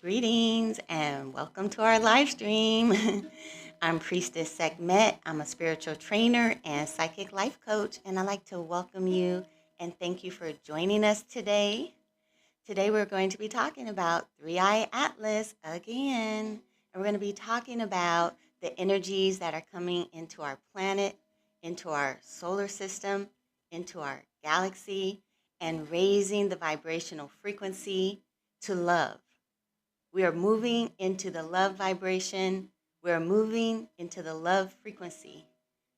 Greetings and welcome to our live stream. I'm Priestess Sekhmet. I'm a spiritual trainer and psychic life coach, and I'd like to welcome you and thank you for joining us today. Today we're going to be talking about 3IATLAS again, and we're going to be talking about the energies that are coming into our planet, into our solar system, into our galaxy, and raising the vibrational frequency to love. We are moving into the love vibration. We're moving into the love frequency.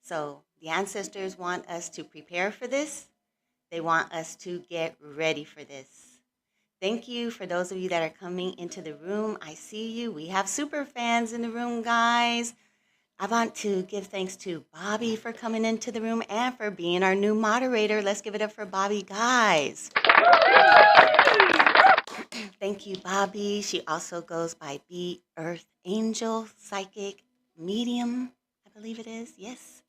So the ancestors want us to prepare for this. They want us to get ready for this. Thank you for those of you that are coming into the room. I see you. We have super fans in the room, guys. I want to give thanks to Bobby for coming into the room and for being our new moderator. Let's give it up for Bobby, guys. Thank you, Bobby. She also goes by Be Earth Angel, Psychic Medium, I believe it is. Yes.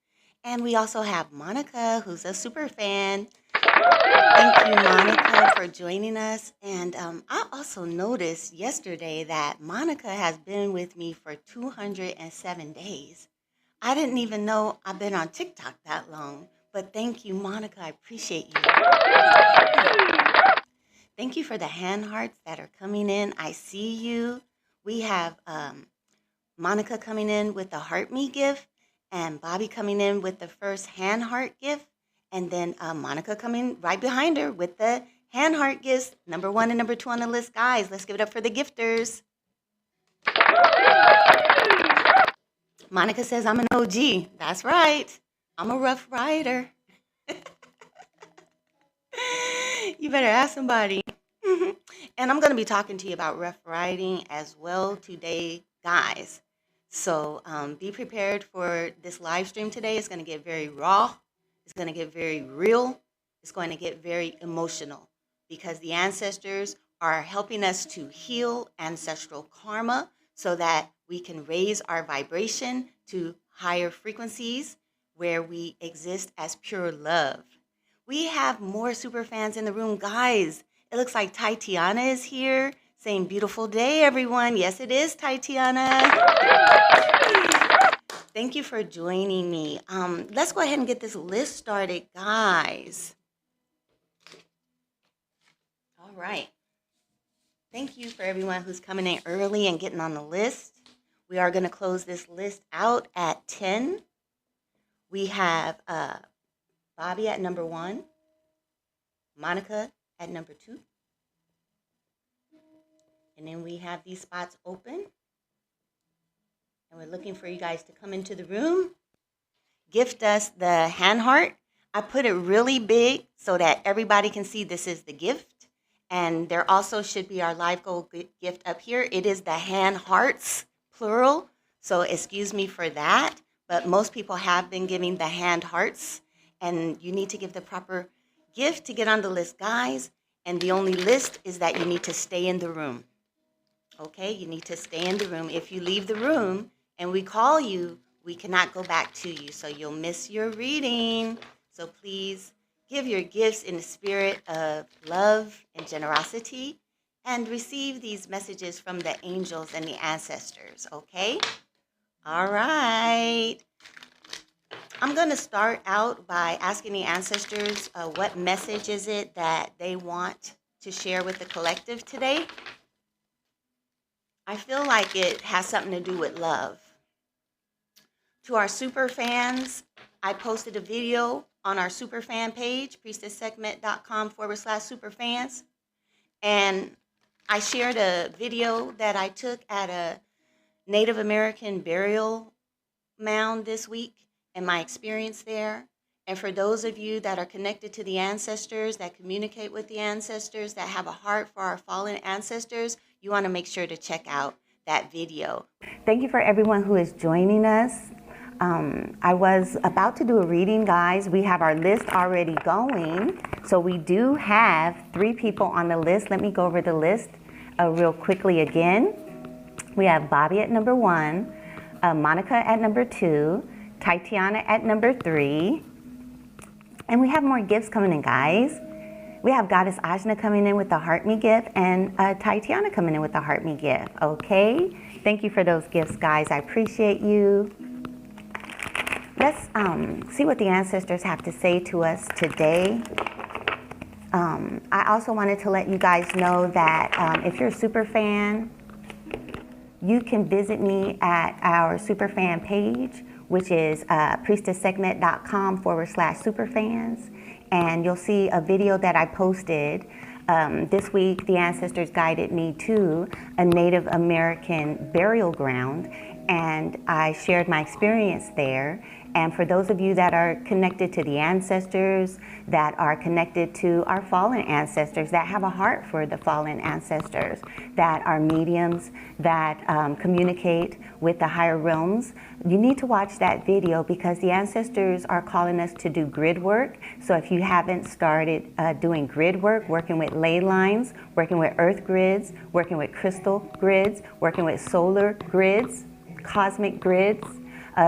And we also have Monica, who's a super fan. Thank you, Monica, for joining us. And I also noticed yesterday that Monica has been with me for 207 days. I didn't even know I've been on TikTok that long. But thank you, Monica. I appreciate you. Thank you for the hand hearts that are coming in. I see you. We have Monica coming in with the heart me gift, and Bobby coming in with the first hand heart gift, and then Monica coming right behind her with the hand heart gifts, number 1 and number 2 on the list. Guys, let's give it up for the gifters. Monica says, I'm an OG. That's right. I'm a rough rider. You better ask somebody. And I'm going to be talking to you about rough riding as well today, guys. So be prepared for this live stream today. It's going to get very raw. It's going to get very real. It's going to get very emotional because the ancestors are helping us to heal ancestral karma so that we can raise our vibration to higher frequencies where we exist as pure love. We have more super fans in the room, guys. It looks like Tatiana is here saying beautiful day, everyone. Yes, it is, Tatiana. Thank you for joining me. Let's go ahead and get this list started, guys. All right. Thank you for everyone who's coming in early and getting on the list. We are going to close this list out at 10. We have Bobby at number 1, Monica at number 2. And then we have these spots open. And we're looking for you guys to come into the room. Gift us the hand heart. I put it really big so that everybody can see this is the gift. And there also should be our live goal gift up here. It is the hand hearts, plural. So excuse me for that. But most people have been giving the hand hearts. And you need to give the proper gift to get on the list, guys. And the only list is that you need to stay in the room. Okay, you need to stay in the room. If you leave the room and we call you, we cannot go back to you. So you'll miss your reading. So please give your gifts in the spirit of love and generosity and receive these messages from the angels and the ancestors. Okay? All right. I'm going to start out by asking the ancestors what message is it that they want to share with the collective today. I feel like it has something to do with love. To our super fans, I posted a video on our super fan page, priestesssekhmet.com/superfans. And I shared a video that I took at a Native American burial mound this week and my experience there. And for those of you that are connected to the ancestors, that communicate with the ancestors, that have a heart for our fallen ancestors, you want to make sure to check out that video. Thank you for everyone who is joining us. I was about to do a reading, guys. We have our list already going. So we do have 3 people on the list. Let me go over the list real quickly again. We have Bobby at number 1, Monica at number 2, Tatiana at number 3. And we have more gifts coming in, guys. We have Goddess Ajna coming in with the Heart Me gift and Tatiana coming in with the Heart Me gift. Okay. Thank you for those gifts, guys. I appreciate you. Let's see what the ancestors have to say to us today. I also wanted to let you guys know that if you're a super fan, you can visit me at our superfan page, which is priestesssegment.com/superfans. And you'll see a video that I posted. This week, the ancestors guided me to a Native American burial ground, and I shared my experience there. And for those of you that are connected to the ancestors, that are connected to our fallen ancestors, that have a heart for the fallen ancestors, that are mediums, that communicate with the higher realms, you need to watch that video because the ancestors are calling us to do grid work. So if you haven't started doing grid work, working with ley lines, working with earth grids, working with crystal grids, working with solar grids, cosmic grids,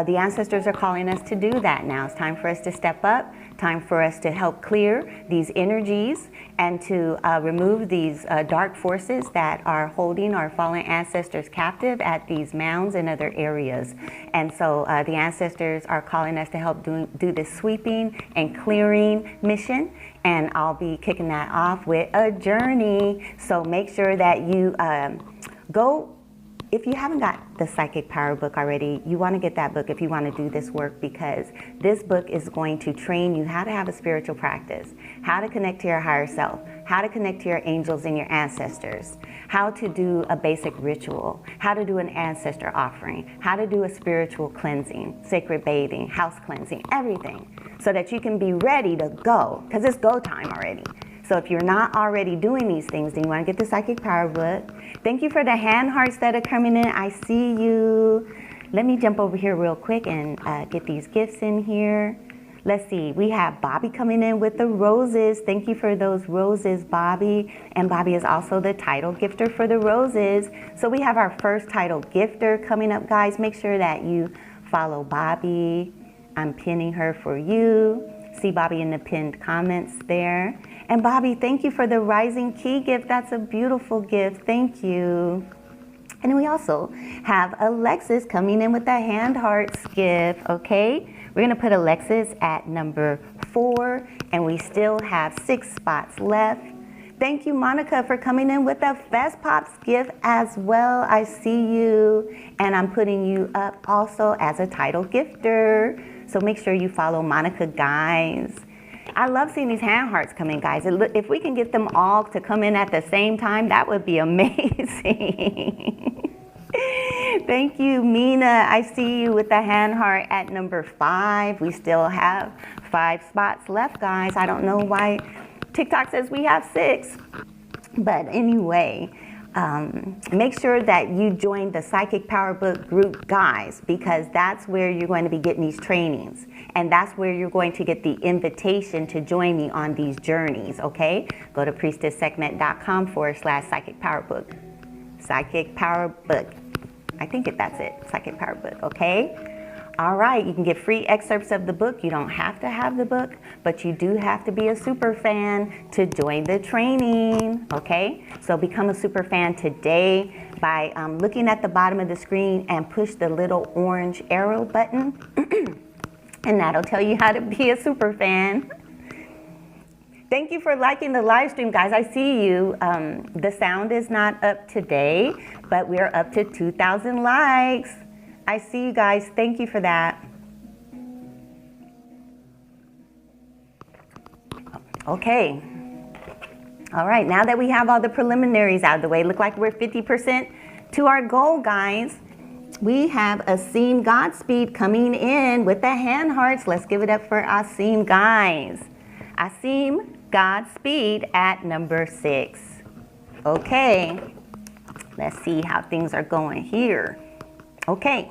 the ancestors are calling us to do that now. It's time for us to step up, time for us to help clear these energies and to remove these dark forces that are holding our fallen ancestors captive at these mounds and other areas. And so the ancestors are calling us to help do this sweeping and clearing mission. And I'll be kicking that off with a journey. So make sure that you go. If you haven't got the Psychic Power book already, you want to get that book if you want to do this work, because this book is going to train you how to have a spiritual practice, how to connect to your higher self, how to connect to your angels and your ancestors, how to do a basic ritual, how to do an ancestor offering, how to do a spiritual cleansing, sacred bathing, house cleansing, everything, so that you can be ready to go, because it's go time already. So if you're not already doing these things, then you want to get the Psychic Power book. Thank you for the hand hearts that are coming in. I see you. Let me jump over here real quick and get these gifts in here. Let's see. We have Bobby coming in with the roses. Thank you for those roses, Bobby. And Bobby is also the title gifter for the roses. So we have our first title gifter coming up, guys. Make sure that you follow Bobby. I'm pinning her for you. See Bobby in the pinned comments there. And Bobby, thank you for the Rising Key gift. That's a beautiful gift. Thank you. And we also have Alexis coming in with the hand hearts gift, okay? We're going to put Alexis at number 4, and we still have 6 spots left. Thank you, Monica, for coming in with a Fest Pops gift as well. I see you, and I'm putting you up also as a title gifter. So make sure you follow Monica, guys. I love seeing these hand hearts come in, guys. If we can get them all to come in at the same time, that would be amazing. Thank you, Mina. I see you with the hand heart at number 5. We still have 5 spots left, guys. I don't know why TikTok says we have 6. But anyway, make sure that you join the Psychic Power Book group, guys, because that's where you're going to be getting these trainings. And that's where you're going to get the invitation to join me on these journeys, okay? Go to priestesssegment.com/Psychic Power Book. Psychic Power Book. I think that's it. Psychic Power Book, okay? All right, you can get free excerpts of the book. You don't have to have the book, but you do have to be a super fan to join the training, okay? So become a super fan today by looking at the bottom of the screen and push the little orange arrow button, and that'll tell you how to be a super fan. Thank you for liking the live stream, guys. I see you. The sound is not up today, but we're up to 2,000 likes. I see you guys. Thank you for that. Okay. All right. Now that we have all the preliminaries out of the way, look like we're 50% to our goal, guys. We have Asim Godspeed coming in with the hand hearts. Let's give it up for Asim, guys. Asim Godspeed at number 6. Okay. Let's see how things are going here. Okay.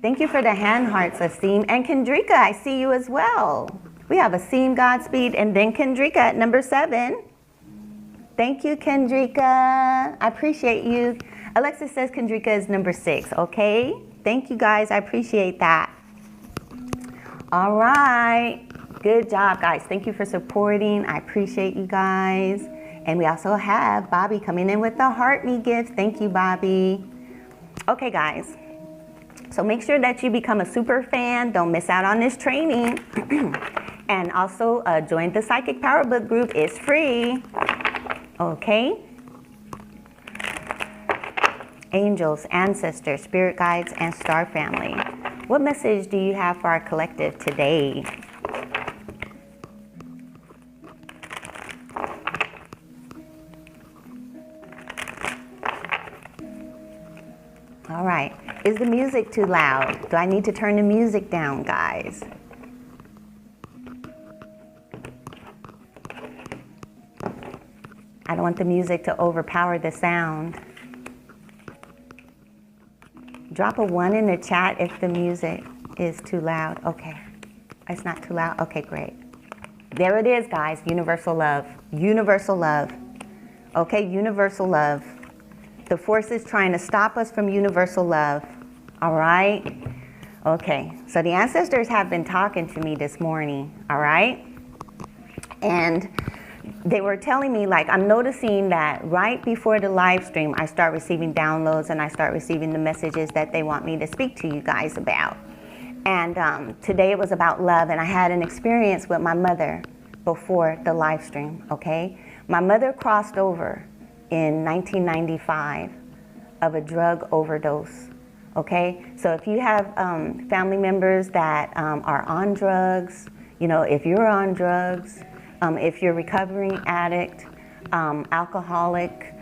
Thank you for the hand hearts, Asim. And Kendrika, I see you as well. We have Asim Godspeed and then Kendrika at number 7. Thank you, Kendrika. I appreciate you. Alexis says Kendrika is number 6, okay? Thank you, guys. I appreciate that. All right. Good job, guys. Thank you for supporting. I appreciate you guys. And we also have Bobby coming in with the Heart Me gift. Thank you, Bobby. Okay, guys. So make sure that you become a super fan. Don't miss out on this training. And also join the Psychic Power Book group. It's free. Okay. Angels, ancestors, spirit guides, and star family. What message do you have for our collective today? All right. Is the music too loud? Do I need to turn the music down, guys? I don't want the music to overpower the sound. Drop a 1 in the chat if the music is too loud. Okay. It's not too loud? Okay, great. There it is, guys. Universal love. Universal love. Okay, universal love. The force is trying to stop us from universal love. All right? Okay. So the ancestors have been talking to me this morning. All right? And they were telling me, like, I'm noticing that right before the live stream, I start receiving downloads and I start receiving the messages that they want me to speak to you guys about. And today it was about love, and I had an experience with my mother before the live stream, okay? My mother crossed over in 1995 of a drug overdose, okay? So if you have family members that are on drugs, you know, if you're on drugs, if you're a recovering addict, alcoholic,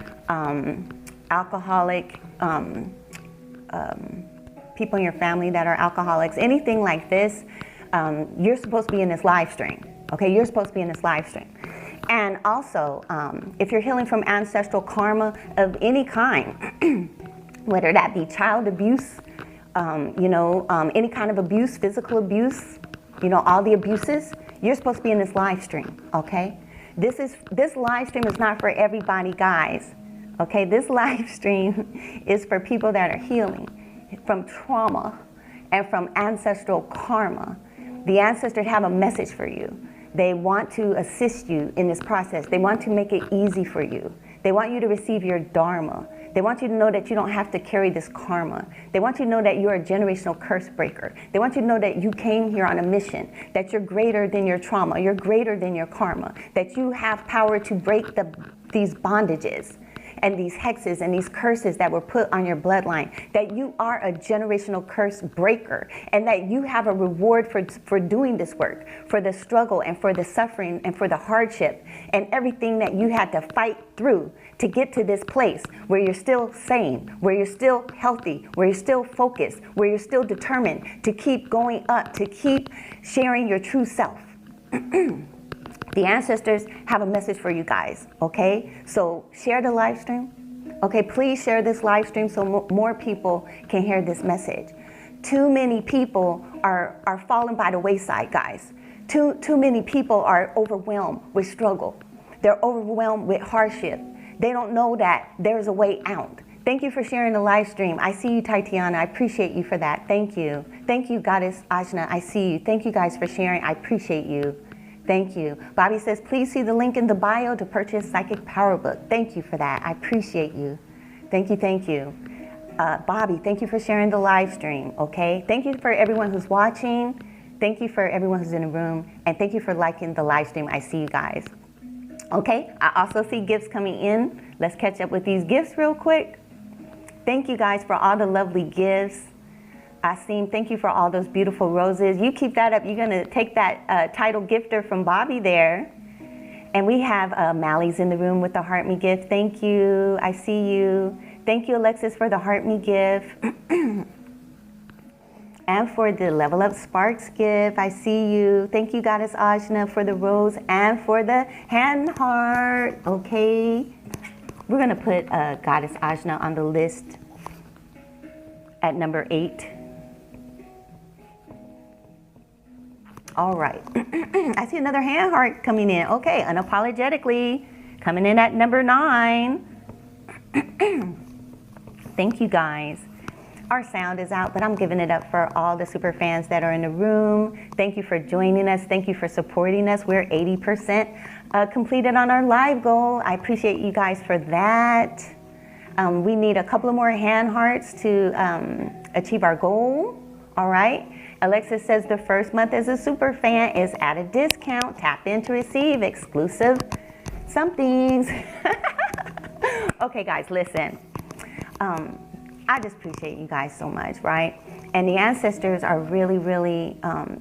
people in your family that are alcoholics, anything like this, you're supposed to be in this live stream, okay? You're supposed to be in this live stream. And also, if you're healing from ancestral karma of any kind, whether that be child abuse, you know, any kind of abuse, physical abuse, you know, all the abuses, you're supposed to be in this live stream, okay? This live stream is not for everybody, guys, okay? This live stream is for people that are healing from trauma and from ancestral karma. The ancestors have a message for you. They want to assist you in this process. They want to make it easy for you. They want you to receive your dharma. They want you to know that you don't have to carry this karma. They want you to know that you're a generational curse breaker. They want you to know that you came here on a mission, that you're greater than your trauma, you're greater than your karma, that you have power to break these bondages and these hexes and these curses that were put on your bloodline, that you are a generational curse breaker, and that you have a reward for doing this work, for the struggle and for the suffering and for the hardship and everything that you had to fight through to get to this place where you're still sane, where you're still healthy, where you're still focused, where you're still determined to keep going up, to keep sharing your true self. The ancestors have a message for you guys, okay? So share the live stream. Okay, please share this live stream so more people can hear this message. Too many people are falling by the wayside, guys. Too many people are overwhelmed with struggle. They're overwhelmed with hardship. They don't know that there's a way out. Thank you for sharing the live stream. I see you, Tatiana. I appreciate you for that. Thank you. Thank you, Goddess Ajna. I see you. Thank you guys for sharing. I appreciate you. Thank you. Bobby says, please see the link in the bio to purchase Psychic Power Book. Thank you for that. I appreciate you. Thank you, thank you. Bobby, thank you for sharing the live stream, okay? Thank you for everyone who's watching. Thank you for everyone who's in the room. And thank you for liking the live stream. I see you guys. Okay, I also see gifts coming in. Let's catch up with these gifts real quick. Thank you guys for all the lovely gifts. Asim, thank you for all those beautiful roses. You keep that up. You're going to take that title gifter from Bobby there. And we have Mally's in the room with the Heart Me gift. Thank you. I see you. Thank you, Alexis, for the Heart Me gift. And for the Level Up Sparks gift. I see you. Thank you, Goddess Ajna, for the rose and for the hand heart. Okay. We're going to put Goddess Ajna on the list at number 8. All right. I see another hand heart coming in. Okay, unapologetically coming in at number 9. Thank you, guys. Our sound is out, but I'm giving it up for all the super fans that are in the room. Thank you for joining us. Thank you for supporting us. We're 80% completed on our live goal. I appreciate you guys for that. We need a couple of more hand hearts to achieve our goal. All right. Alexis says the first month as a super fan is at a discount. Tap in to receive exclusive somethings. Okay, guys, listen. I just appreciate you guys so much, right? And the ancestors are really, really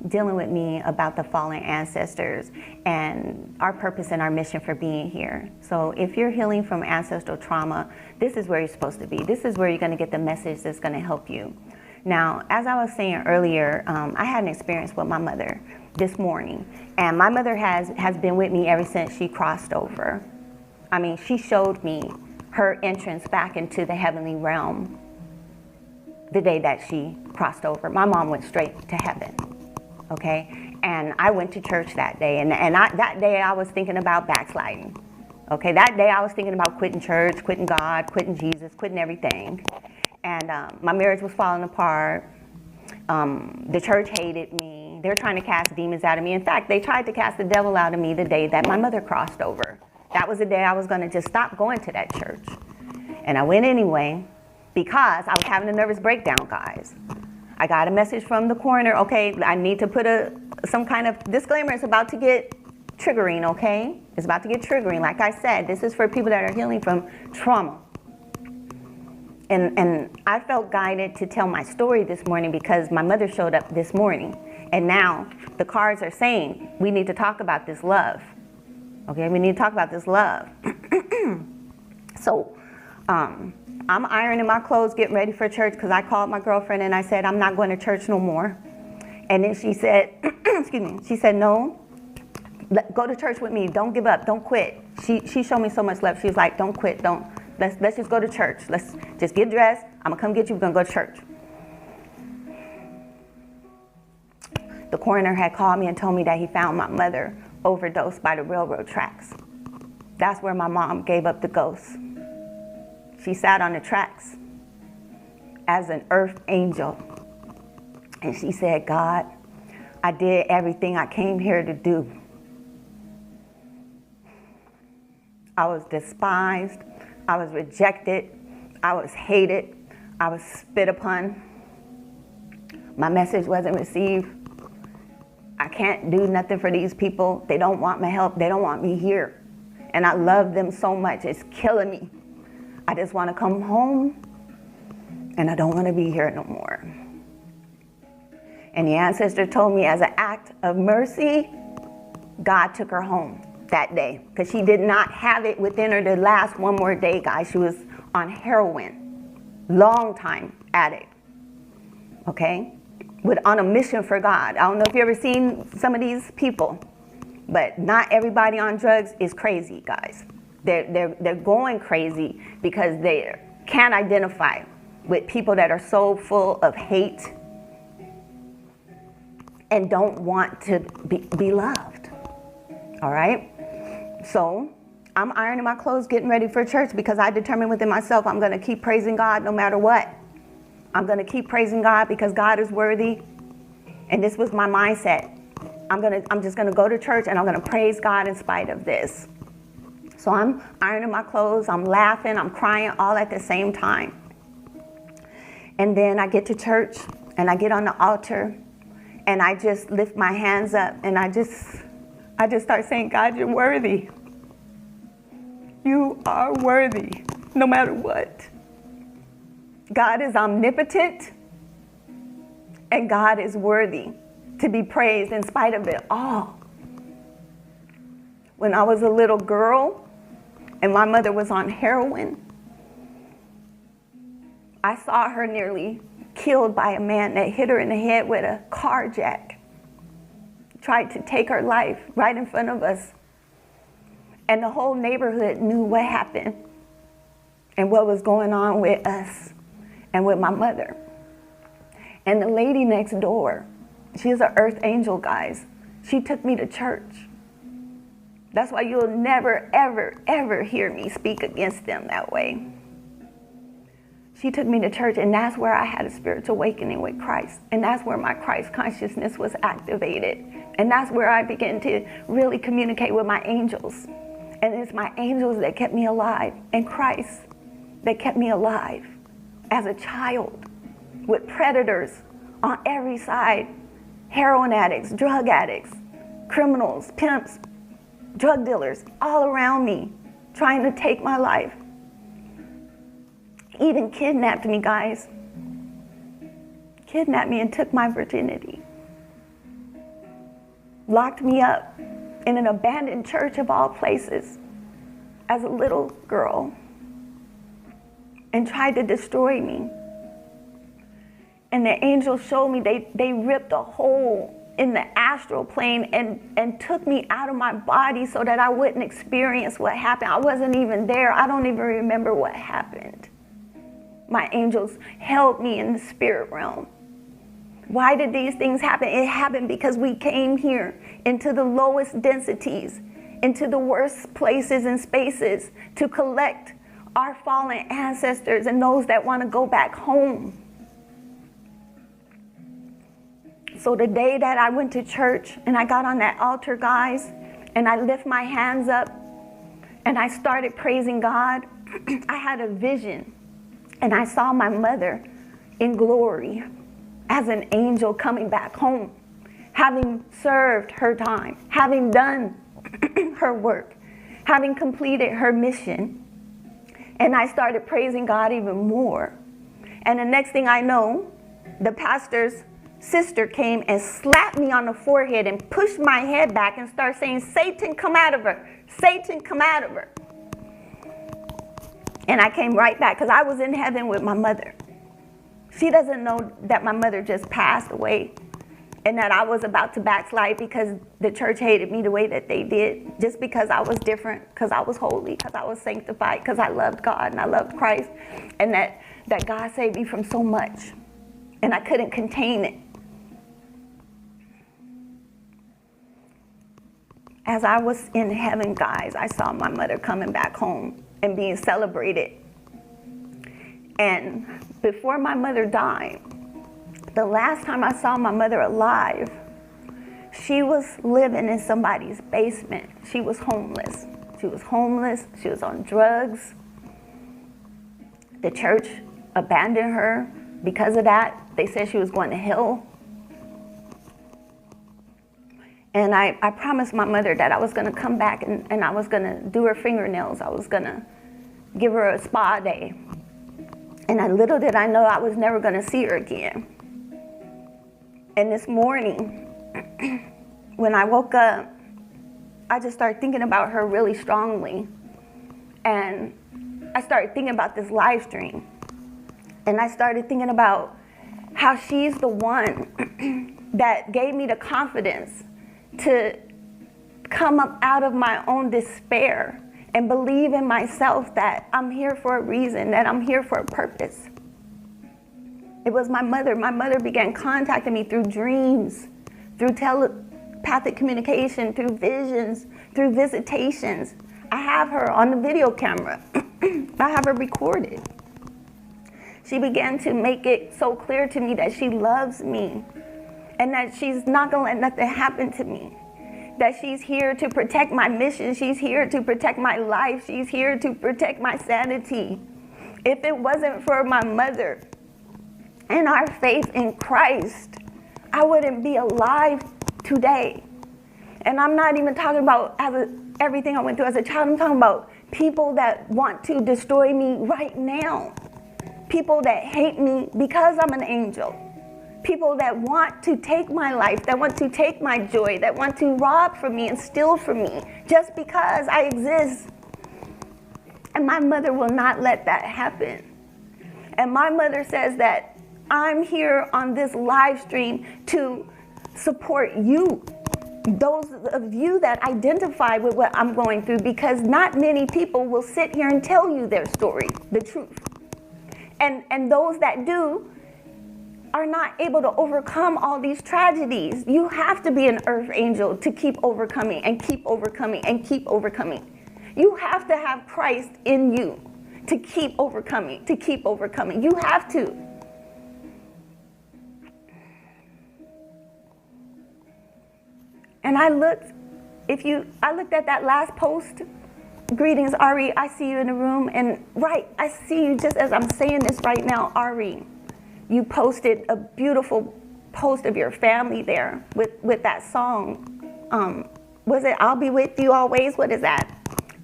dealing with me about the fallen ancestors and our purpose and our mission for being here. So if you're healing from ancestral trauma, this is where you're supposed to be. This is where you're going to get the message that's going to help you. Now, as I was saying earlier, I had an experience with my mother this morning. And my mother has been with me ever since she crossed over. I mean, she showed me her entrance back into the heavenly realm the day that she crossed over. My mom went straight to heaven, okay? And I went to church that day, and that day I was thinking about backsliding, okay? That day I was thinking about quitting church, quitting God, quitting Jesus, quitting everything. And my marriage was falling apart. The church hated me. They were trying to cast demons out of me. In fact, they tried to cast the devil out of me the day that my mother crossed over. That was the day I was going to just stop going to that church. And I went anyway because I was having a nervous breakdown, guys. I got a message from the coroner. Okay, I need to put some kind of disclaimer. It's about to get triggering, okay? It's about to get triggering. Like I said, this is for people that are healing from trauma. And I felt guided to tell my story this morning because my mother showed up this morning. And now the cards are saying, we need to talk about this love. Okay, we need to talk about this love. So I'm ironing my clothes, getting ready for church because I called my girlfriend and I said, I'm not going to church no more. And then she said, excuse me, she said, no, go to church with me. Don't give up. Don't quit. She showed me so much love. She was like, don't quit. Let's just go to church. Let's just get dressed. I'm going to come get you. We're going to go to church. The coroner had called me and told me that he found my mother overdosed by the railroad tracks. That's where my mom gave up the ghost. She sat on the tracks as an earth angel. And she said, God, I did everything I came here to do. I was despised. I was rejected. I was hated. I was spit upon. My message wasn't received. I can't do nothing for these people. They don't want my help. They don't want me here. And I love them so much. It's killing me. I just want to come home, and I don't want to be here no more. And the ancestor told me as an act of mercy, God took her home that day because she did not have it within her to last one more day, guys. She was on heroin, long time addict, okay? On a mission for God. I don't know if you've ever seen some of these people, but not everybody on drugs is crazy, guys. They're going crazy because they can't identify with people that are so full of hate and don't want to be loved. All right? So I'm ironing my clothes, getting ready for church because I determined within myself I'm going to keep praising God no matter what. I'm going to keep praising God because God is worthy. And this was my mindset. I'm just going to go to church and I'm going to praise God in spite of this. So I'm ironing my clothes, I'm laughing, I'm crying all at the same time. And then I get to church and I get on the altar and I just lift my hands up and I just start saying, God, you're worthy. You are worthy, no matter what. God is omnipotent and God is worthy to be praised in spite of it all. When I was a little girl and my mother was on heroin, I saw her nearly killed by a man that hit her in the head with a car jack. Tried to take her life right in front of us. And the whole neighborhood knew what happened and what was going on with us and with my mother. And the lady next door, she's an earth angel, guys. She took me to church. That's why you'll never, ever, ever hear me speak against them that way. she took me to church, and that's where I had a spiritual awakening with Christ. And that's where my Christ consciousness was activated. And that's where I began to really communicate with my angels. And it's my angels that kept me alive, and Christ that kept me alive as a child with predators on every side, heroin addicts, drug addicts, criminals, pimps, drug dealers, all around me, trying to take my life. Even kidnapped me, guys. Kidnapped me and took my virginity. Locked me up in an abandoned church of all places as a little girl and tried to destroy me. And the angels showed me they ripped a hole in the astral plane and took me out of my body so that I wouldn't experience what happened. I wasn't even there. I don't even remember what happened. My angels held me in the spirit realm. Why did these things happen? It happened because we came here into the lowest densities, into the worst places and spaces to collect our fallen ancestors and those that want to go back home. So the day that I went to church and I got on that altar, guys, and I lift my hands up and I started praising God, I had a vision. And I saw my mother in glory as an angel coming back home, having served her time, having done her work, having completed her mission. And I started praising God even more. And the next thing I know, the pastor's sister came and slapped me on the forehead and pushed my head back and started saying, "Satan, come out of her. Satan, come out of her." And I came right back because I was in heaven with my mother. She doesn't know that my mother just passed away and that I was about to backslide because the church hated me the way that they did, just because I was different, because I was holy, because I was sanctified, because I loved God and I loved Christ, and that God saved me from so much, and I couldn't contain it. As I was in heaven, guys, I saw my mother coming back home and being celebrated. And before my mother died, the last time I saw my mother alive, she was living in somebody's basement. She was homeless. She was homeless. She was on drugs. The church abandoned her because of that. They said she was going to hell. And I promised my mother that I was going to come back and I was going to do her fingernails. I was going to give her a spa day. And little did I know I was never going to see her again. And this morning, when I woke up, I just started thinking about her really strongly. And I started thinking about this live stream. And I started thinking about how she's the one that gave me the confidence to come up out of my own despair and believe in myself that I'm here for a reason, that I'm here for a purpose. It was my mother. My mother began contacting me through dreams, through telepathic communication, through visions, through visitations. I have her on the video camera. I have her recorded. She began to make it so clear to me that she loves me and that she's not going to let nothing happen to me. That she's here to protect my mission. She's here to protect my life. She's here to protect my sanity. If it wasn't for my mother and our faith in Christ, I wouldn't be alive today. And I'm not even talking about everything I went through as a child. I'm talking about people that want to destroy me right now. People that hate me because I'm an angel. People that want to take my life, that want to take my joy, that want to rob from me and steal from me just because I exist. And my mother will not let that happen. And my mother says that I'm here on this live stream to support you, those of you that identify with what I'm going through, because not many people will sit here and tell you their story, the truth. And those that do are not able to overcome all these tragedies. You have to be an earth angel to keep overcoming and keep overcoming and keep overcoming. You have to have Christ in you. to keep overcoming, to keep overcoming. You have to. And I looked at that last post. Greetings, Ari. I see you in the room. And I see you just as I'm saying this right now, Ari. You posted a beautiful post of your family there with that song. Was it I'll Be With You Always? What is that?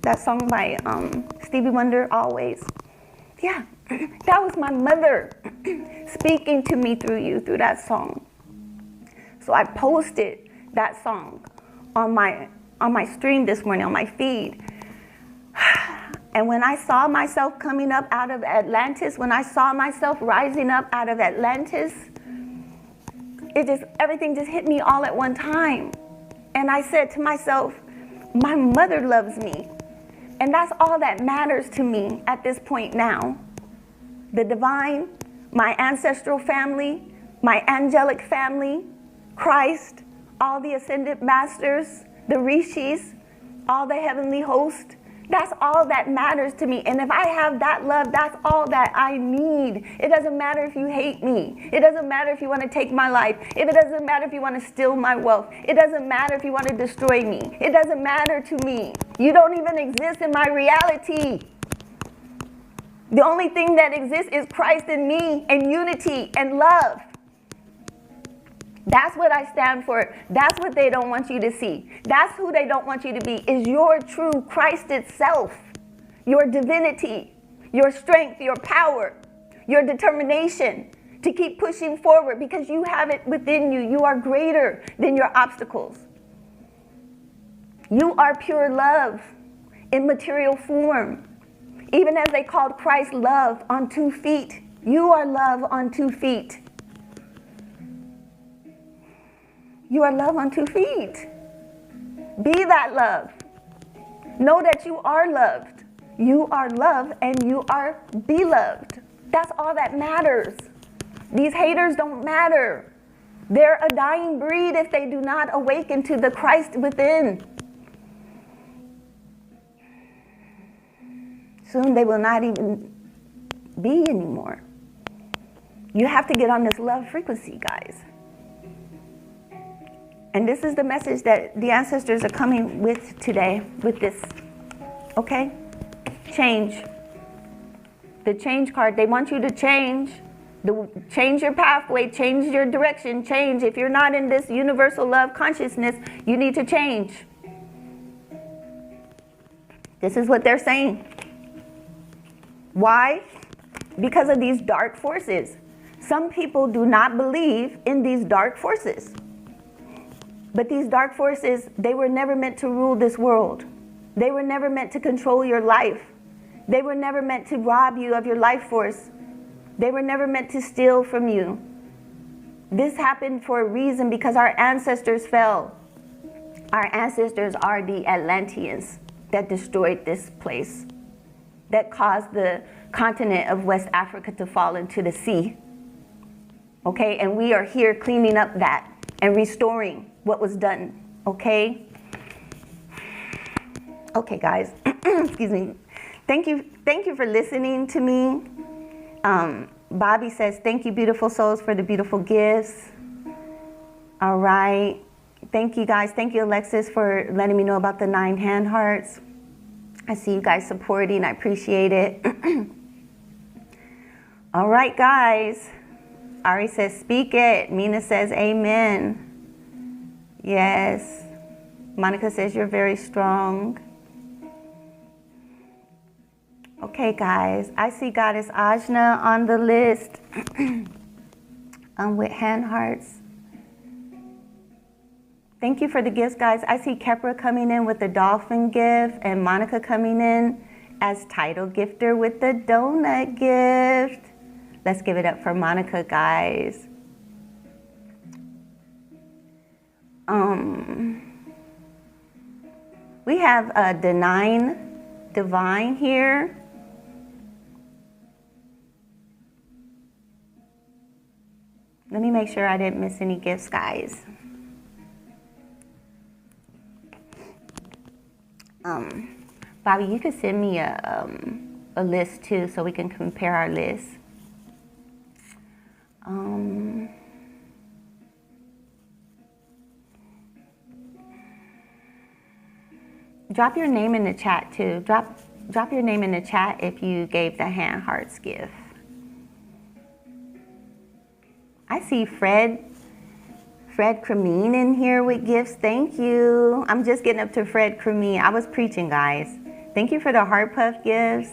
That song by Stevie Wonder, Always. Yeah, that was my mother speaking to me through that song. So I posted that song on my stream this morning, on my feed. And when I saw myself coming up out of Atlantis, when I saw myself rising up out of Atlantis, everything just hit me all at one time. And I said to myself, my mother loves me. And that's all that matters to me at this point now. The divine, my ancestral family, my angelic family, Christ, all the ascended masters, the rishis, all the heavenly host. That's all that matters to me. And if I have that love, that's all that I need. It doesn't matter if you hate me. It doesn't matter if you want to take my life. It doesn't matter if you want to steal my wealth. It doesn't matter if you want to destroy me. It doesn't matter to me. You don't even exist in my reality. The only thing that exists is Christ in me and unity and love. That's what I stand for. That's what they don't want you to see. That's who they don't want you to be, is your true Christ itself, your divinity, your strength, your power, your determination to keep pushing forward because you have it within you. You are greater than your obstacles. You are pure love in material form. Even as they called Christ love on 2 feet, you are love on 2 feet. You are love on 2 feet. Be that love. Know that you are loved. You are loved and you are beloved. That's all that matters. These haters don't matter. They're a dying breed if they do not awaken to the Christ within. Soon they will not even be anymore. You have to get on this love frequency, guys. And this is the message that the ancestors are coming with today, with this, okay? Change. The change card, they want you to change. Change your pathway, change your direction, change. If you're not in this universal love consciousness, you need to change. This is what they're saying. Why? Because of these dark forces. Some people do not believe in these dark forces. But these dark forces, they were never meant to rule this world. They were never meant to control your life. They were never meant to rob you of your life force. They were never meant to steal from you. This happened for a reason because our ancestors fell. Our ancestors are the Atlanteans that destroyed this place, that caused the continent of West Africa to fall into the sea. Okay, and we are here cleaning up that and restoring what was done, okay? Okay, guys, excuse me. Thank you for listening to me. Bobby says, thank you, beautiful souls, for the beautiful gifts. All right. Thank you, guys. Thank you, Alexis, for letting me know about the 9 hand hearts. I see you guys supporting. I appreciate it. All right, guys. Ari says, speak it. Mina says, amen. Yes. Monica says, you're very strong. Okay, guys. I see Goddess Ajna on the list with hand hearts. Thank you for the gifts, guys. I see Kepra coming in with the dolphin gift and Monica coming in as title gifter with the donut gift. Let's give it up for Monica, guys. We have a divine here. Let me make sure I didn't miss any gifts, guys. Bobby, you could send me a a list too, so we can compare our list. Drop your name in the chat too. Drop your name in the chat if you gave the hand hearts gift. I see Fred Cremine in here with gifts. Thank you. I'm just getting up to Fred Cremine. I was preaching, guys. Thank you for the heart puff gifts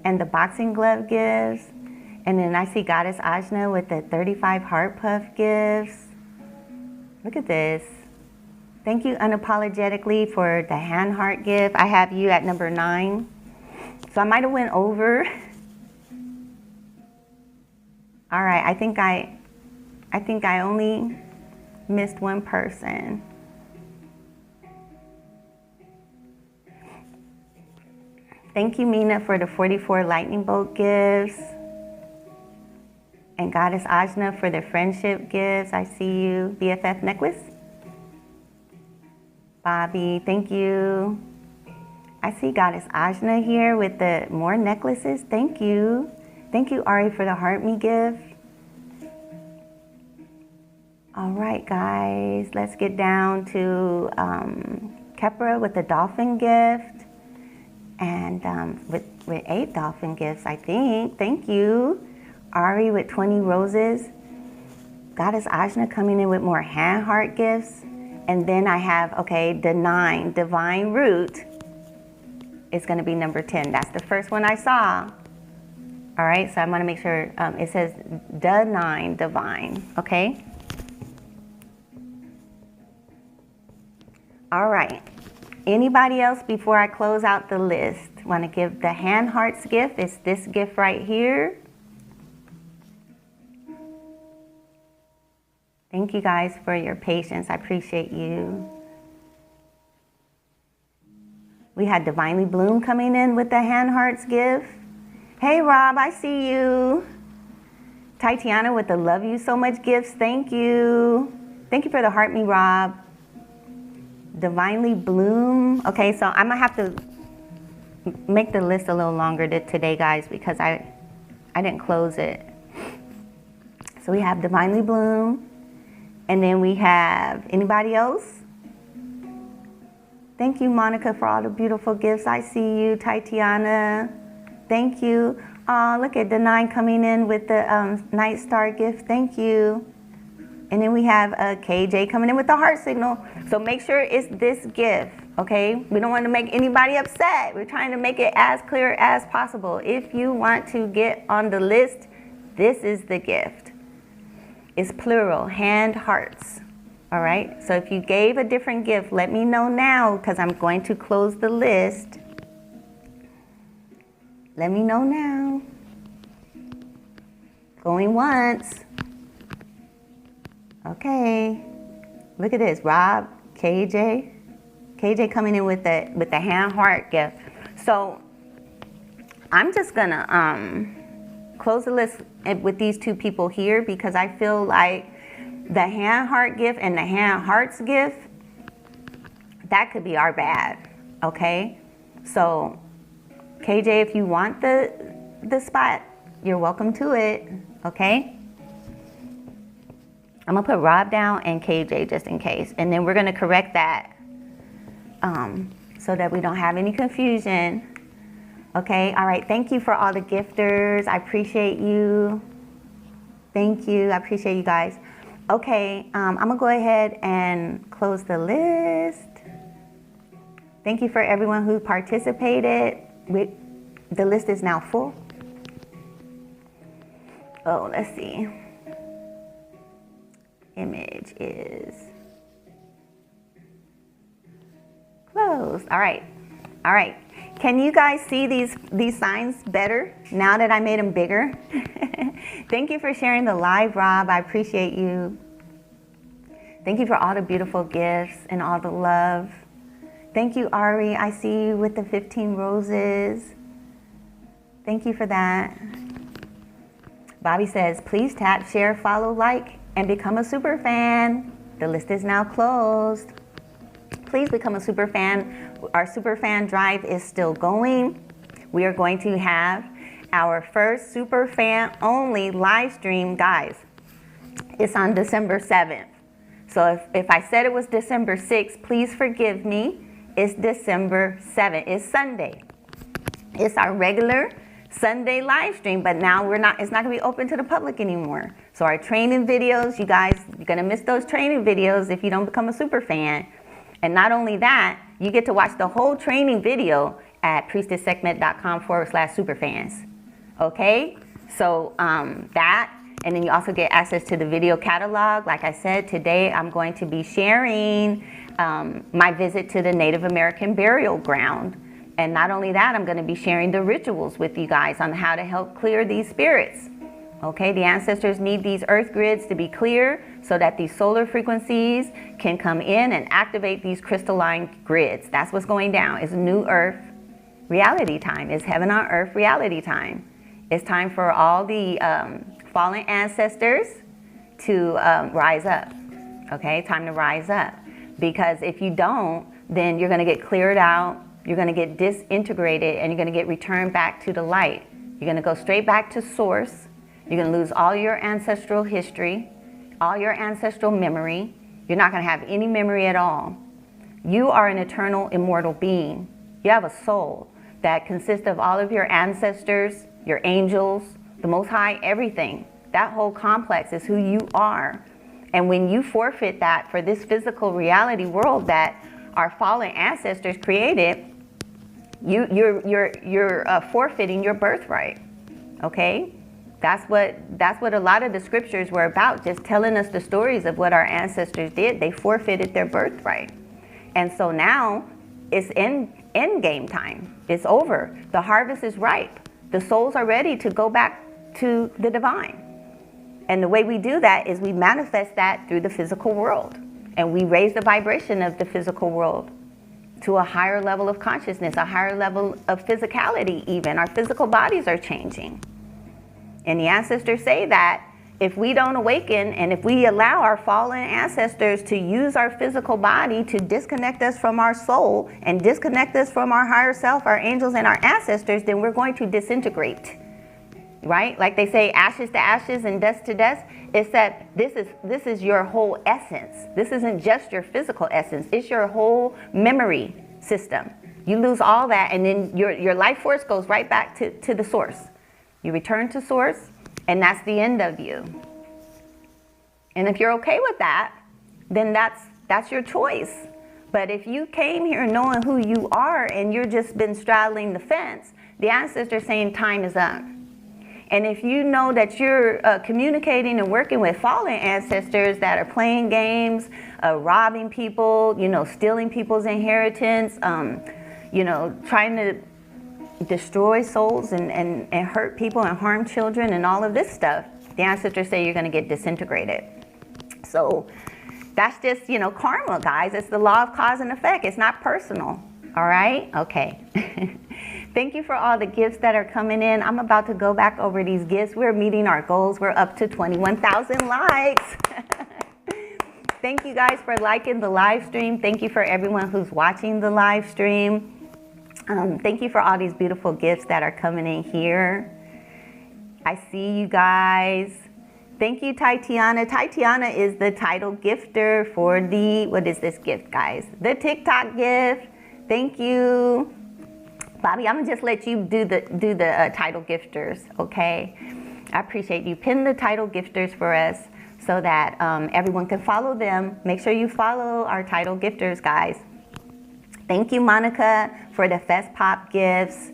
and the boxing glove gifts. And then I see Goddess Ajna with the 35 heart puff gifts. Look at this. Thank you unapologetically for the hand heart gift. I have you at number 9. So I might have went over. All right, I think I only missed one person. Thank you, Mina, for the 44 lightning bolt gifts. And Goddess Ajna for the friendship gifts. I see you. BFF necklace. Bobby, thank you. I see Goddess Ajna here with the more necklaces. Thank you. Thank you, Ari, for the heart me gift. All right, guys, let's get down to Kepra with the dolphin gift. And with 8 dolphin gifts, I think. Thank you. Ari with 20 roses. Goddess Ajna coming in with more hand heart gifts. And then I have, okay, the 9, divine root, is going to be number 10. That's the first one I saw. All right, so I want to make sure it says the 9, divine, okay? All right. Anybody else before I close out the list? Want to give the hand hearts gift? It's this gift right here. Thank you guys for your patience. I appreciate you. We had Divinely Bloom coming in with the hand hearts gift. Hey Rob, I see you. Tatiana with the love you so much gifts. Thank you. Thank you for the heart me, Rob. Divinely Bloom. Okay, so I'm gonna have to make the list a little longer today, guys, because I didn't close it. So we have Divinely Bloom. And then we have, anybody else? Thank you, Monica, for all the beautiful gifts. I see you, Tatiana. Thank you. Oh, look at the 9 coming in with the Night Star gift. Thank you. And then we have KJ coming in with the heart signal. So make sure it's this gift, okay? We don't want to make anybody upset. We're trying to make it as clear as possible. If you want to get on the list, this is the gift. It's plural, hand hearts, all right? So if you gave a different gift, let me know now because I'm going to close the list. Let me know now. Going once. Okay. Look at this, Rob, KJ. KJ coming in with the hand heart gift. So I'm just gonna close the list with these 2 people here because I feel like the hand heart gift and the hand hearts gift, that could be our bad, okay? So KJ, if you want the spot, you're welcome to it, okay? I'm gonna put Rob down and KJ just in case, and then we're gonna correct that so that we don't have any confusion. Okay, all right, thank you for all the gifters. I appreciate you. Thank you, I appreciate you guys. Okay, I'm gonna go ahead and close the list. Thank you for everyone who participated. The list is now full. Oh, let's see. Image is closed. All right, all right. Can you guys see these signs better now that I made them bigger? Thank you for sharing the live, Rob. I appreciate you. Thank you for all the beautiful gifts and all the love. Thank you, Ari. I see you with the 15 roses. Thank you for that. Bobby says, please tap, share, follow, like, and become a super fan. The list is now closed. Please become a super fan. Our super fan drive is still going. we are going to have our first super fan only live stream, guys. It's on December 7th. So if I said it was December 6th, please forgive me. It's December 7th. It's Sunday. It's our regular Sunday live stream, but now it's not gonna be open to the public anymore. So our training videos, you guys, you're gonna miss those training videos if you don't become a super fan. And not only that, you get to watch the whole training video at priestesssegment.com/superfans. Okay? So that, and then you also get access to the video catalog. Like I said, today I'm going to be sharing my visit to the Native American burial ground. And not only that, I'm going to be sharing the rituals with you guys on how to help clear these spirits. Okay, the ancestors need these earth grids to be clear so that these solar frequencies can come in and activate these crystalline grids. That's what's going down. It's new earth reality time. It's heaven on earth reality time. It's time for all the fallen ancestors to rise up. Okay, time to rise up. Because if you don't, then you're going to get cleared out. You're going to get disintegrated, and you're going to get returned back to the light. You're going to go straight back to source. You're going to lose all your ancestral history, all your ancestral memory. You're not going to have any memory at all. You are an eternal, immortal being. You have a soul that consists of all of your ancestors, your angels, the Most High, everything. That whole complex is who you are. And when you forfeit that for this physical reality world that our fallen ancestors created, you're forfeiting your birthright. Okay, that's what a lot of the scriptures were about, just telling us the stories of what our ancestors did. They forfeited their birthright, and so now it's end game time. It's over. The harvest is ripe. The souls are ready to go back to the divine. And the way we do that is we manifest that through the physical world, and we raise the vibration of the physical world to a higher level of consciousness, a higher level of physicality even. Our physical bodies are changing. And the ancestors say that if we don't awaken and if we allow our fallen ancestors to use our physical body to disconnect us from our soul and disconnect us from our higher self, our angels and our ancestors, then we're going to disintegrate. Right? Like they say, ashes to ashes and dust to dust. It's that this is your whole essence. This isn't just your physical essence. It's your whole memory system. You lose all that, and then your life force goes right back to the source. You return to source, and that's the end of you. And if you're okay with that, then that's your choice. But if you came here knowing who you are and you're just been straddling the fence, the ancestors saying time is up. And if you know that you're communicating and working with fallen ancestors that are playing games, robbing people, stealing people's inheritance, trying to destroy souls and hurt people and harm children and all of this stuff, the ancestors say you're going to get disintegrated. So that's just, karma, guys. It's the law of cause and effect. It's not personal. All right? Okay. Thank you for all the gifts that are coming in. I'm about to go back over these gifts. We're meeting our goals. We're up to 21,000 likes. Thank you guys for liking the live stream. Thank you for everyone who's watching the live stream. Thank you for all these beautiful gifts that are coming in here. I see you guys. Thank you, Tatiana. Tatiana is the title gifter for what is this gift, guys? The TikTok gift. Thank you. Bobby, I'm gonna just let you do the title gifters, okay? I appreciate you. Pin the title gifters for us so that everyone can follow them. Make sure you follow our title gifters, guys. Thank you, Monica, for the Fest Pop gifts,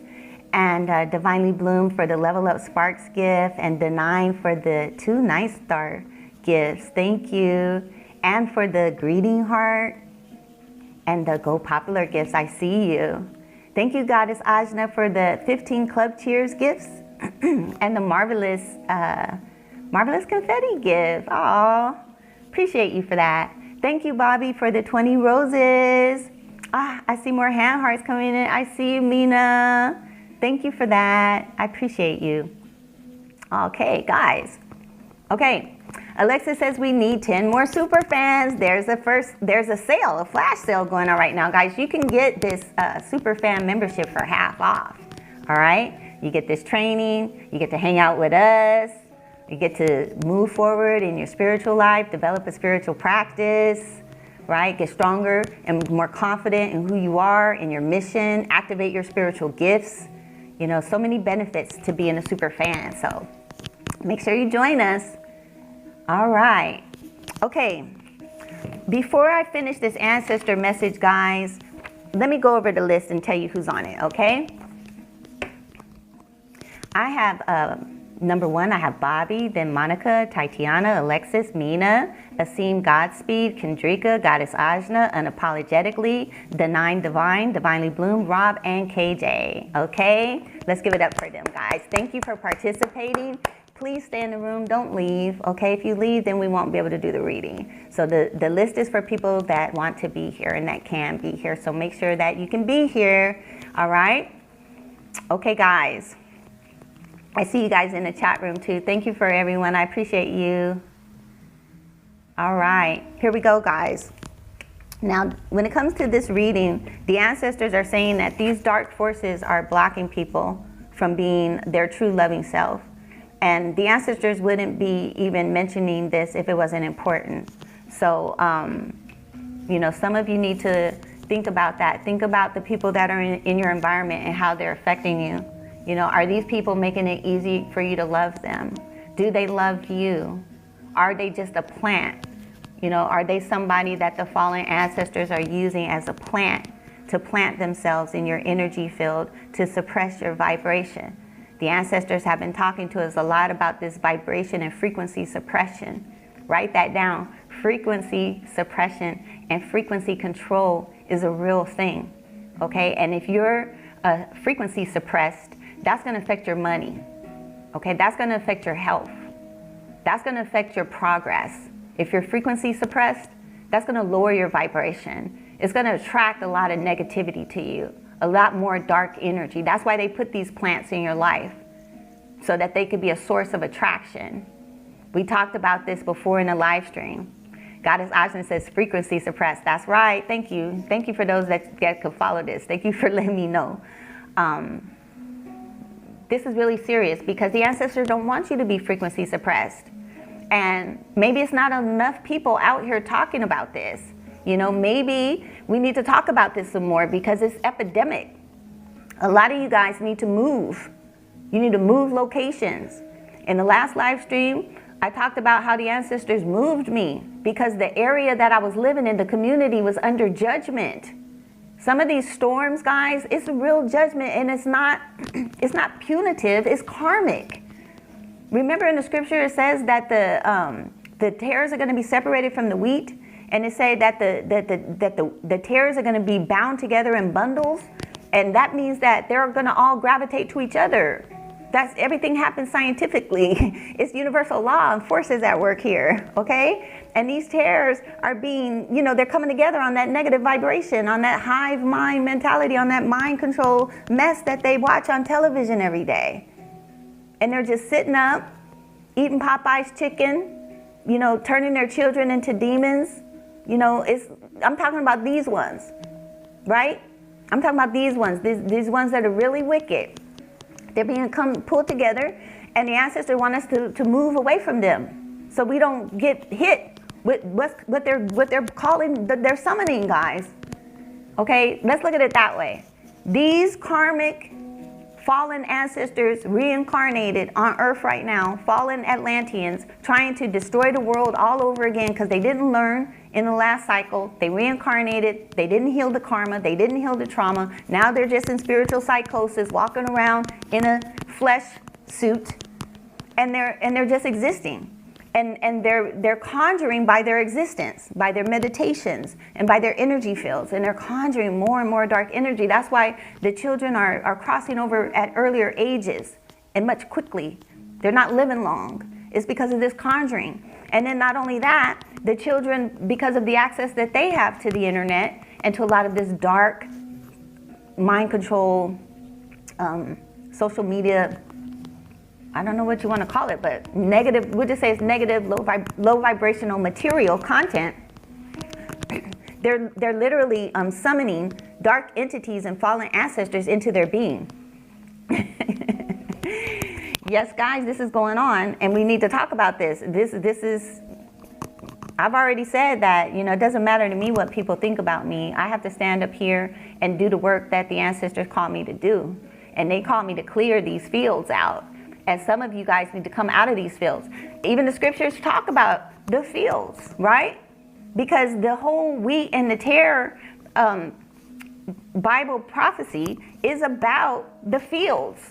and Divinely Bloom for the Level Up Sparks gift, and Denine for the 2 Nice Star gifts. Thank you. And for the Greeting Heart and the Go Popular gifts. I see you. Thank you, Goddess Ajna, for the 15 Club Cheers gifts and the marvelous confetti gift. Aw, appreciate you for that. Thank you, Bobby, for the 20 roses. I see more hand hearts coming in. I see you, Mina. Thank you for that. I appreciate you. Okay, guys. Okay, Alexa says we need 10 more super fans. There's a sale, a flash sale going on right now, guys. You can get this super fan membership for half off. All right? You get this training, you get to hang out with us, you get to move forward in your spiritual life, develop a spiritual practice, right? Get stronger and more confident in who you are, in your mission, activate your spiritual gifts. You know, so many benefits to being a super fan. So make sure you join us. All right. Okay. Before I finish this ancestor message, guys, let me go over the list and tell you who's on it, okay? I have number 1, I have Bobby, then Monica, Tatiana, Alexis, Mina, Asim, Godspeed, Kendrika, Goddess Ajna, Unapologetically, The9 Divine, Divinely Bloom, Rob, and KJ. Okay? Let's give it up for them, guys. Thank you for participating. Please stay in the room. Don't leave. Okay? If you leave, then we won't be able to do the reading. So the list is for people that want to be here and that can be here. So make sure that you can be here. All right? Okay, guys. I see you guys in the chat room too. Thank you for everyone. I appreciate you. All right, here we go, guys. Now, when it comes to this reading, the ancestors are saying that these dark forces are blocking people from being their true loving self. And the ancestors wouldn't be even mentioning this if it wasn't important. So, you know, some of you need to think about that. Think about the people that are in your environment and how they're affecting you. You know, are these people making it easy for you to love them? Do they love you? Are they just a plant? You know, are they somebody that the fallen ancestors are using as a plant to plant themselves in your energy field to suppress your vibration? The ancestors have been talking to us a lot about this vibration and frequency suppression. Write that down. Frequency suppression and frequency control is a real thing, okay? And if you're frequency suppressed, that's going to affect your money, okay? That's going to affect your health. That's going to affect your progress. If you're frequency suppressed, that's going to lower your vibration. It's going to attract a lot of negativity to you, a lot more dark energy. That's why they put these plants in your life, so that they could be a source of attraction. We talked about this before in the live stream. Goddess Ajna says frequency suppressed. That's right. Thank you. Thank you for those that could follow this. Thank you for letting me know. This is really serious because the ancestors don't want you to be frequency suppressed. And maybe it's not enough people out here talking about this. You know, maybe we need to talk about this some more because it's epidemic. A lot of you guys need to move. You need to move locations. In the last live stream, I talked about how the ancestors moved me because the area that I was living in, the community, was under judgment. Some of these storms, guys, it's a real judgment, and it's not punitive, it's karmic. Remember in the scripture it says that the tares are going to be separated from the wheat, and it says that the tares are going to be bound together in bundles, and that means that they're going to all gravitate to each other. That's everything happens scientifically. It's universal law and forces at work here, okay? And these tares are being, you know, they're coming together on that negative vibration, on that hive mind mentality, on that mind control mess that they watch on television every day. And they're just sitting up, eating Popeye's chicken, you know, turning their children into demons. You know, I'm talking about these ones, right? I'm talking about these ones, these ones that are really wicked. They're being pulled together, and the ancestors want us to move away from them so we don't get hit with what they're calling, they're summoning, guys. Okay, let's look at it that way. These karmic fallen ancestors reincarnated on earth right now, fallen Atlanteans, trying to destroy the world all over again because they didn't learn in the last cycle. They reincarnated, they didn't heal the karma, they didn't heal the trauma. Now they're just in spiritual psychosis, walking around in a flesh suit, and they're just existing. And they're conjuring by their existence, by their meditations, and by their energy fields. And they're conjuring more and more dark energy. That's why the children are crossing over at earlier ages and much quickly. They're not living long. It's because of this conjuring. And then not only that, the children, because of the access that they have to the internet and to a lot of this dark mind control, social media, I don't know what you want to call it, but negative, we'll just say it's negative, low vibrational material content. They're literally summoning dark entities and fallen ancestors into their being. Yes, guys, this is going on, and we need to talk about this. This is, I've already said that, you know, it doesn't matter to me what people think about me. I have to stand up here and do the work that the ancestors call me to do. And they call me to clear these fields out. And some of you guys need to come out of these fields. Even the scriptures talk about the fields, right? Because the whole wheat and the tare Bible prophecy is about the fields.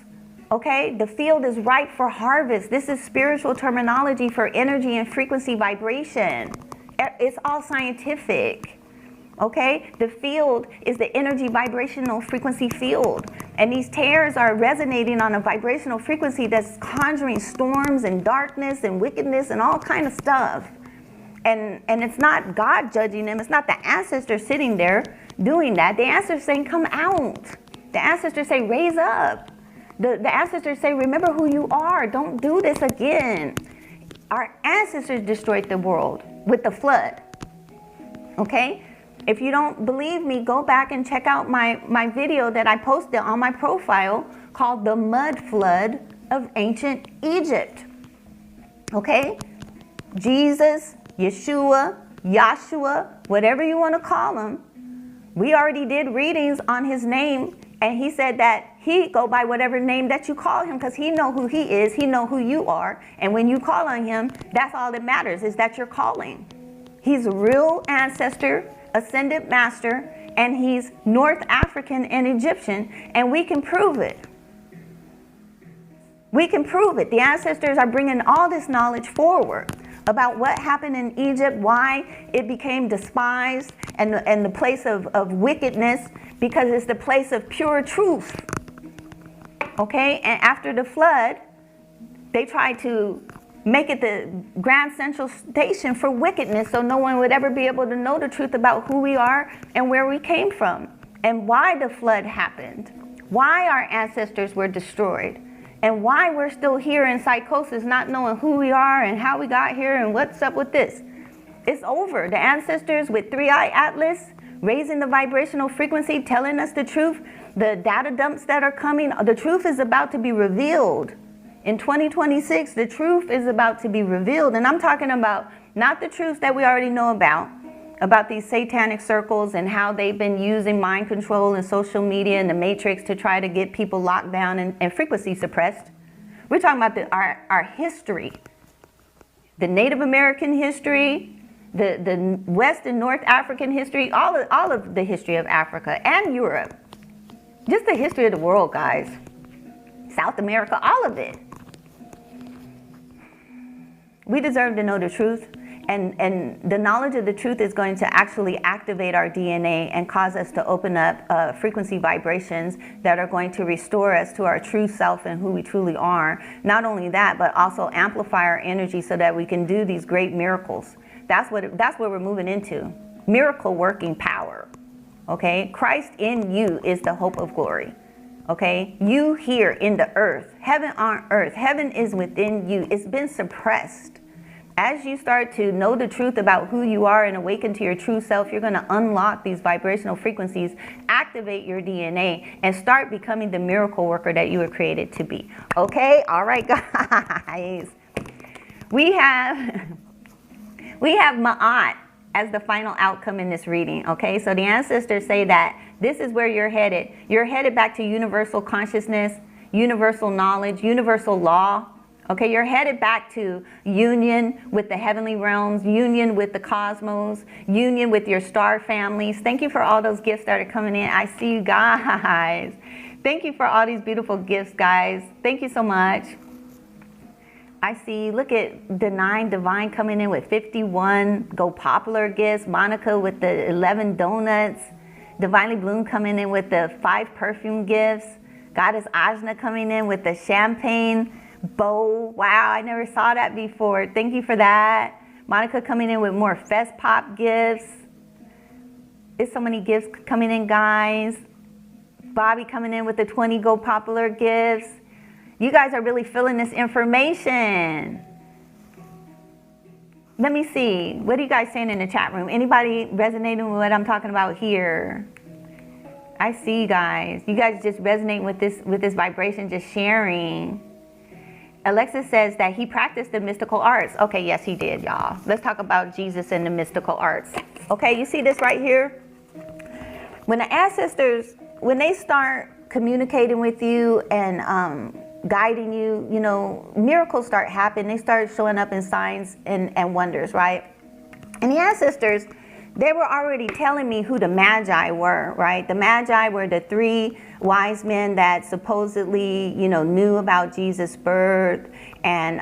Okay, the field is ripe for harvest. This is spiritual terminology for energy and frequency vibration. It's all scientific. Okay, the field is the energy vibrational frequency field. And these tares are resonating on a vibrational frequency that's conjuring storms and darkness and wickedness and all kind of stuff. And it's not God judging them. It's not the ancestors sitting there doing that. The ancestors saying, come out. The ancestors say, raise up. The ancestors say, remember who you are. Don't do this again. Our ancestors destroyed the world with the flood. Okay? If you don't believe me, go back and check out my video that I posted on my profile called The Mud Flood of Ancient Egypt. Okay? Jesus, Yeshua, Yahshua, whatever you want to call him, we already did readings on his name. And he said that he go by whatever name that you call him because he know who he is. He know who you are. And when you call on him, that's all that matters is that you're calling. He's a real ancestor, ascended master, and he's North African and Egyptian. And we can prove it. We can prove it. The ancestors are bringing all this knowledge forward about what happened in Egypt, why it became despised and the place of wickedness, because it's the place of pure truth. Okay, and after the flood, they tried to make it the Grand Central Station for wickedness so no one would ever be able to know the truth about who we are and where we came from and why the flood happened, why our ancestors were destroyed, and why we're still here in psychosis not knowing who we are and how we got here and what's up with this. It's over. The ancestors with 3IATLAS raising the vibrational frequency, telling us the truth, the data dumps that are coming, the truth is about to be revealed. In 2026, the truth is about to be revealed. And I'm talking about not the truths that we already know about these satanic circles and how they've been using mind control and social media and the matrix to try to get people locked down and frequency suppressed. We're talking about our history, the Native American history, the West and North African history, all of the history of Africa and Europe. Just the history of the world, guys. South America, all of it. We deserve to know the truth, and the knowledge of the truth is going to actually activate our DNA and cause us to open up frequency vibrations that are going to restore us to our true self and who we truly are. Not only that, but also amplify our energy so that we can do these great miracles. That's what we're moving into. Miracle working power. Okay? Christ in you is the hope of glory. Okay? You here in the earth, heaven on earth, heaven is within you. It's been suppressed. As you start to know the truth about who you are and awaken to your true self, you're going to unlock these vibrational frequencies, activate your DNA, and start becoming the miracle worker that you were created to be. Okay? All right, guys. We have Ma'at as the final outcome in this reading, okay? So the ancestors say that this is where you're headed. You're headed back to universal consciousness, universal knowledge, universal law, okay? You're headed back to union with the heavenly realms, union with the cosmos, union with your star families. Thank you for all those gifts that are coming in. I see you guys. Thank you for all these beautiful gifts, guys. Thank you so much. I see, look at the 9 Divine coming in with 51 Go Popular gifts. Monica with the 11 donuts. Divinely Bloom coming in with the 5 perfume gifts. Goddess Ajna coming in with the champagne bowl. Wow, I never saw that before. Thank you for that. Monica coming in with more Fest Pop gifts. There's so many gifts coming in, guys. Bobby coming in with the 20 Go Popular gifts. You guys are really feeling this information. Let me see. What are you guys saying in the chat room? Anybody resonating with what I'm talking about here? I see you guys. You guys just resonate with this vibration, just sharing. Alexis says that he practiced the mystical arts. Okay, yes, he did, y'all. Let's talk about Jesus and the mystical arts. Okay, you see this right here? When the ancestors, when they start communicating with you and guiding you, you know, miracles start happening. They start showing up in signs and wonders, right? And the ancestors, they were already telling me who the Magi were, right? The Magi were the 3 wise men that supposedly, you know, knew about Jesus' birth, and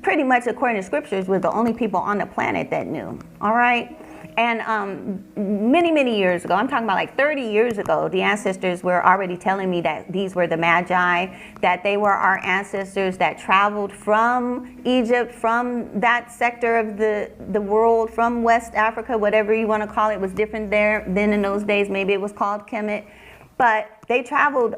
pretty much according to scriptures were the only people on the planet that knew, all right? And many years ago, I'm talking about like 30 years ago, the ancestors were already telling me that these were the Magi, that they were our ancestors that traveled from Egypt, from that sector of the world, from West Africa, whatever you want to call it. It was different there then in those days. Maybe it was called Kemet. But they traveled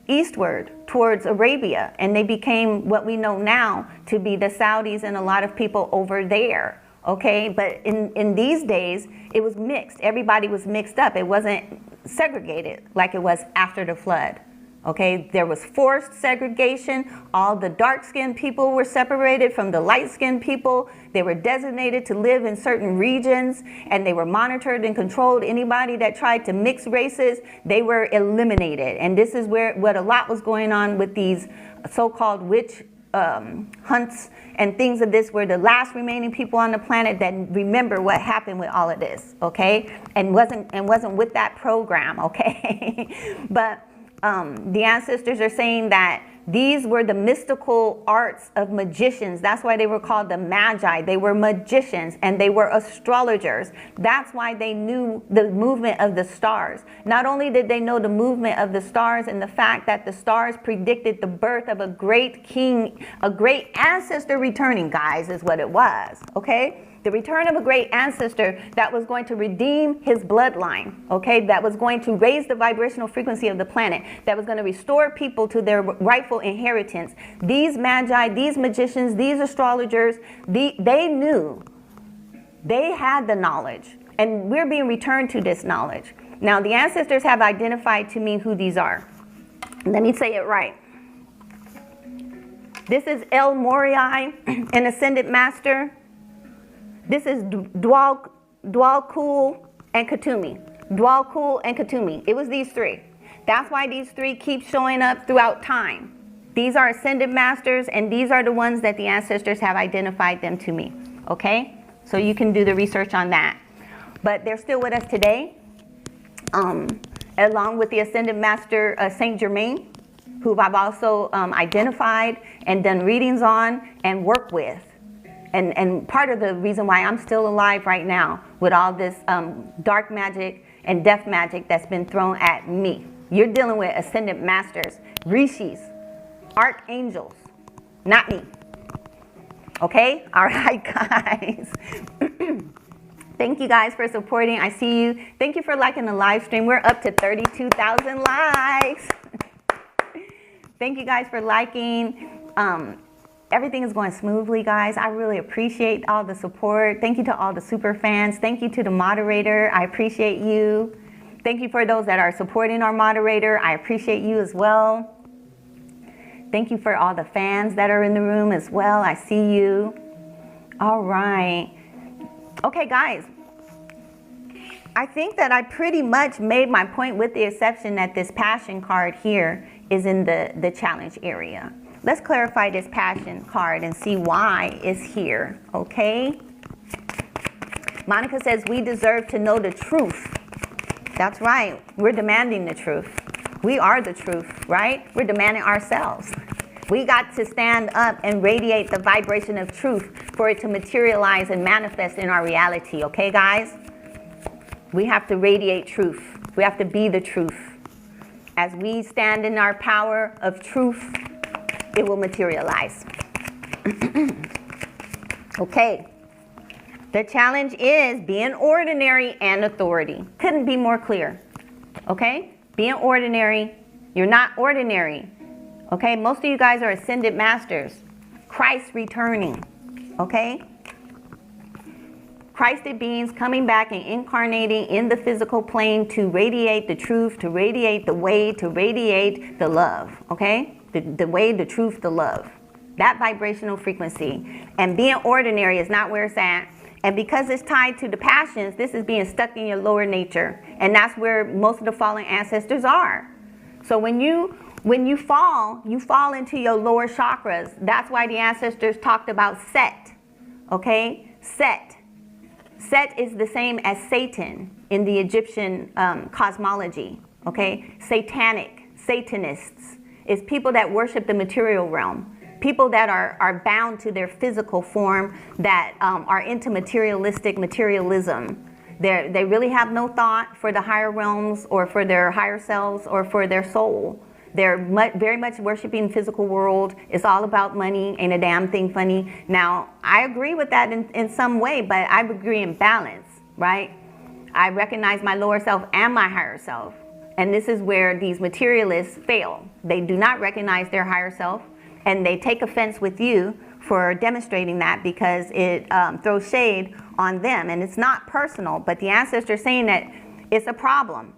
eastward towards Arabia, and they became what we know now to be the Saudis and a lot of people over there. Okay, but in these days, it was mixed. Everybody was mixed up. It wasn't segregated like it was after the flood. Okay, there was forced segregation. All the dark-skinned people were separated from the light-skinned people. They were designated to live in certain regions, and they were monitored and controlled. Anybody that tried to mix races, they were eliminated. And this is what a lot was going on with these so-called witch hunts and things of this, were the last remaining people on the planet that remember what happened with all of this, okay, and wasn't with that program, okay. But the ancestors are saying that these were the mystical arts of magicians. That's why they were called the Magi. They were magicians and they were astrologers. That's why they knew the movement of the stars. Not only did they know the movement of the stars and the fact that the stars predicted the birth of a great king, a great ancestor returning, guys, is what it was, okay? The return of a great ancestor that was going to redeem his bloodline, okay? That was going to raise the vibrational frequency of the planet, that was going to restore people to their rightful inheritance. These Magi, these magicians, these astrologers, they knew. They had the knowledge, and we're being returned to this knowledge. Now, the ancestors have identified to me who these are. Let me say it right. This is El Morai, an ascended master. This is Dwalkul and Katumi. Dwalkul and Katumi. It was these 3. That's why these 3 keep showing up throughout time. These are ascended masters, and these are the ones that the ancestors have identified them to me. Okay? So you can do the research on that. But they're still with us today, along with the ascended master Saint Germain, who I've also identified and done readings on and work with. And part of the reason why I'm still alive right now with all this dark magic and death magic that's been thrown at me. You're dealing with ascended masters, rishis, archangels, not me. Okay? All right, guys. Thank you guys for supporting. I see you. Thank you for liking the live stream. We're up to 32,000 likes. Thank you guys for liking. Everything is going smoothly, guys. I really appreciate all the support. Thank you to all the super fans. Thank you to the moderator. I appreciate you. Thank you for those that are supporting our moderator. I appreciate you as well. Thank you for all the fans that are in the room as well. I see you. All right. Okay, guys. I think that I pretty much made my point, with the exception that this passion card here is in the challenge area. Let's clarify this passion card and see why it's here, okay? Monica says, we deserve to know the truth. That's right. We're demanding the truth. We are the truth, right? We're demanding ourselves. We got to stand up and radiate the vibration of truth for it to materialize and manifest in our reality, okay, guys? We have to radiate truth. We have to be the truth. As we stand in our power of truth, it will materialize. Okay. The challenge is being ordinary and authority. Couldn't be more clear. Okay? Being ordinary. You're not ordinary. Okay? Most of you guys are ascended masters. Christ returning. Okay? Christed beings coming back and incarnating in the physical plane to radiate the truth, to radiate the way, to radiate the love. Okay? the way, the truth, the love. That vibrational frequency. And being ordinary is not where it's at. And because it's tied to the passions, this is being stuck in your lower nature. And that's where most of the fallen ancestors are. So when you fall into your lower chakras. That's why the ancestors talked about Set. Okay? Set. Set is the same as Satan in the Egyptian cosmology. Okay? Satanic, Satanists is people that worship the material realm. People that are bound to their physical form, that are into materialism. They really have no thought for the higher realms or for their higher selves or for their soul. They're very much worshiping physical world. It's all about money, ain't a damn thing funny. Now, I agree with that in some way, but I agree in balance, right? I recognize my lower self and my higher self. And this is where these materialists fail. They do not recognize their higher self. And they take offense with you for demonstrating that because it throws shade on them. And it's not personal, but the ancestors saying that it's a problem.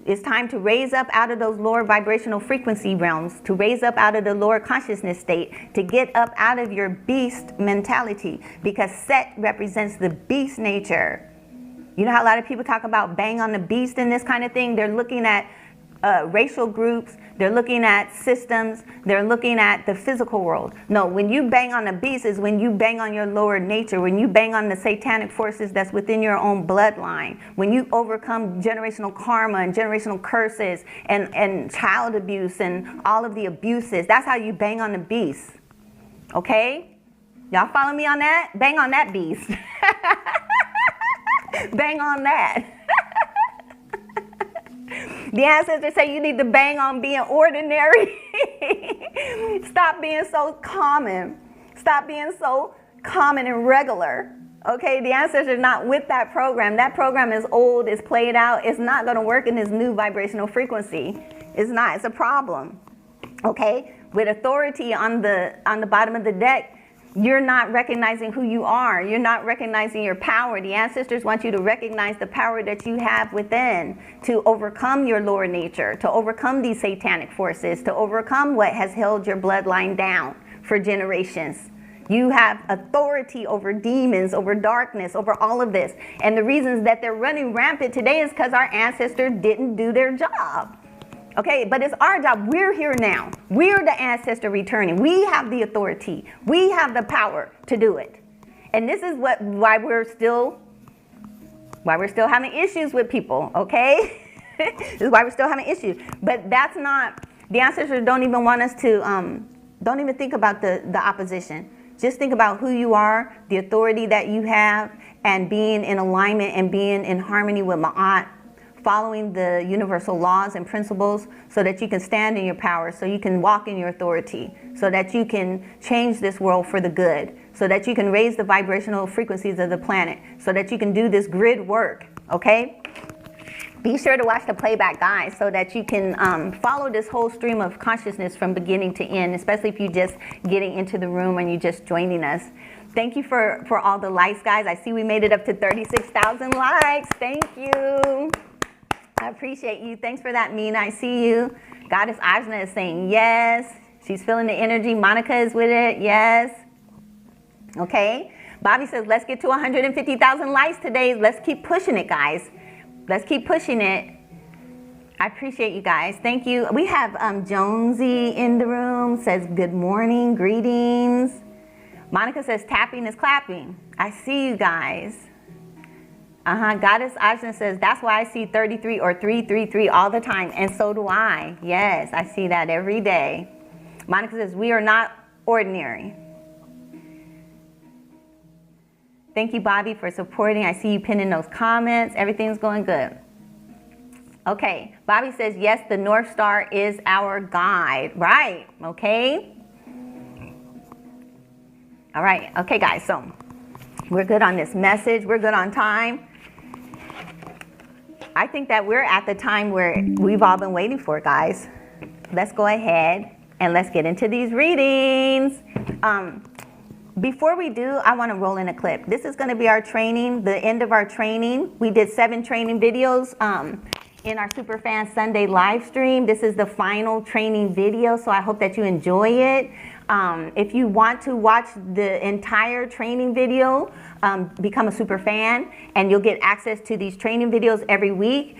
It's time to raise up out of those lower vibrational frequency realms, to raise up out of the lower consciousness state, to get up out of your beast mentality, because Set represents the beast nature. You know how a lot of people talk about bang on the beast and this kind of thing? They're looking at racial groups, they're looking at systems, they're looking at the physical world. No, when you bang on the beast is when you bang on your lower nature, when you bang on the satanic forces that's within your own bloodline, when you overcome generational karma and generational curses and child abuse and all of the abuses. That's how you bang on the beast. Okay? Y'all follow me on that? Bang on that beast. Bang on that. The ancestors say you need to bang on being ordinary. Stop being so common. Stop being so common and regular. Okay, the ancestors are not with that program. That program is old, it's played out. It's not going to work in this new vibrational frequency. It's not. It's a problem. Okay, with authority on the bottom of the deck, you're not recognizing who you are. You're not recognizing your power. The ancestors want you to recognize the power that you have within to overcome your lower nature, to overcome these satanic forces, to overcome what has held your bloodline down for generations. You have authority over demons, over darkness, over all of this. And the reasons that they're running rampant today is because our ancestors didn't do their job. Okay, but it's our job. We're here now. We're the ancestor returning. We have the authority. We have the power to do it. And this is why we're still having issues with people, okay? This is why we're still having issues. But that's not, the ancestors don't even want us to, don't even think about the opposition. Just think about who you are, the authority that you have, and being in alignment and being in harmony with Ma'at, following the universal laws and principles so that you can stand in your power, so you can walk in your authority, so that you can change this world for the good, so that you can raise the vibrational frequencies of the planet, so that you can do this grid work, okay? Be sure to watch the playback, guys, so that you can follow this whole stream of consciousness from beginning to end, especially if you're just getting into the room and you're just joining us. Thank you for all the likes, guys. I see we made it up to 36,000 likes. Thank you. I appreciate you. Thanks for that, Mina. I see you. Goddess Ajna is saying yes. She's feeling the energy. Monica is with it. Yes. Okay. Bobby says, let's get to 150,000 likes today. Let's keep pushing it, guys. Let's keep pushing it. I appreciate you guys. Thank you. We have Jonesy in the room. Says, good morning. Greetings. Monica says, tapping is clapping. I see you guys. Goddess Ajna says, that's why I see 33 or 333 all the time, and so do I. Yes, I see that every day. Monica says, we are not ordinary. Thank you, Bobby, for supporting. I see you pinning those comments. Everything's going good. Okay, Bobby says, yes, the North Star is our guide. Right, okay. All right, okay, guys, so we're good on this message. We're good on time. I think that we're at the time where we've all been waiting for, guys. Let's go ahead and let's get into these readings. Before we do, I want to roll in a clip. This is going to be our training, the end of our training. We did 7 training videos in our Superfan Sunday live stream. This is the final training video, so I hope that you enjoy it. If you want to watch the entire training video, become a super fan, and you'll get access to these training videos every week.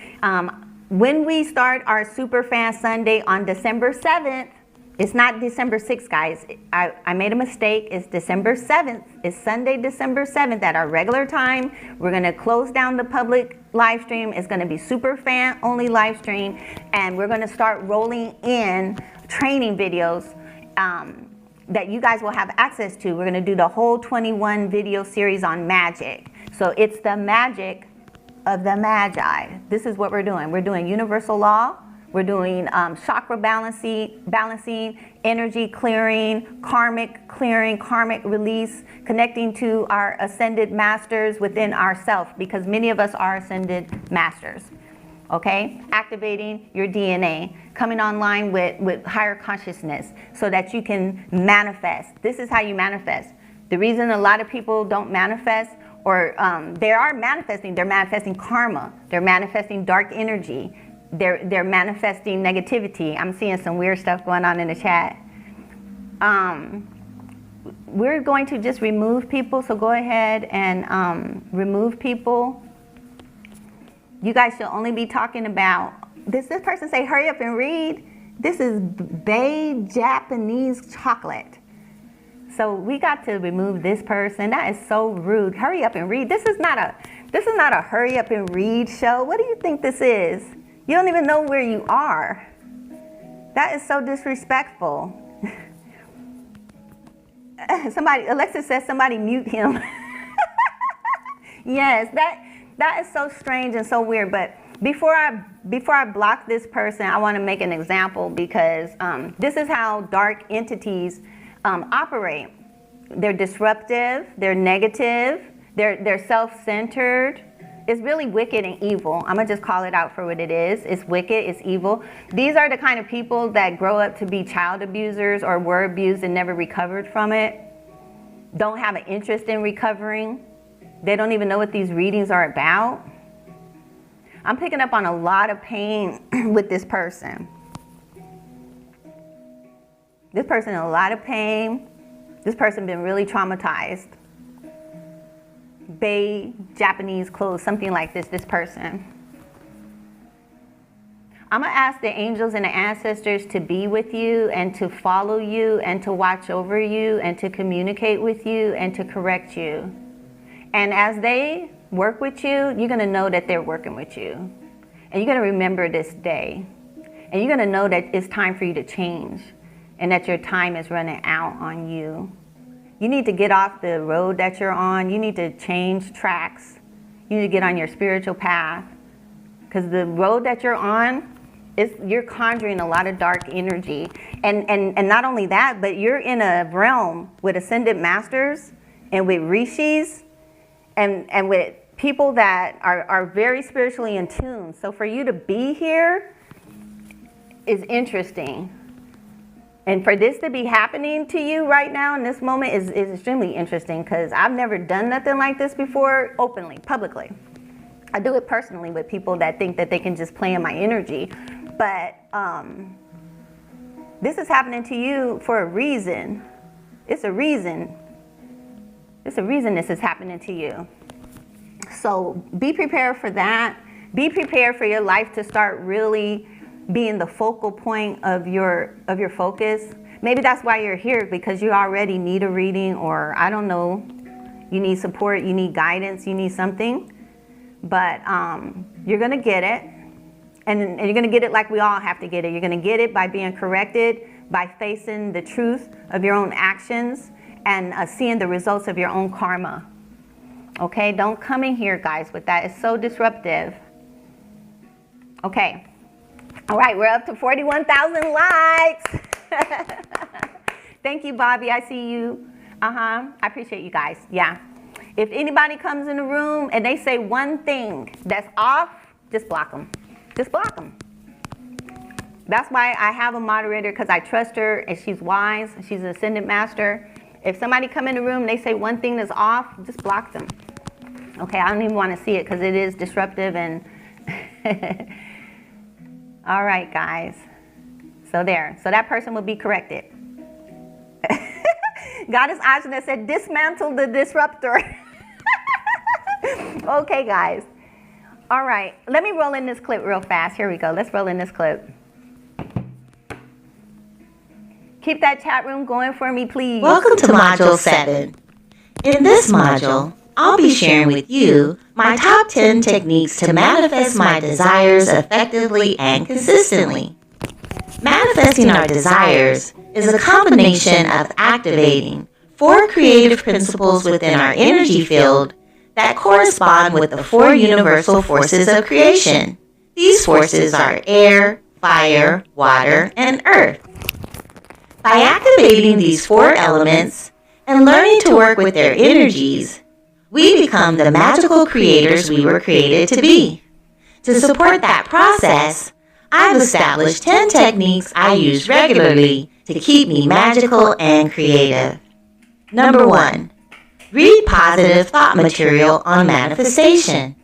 When we start our Superfan Sunday on December 7th, it's not December 6th, guys. I made a mistake. It's December 7th. It's Sunday, December 7th at our regular time. We're going to close down the public live stream. It's going to be super fan only live stream. And we're going to start rolling in training videos that you guys will have access to. We're going to do the whole 21 video series on magic. So it's the magic of the Magi. This is what we're doing. We're doing universal law. We're doing chakra balancing, energy clearing, karmic release, connecting to our ascended masters within ourself, because many of us are ascended masters. Okay? Activating your DNA, coming online with higher consciousness so that you can manifest. This is how you manifest. The reason a lot of people don't manifest, or they are manifesting, they're manifesting karma, they're manifesting dark energy, they're manifesting negativity. I'm seeing some weird stuff going on in the chat. We're going to just remove people, so go ahead and remove people. You guys should only be talking about, this person say, hurry up and read. This is Bay Japanese chocolate. So we got to remove this person. That is so rude. Hurry up and read. This is not a hurry up and read show. What do you think this is? You don't even know where you are. That is so disrespectful. Alexis says somebody mute him. Yes, that is so strange and so weird. But before I block this person, I want to make an example, because this is how dark entities operate. They're disruptive, they're negative, they're self-centered. It's really wicked and evil. I'm gonna just call it out for what it is. It's wicked, it's evil. These are the kind of people that grow up to be child abusers or were abused and never recovered from it. Don't have an interest in recovering. They don't even know what these readings are about. I'm picking up on a lot of pain with this person. This person in a lot of pain. This person been really traumatized. Bay Japanese clothes, something like this person. I'm going to ask the angels and the ancestors to be with you and to follow you and to watch over you and to communicate with you and to correct you. And as they work with you, you're going to know that they're working with you. And you're going to remember this day. And you're going to know that it's time for you to change and that your time is running out on you. You need to get off the road that you're on. You need to change tracks. You need to get on your spiritual path. Because the road that you're on, you're conjuring a lot of dark energy. And not only that, but you're in a realm with ascended masters and with rishis and with people that are very spiritually in tune. So for you to be here is interesting. And for this to be happening to you right now in this moment is extremely interesting, because I've never done nothing like this before openly, publicly. I do it personally with people that think that they can just play in my energy. But this is happening to you for a reason. It's a reason. It's a reason this is happening to you. So be prepared for that. Be prepared for your life to start really being the focal point of your focus. Maybe that's why you're here, because you already need a reading, or I don't know, you need support, you need guidance, you need something. But you're gonna get it, and you're gonna get it like we all have to get it. You're gonna get it by being corrected, by facing the truth of your own actions, and seeing the results of your own karma. Okay, don't come in here, guys, with that. It's so disruptive. Okay. All right, we're up to 41,000 likes. Thank you, Bobby. I see you. I appreciate you guys. Yeah. If anybody comes in the room and they say one thing that's off, just block them. Just block them. That's why I have a moderator, because I trust her and she's wise. She's an ascended master. If somebody come in the room and they say one thing that's off, just block them. Okay, I don't even want to see it, because it is disruptive and All right, guys. So there. So that person will be corrected. Goddess Ajna said, dismantle the disruptor. Okay, guys. All right. Let me roll in this clip real fast. Here we go. Let's roll in this clip. Keep that chat room going for me, please. Welcome to Module 7. In this module, I'll be sharing with you my top 10 techniques to manifest my desires effectively and consistently. Manifesting our desires is a combination of activating 4 creative principles within our energy field that correspond with the 4 universal forces of creation. These forces are air, fire, water, and earth. By activating these 4 elements and learning to work with their energies, we become the magical creators we were created to be. To support that process, I've established 10 techniques I use regularly to keep me magical and creative. Number 1. Read positive thought material on manifestation.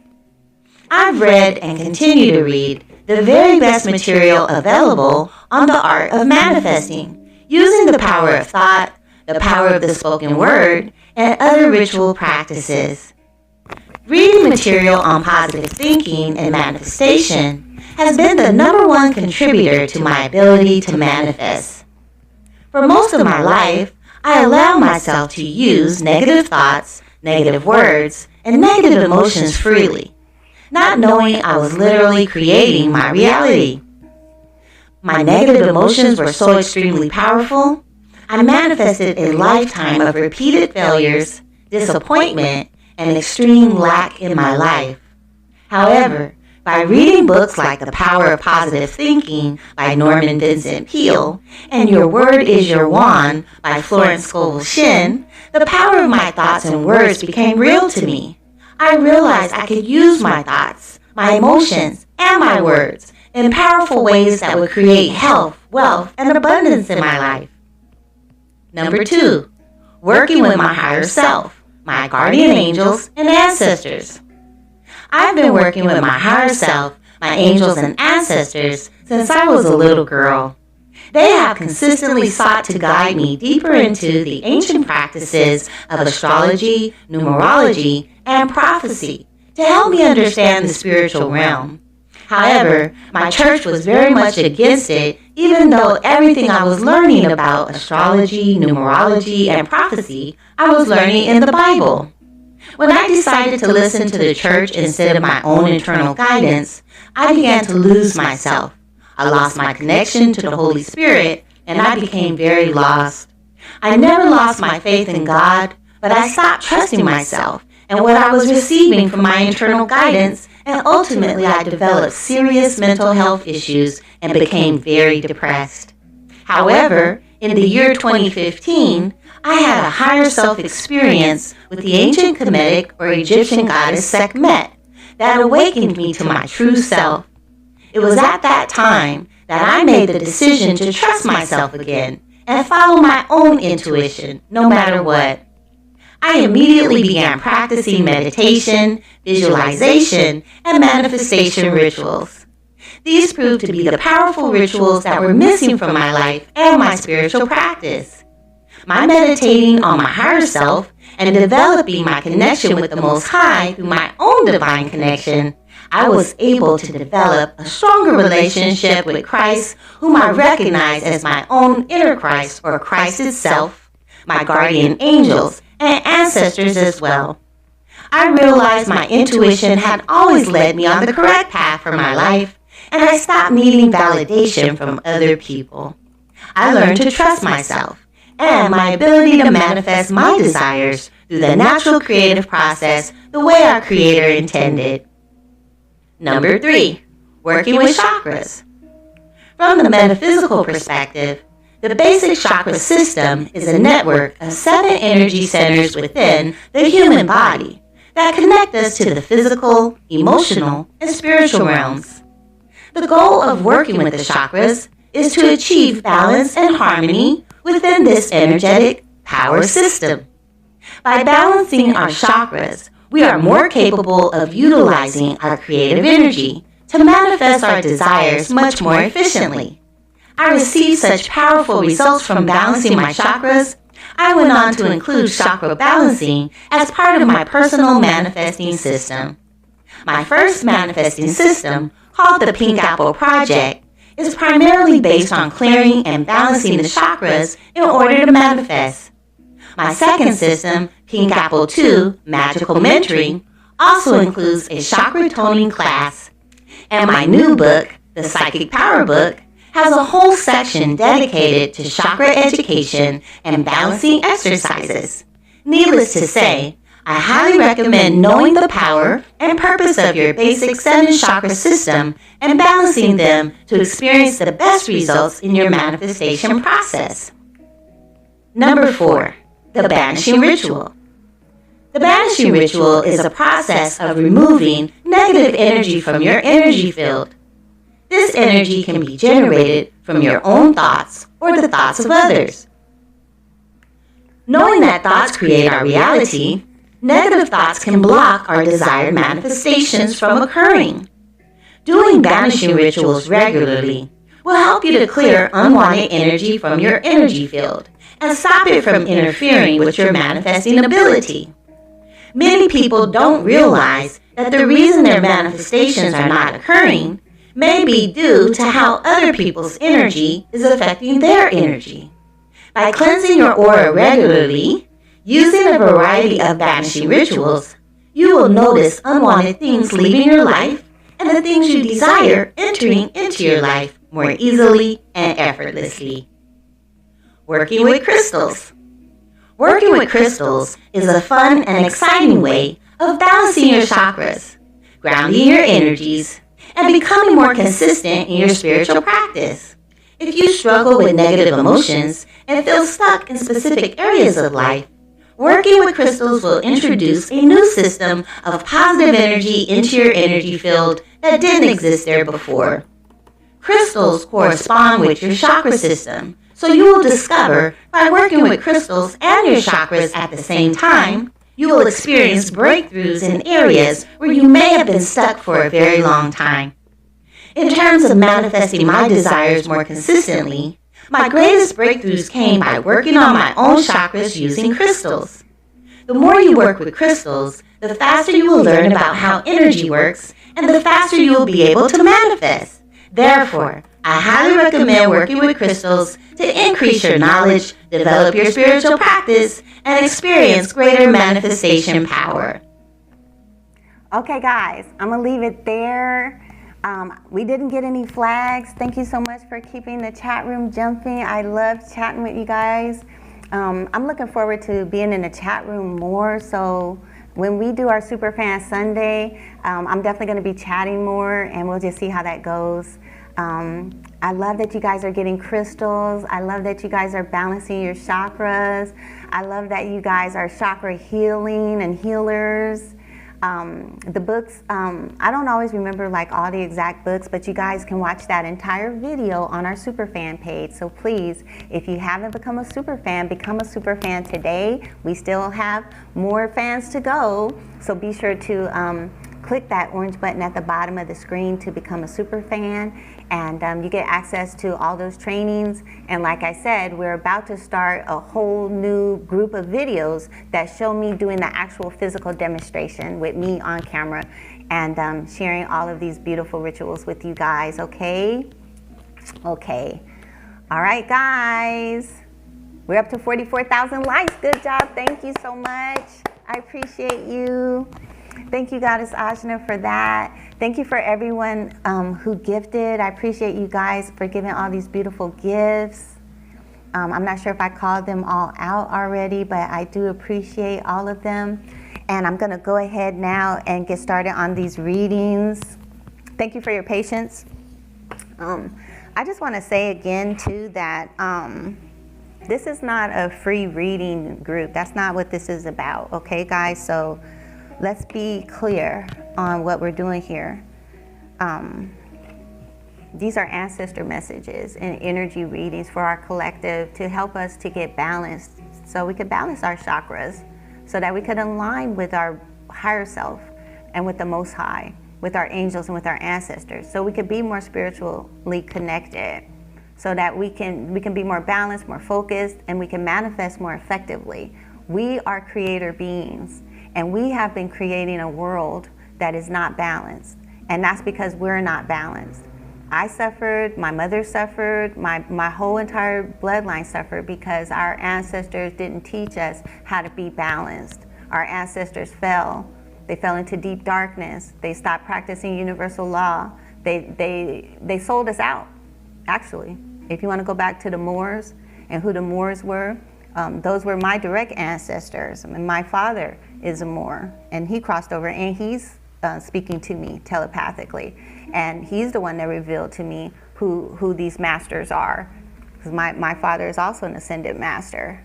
I've read and continue to read the very best material available on the art of manifesting, using the power of thought, the power of the spoken word, and other ritual practices. Reading material on positive thinking and manifestation has been the number 1 contributor to my ability to manifest. For most of my life, I allow myself to use negative thoughts, negative words, and negative emotions freely, not knowing I was literally creating my reality. My negative emotions were so extremely powerful, I manifested a lifetime of repeated failures, disappointment, and extreme lack in my life. However, by reading books like The Power of Positive Thinking by Norman Vincent Peale and Your Word is Your Wand by Florence Scovel Shinn, the power of my thoughts and words became real to me. I realized I could use my thoughts, my emotions, and my words in powerful ways that would create health, wealth, and abundance in my life. Number 2, working with my higher self, my guardian angels and ancestors. I've been working with my higher self, my angels and ancestors since I was a little girl. They have consistently sought to guide me deeper into the ancient practices of astrology, numerology, and prophecy to help me understand the spiritual realm. However, my church was very much against it, even though everything I was learning about astrology, numerology, and prophecy, I was learning in the Bible. When I decided to listen to the church instead of my own internal guidance, I began to lose myself. I lost my connection to the Holy Spirit, and I became very lost. I never lost my faith in God, but I stopped trusting myself and what I was receiving from my internal guidance, and ultimately I developed serious mental health issues and became very depressed. However, in the year 2015, I had a higher self experience with the ancient Kemetic or Egyptian goddess Sekhmet that awakened me to my true self. It was at that time that I made the decision to trust myself again and follow my own intuition, no matter what. I immediately began practicing meditation, visualization, and manifestation rituals. These proved to be the powerful rituals that were missing from my life and my spiritual practice. My meditating on my higher self and developing my connection with the Most High through my own divine connection, I was able to develop a stronger relationship with Christ, whom I recognize as my own inner Christ or Christ itself, my guardian angels, and ancestors as well. I realized my intuition had always led me on the correct path for my life, and I stopped needing validation from other people. I learned to trust myself and my ability to manifest my desires through the natural creative process the way our Creator intended. Number 3, working with chakras. From the metaphysical perspective, the basic chakra system is a network of 7 energy centers within the human body that connect us to the physical, emotional, and spiritual realms. The goal of working with the chakras is to achieve balance and harmony within this energetic power system. By balancing our chakras, we are more capable of utilizing our creative energy to manifest our desires much more efficiently. I received such powerful results from balancing my chakras, I went on to include chakra balancing as part of my personal manifesting system. My first manifesting system, called the Pink Apple Project, is primarily based on clearing and balancing the chakras in order to manifest. My second system, Pink Apple 2, Magical Mentoring, also includes a chakra toning class. And my new book, the Psychic Power Book, has a whole section dedicated to chakra education and balancing exercises. Needless to say, I highly recommend knowing the power and purpose of your basic 7 chakra system and balancing them to experience the best results in your manifestation process. Number 4, the banishing ritual. The banishing ritual is a process of removing negative energy from your energy field. This energy can be generated from your own thoughts or the thoughts of others. Knowing that thoughts create our reality, negative thoughts can block our desired manifestations from occurring. Doing banishing rituals regularly will help you to clear unwanted energy from your energy field and stop it from interfering with your manifesting ability. Many people don't realize that the reason their manifestations are not occurring may be due to how other people's energy is affecting their energy. By cleansing your aura regularly, using a variety of banishing rituals, you will notice unwanted things leaving your life and the things you desire entering into your life more easily and effortlessly. Working with crystals. Working with crystals is a fun and exciting way of balancing your chakras, grounding your energies, and becoming more consistent in your spiritual practice. If you struggle with negative emotions and feel stuck in specific areas of life, working with crystals will introduce a new system of positive energy into your energy field that didn't exist there before. Crystals correspond with your chakra system, so you will discover by working with crystals and your chakras at the same time, you will experience breakthroughs in areas where you may have been stuck for a very long time. In terms of manifesting my desires more consistently, my greatest breakthroughs came by working on my own chakras using crystals. The more you work with crystals, the faster you will learn about how energy works, and the faster you will be able to manifest. Therefore, I highly recommend working with crystals to increase your knowledge, develop your spiritual practice, and experience greater manifestation power. Okay, guys, I'm going to leave it there. We didn't get any flags. Thank you so much for keeping the chat room jumping. I love chatting with you guys. I'm looking forward to being in the chat room more. So when we do our Superfan Sunday, I'm definitely going to be chatting more, and we'll just see how that goes. I love that you guys are getting crystals. I love that you guys are balancing your chakras. I love that you guys are chakra healing and healers. The books, I don't always remember like all the exact books, but you guys can watch that entire video on our Superfan page. So please, if you haven't become a Superfan, become a Superfan today. We still have more fans to go. So be sure to click that orange button at the bottom of the screen to become a Superfan. And you get access to all those trainings. And like I said, we're about to start a whole new group of videos that show me doing the actual physical demonstration with me on camera and sharing all of these beautiful rituals with you guys, okay? Okay. All right, guys. We're up to 44,000 likes. Good job. Thank you so much. I appreciate you. Thank you, Goddess Ajna, for that. Thank you for everyone who gifted. I appreciate you guys for giving all these beautiful gifts. I'm not sure if I called them all out already, but I do appreciate all of them. And I'm going to go ahead now and get started on these readings. Thank you for your patience. I just want to say again, too, that this is not a free reading group. That's not what this is about, okay, guys? So let's be clear on what we're doing here. These are ancestor messages and energy readings for our collective to help us to get balanced, so we could balance our chakras, so that we could align with our higher self and with the Most High. with our angels and with our ancestors, so we can be more spiritually connected, so that we can be more balanced, more focused, and we can manifest more effectively. We are creator beings, and we have been creating a world that is not balanced, and that's because we're not balanced. I suffered, my mother suffered, my whole entire bloodline suffered because our ancestors didn't teach us how to be balanced. Our ancestors fell. They fell into deep darkness. They stopped practicing universal law. They sold us out, actually. If you want to go back to the Moors and who the Moors were, those were my direct ancestors. I mean, my father is a Moor, and he crossed over, and he's speaking to me telepathically. And he's the one that revealed to me who these masters are. Because my father is also an ascended master.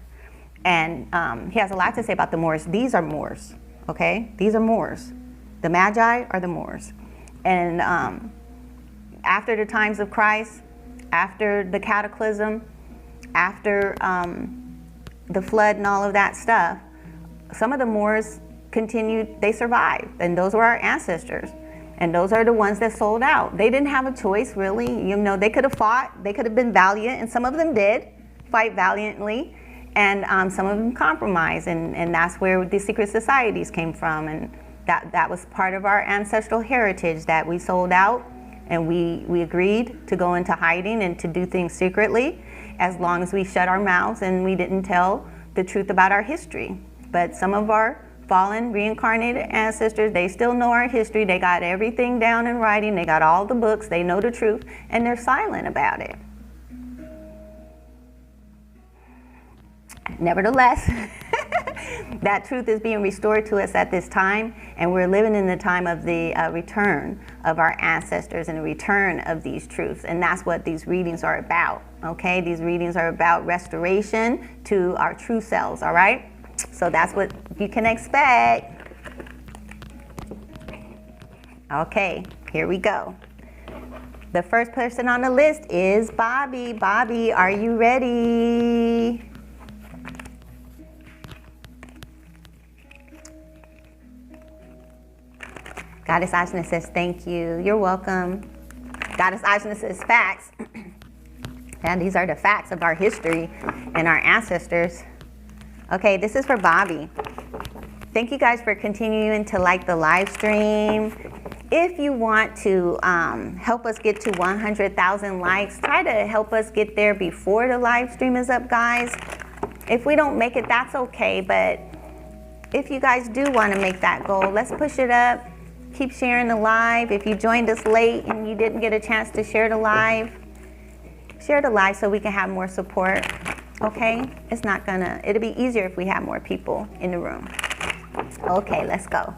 And he has a lot to say about the Moors. These are Moors, okay? These are Moors. The Magi are the Moors. And after the times of Christ, after the cataclysm, after the flood and all of that stuff, some of the Moors continued, they survived. And those were our ancestors. And those are the ones that sold out. They didn't have a choice, really. You know, they could have fought, they could have been valiant, and some of them did fight valiantly, and some of them compromised, and that's where the secret societies came from, and that was part of our ancestral heritage, that we sold out, and we agreed to go into hiding and to do things secretly, as long as we shut our mouths and we didn't tell the truth about our history. But some of our fallen reincarnated ancestors, they still know our history. They got everything down in writing. They got all the books. They know the truth, and they're silent about it. Nevertheless, that truth is being restored to us at this time, and we're living in the time of the return of our ancestors and the return of these truths, and that's what these readings are about, okay? These readings are about restoration to our true selves, all right? So that's what you can expect. Okay, here we go. The first person on the list is Bobby. Bobby, are you ready? Goddess Ajna says, thank you. You're welcome. Goddess Ajna says, facts. And these are the facts of our history and our ancestors. Okay, this is for Bobby. Thank you guys for continuing to like the live stream. If you want to help us get to 100,000 likes, try to help us get there before the live stream is up, guys. If we don't make it, that's okay. But if you guys do want to make that goal, let's push it up. Keep sharing the live. If you joined us late and you didn't get a chance to share the live, share the live so we can have more support. Okay, it'll be easier if we have more people in the room. Okay, let's go.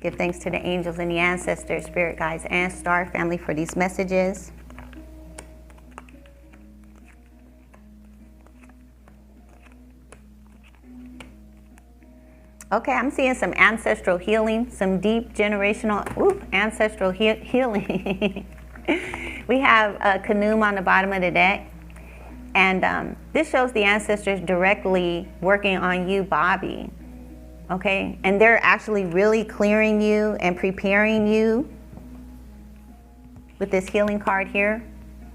Give thanks to the angels and the ancestors, spirit guides, and star family for these messages. Okay, I'm seeing some ancestral healing, some deep generational ancestral healing. We have Kanum on the bottom of the deck, and this shows the ancestors directly working on you, Bobby. Okay, and they're actually really clearing you and preparing you with this healing card here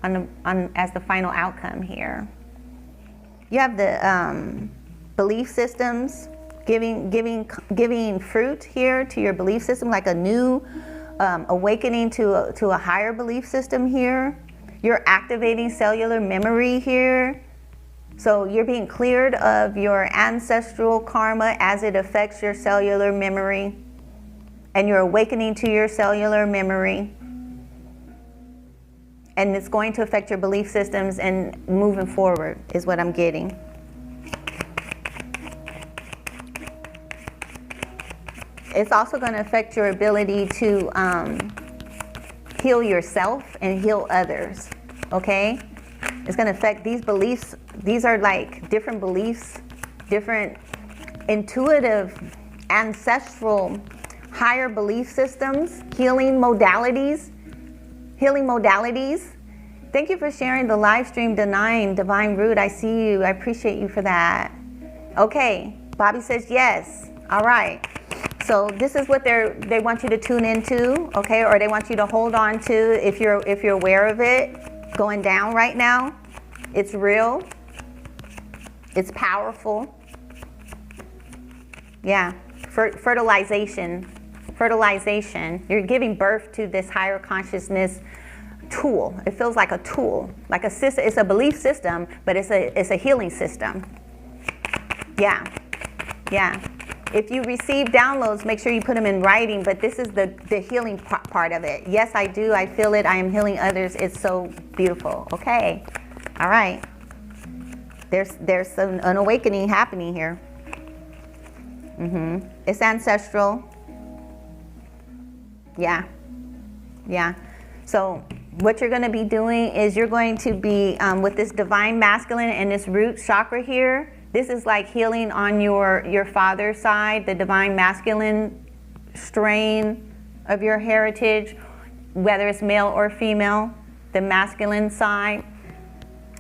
as the final outcome here. You have the belief systems giving fruit here to your belief system, like a new awakening to a higher belief system here. You're activating cellular memory here. So you're being cleared of your ancestral karma as it affects your cellular memory. And you're awakening to your cellular memory. And it's going to affect your belief systems and moving forward is what I'm getting. It's also going to affect your ability to heal yourself and heal others, okay? It's going to affect these beliefs. These are like different beliefs, different intuitive, ancestral, higher belief systems, healing modalities. Thank you for sharing the live stream, Divine Root. I see you. I appreciate you for that. Okay, Bobby says yes. All right. So this is what they want you to tune into, okay? Or they want you to hold on to if you're aware of it going down right now. It's real. It's powerful. Yeah. Fertilization. You're giving birth to this higher consciousness tool. It feels like a tool, like a system. It's a belief system, but it's a healing system. Yeah. If you receive downloads, make sure you put them in writing, but this is the healing part of it. Yes, I do. I feel it. I am healing others. It's so beautiful. Okay. All right. There's an awakening happening here. It's ancestral. Yeah. So what you're going to be doing is you're going to be with this divine masculine and this root chakra here. This is like healing on your father's side, the divine masculine strain of your heritage, whether it's male or female, the masculine side.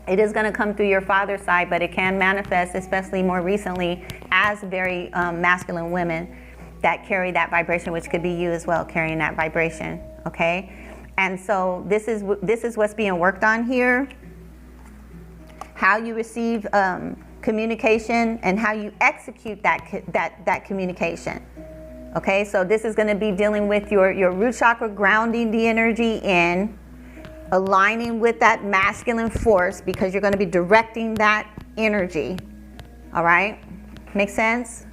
It is going to come through your father's side, but it can manifest, especially more recently, as very masculine women that carry that vibration, which could be you as well, carrying that vibration, okay? And so this is what's being worked on here. How you receive communication and how you execute that communication. Okay, so this is going to be dealing with your root chakra, grounding the energy in, aligning with that masculine force, because you're going to be directing that energy. All right, make sense?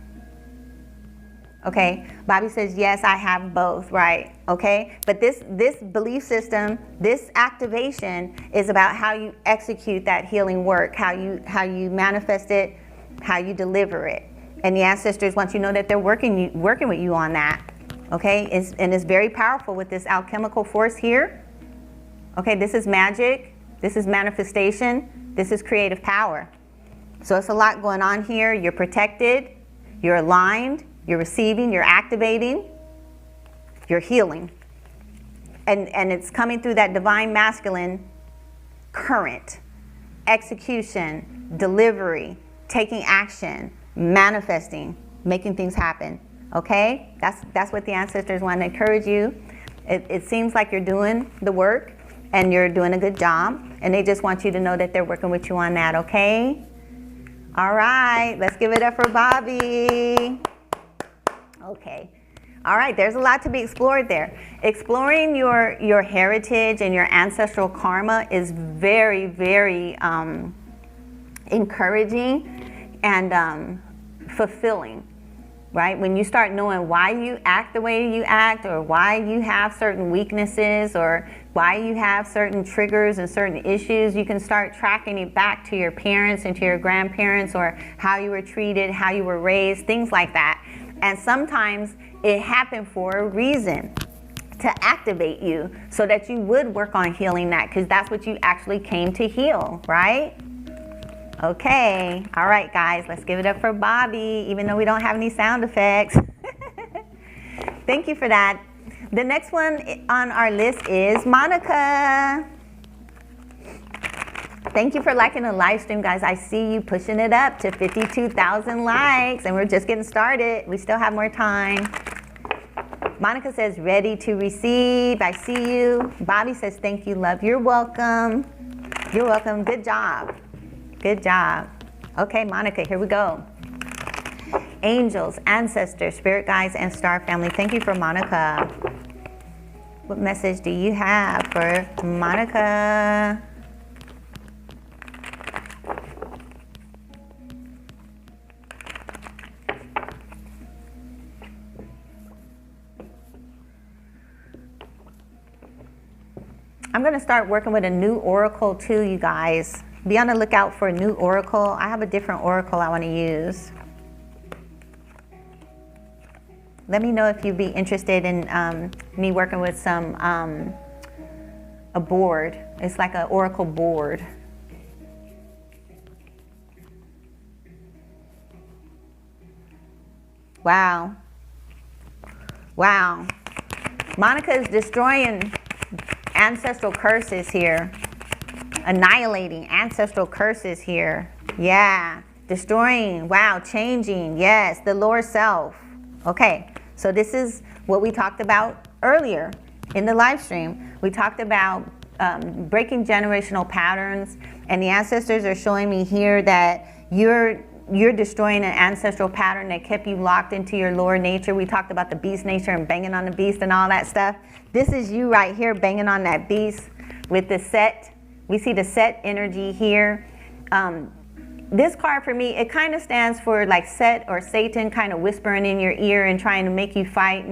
Okay, Bobby says, yes, I have both, right? Okay, but this belief system, this activation is about how you execute that healing work, how you manifest it, how you deliver it. And the ancestors want you to know that they're working with you on that. Okay, and it's very powerful with this alchemical force here. Okay, this is magic, this is manifestation, this is creative power. So it's a lot going on here. You're protected, you're aligned, you're receiving, you're activating, you're healing. And it's coming through that divine masculine current, execution, delivery, taking action, manifesting, making things happen. Okay? That's what the ancestors want to encourage you. It seems like you're doing the work and you're doing a good job, and they just want you to know that they're working with you on that, okay? All right, let's give it up for Bobby. Okay. All right, there's a lot to be explored there. Exploring your heritage and your ancestral karma is very, very encouraging and fulfilling, right? When you start knowing why you act the way you act, or why you have certain weaknesses, or why you have certain triggers and certain issues, you can start tracking it back to your parents and to your grandparents, or how you were treated, how you were raised, things like that. And sometimes it happened for a reason, to activate you so that you would work on healing that, because that's what you actually came to heal, right? Okay. All right, guys, let's give it up for Bobby, even though we don't have any sound effects. Thank you for that. The next one on our list is Monica. Thank you for liking the live stream, guys. I see you pushing it up to 52,000 likes, and we're just getting started. We still have more time. Monica says, ready to receive. I see you. Bobby says, thank you, love. You're welcome. You're welcome. Good job. Good job. Okay, Monica, here we go. Angels, ancestors, spirit guides, and star family. Thank you for Monica. What message do you have for Monica? I'm going to start working with a new oracle too, you guys. Be on the lookout for a new oracle. I have a different oracle I want to use. Let me know if you'd be interested in me working with some a board. It's like an oracle board. Wow. Wow. Monica is destroying ancestral curses here. Annihilating ancestral curses here. Yeah. destroying, wow, changing, yes, the lower self. Okay, so this is what we talked about earlier in the live stream. We talked about breaking generational patterns, and the ancestors are showing me here that you're destroying an ancestral pattern that kept you locked into your lower nature. We talked about the beast nature and banging on the beast and all that stuff. This is you right here banging on that beast with the set. We see the set energy here. This card for me, it kind of stands for like Set or Satan kind of whispering in your ear and trying to make you fight,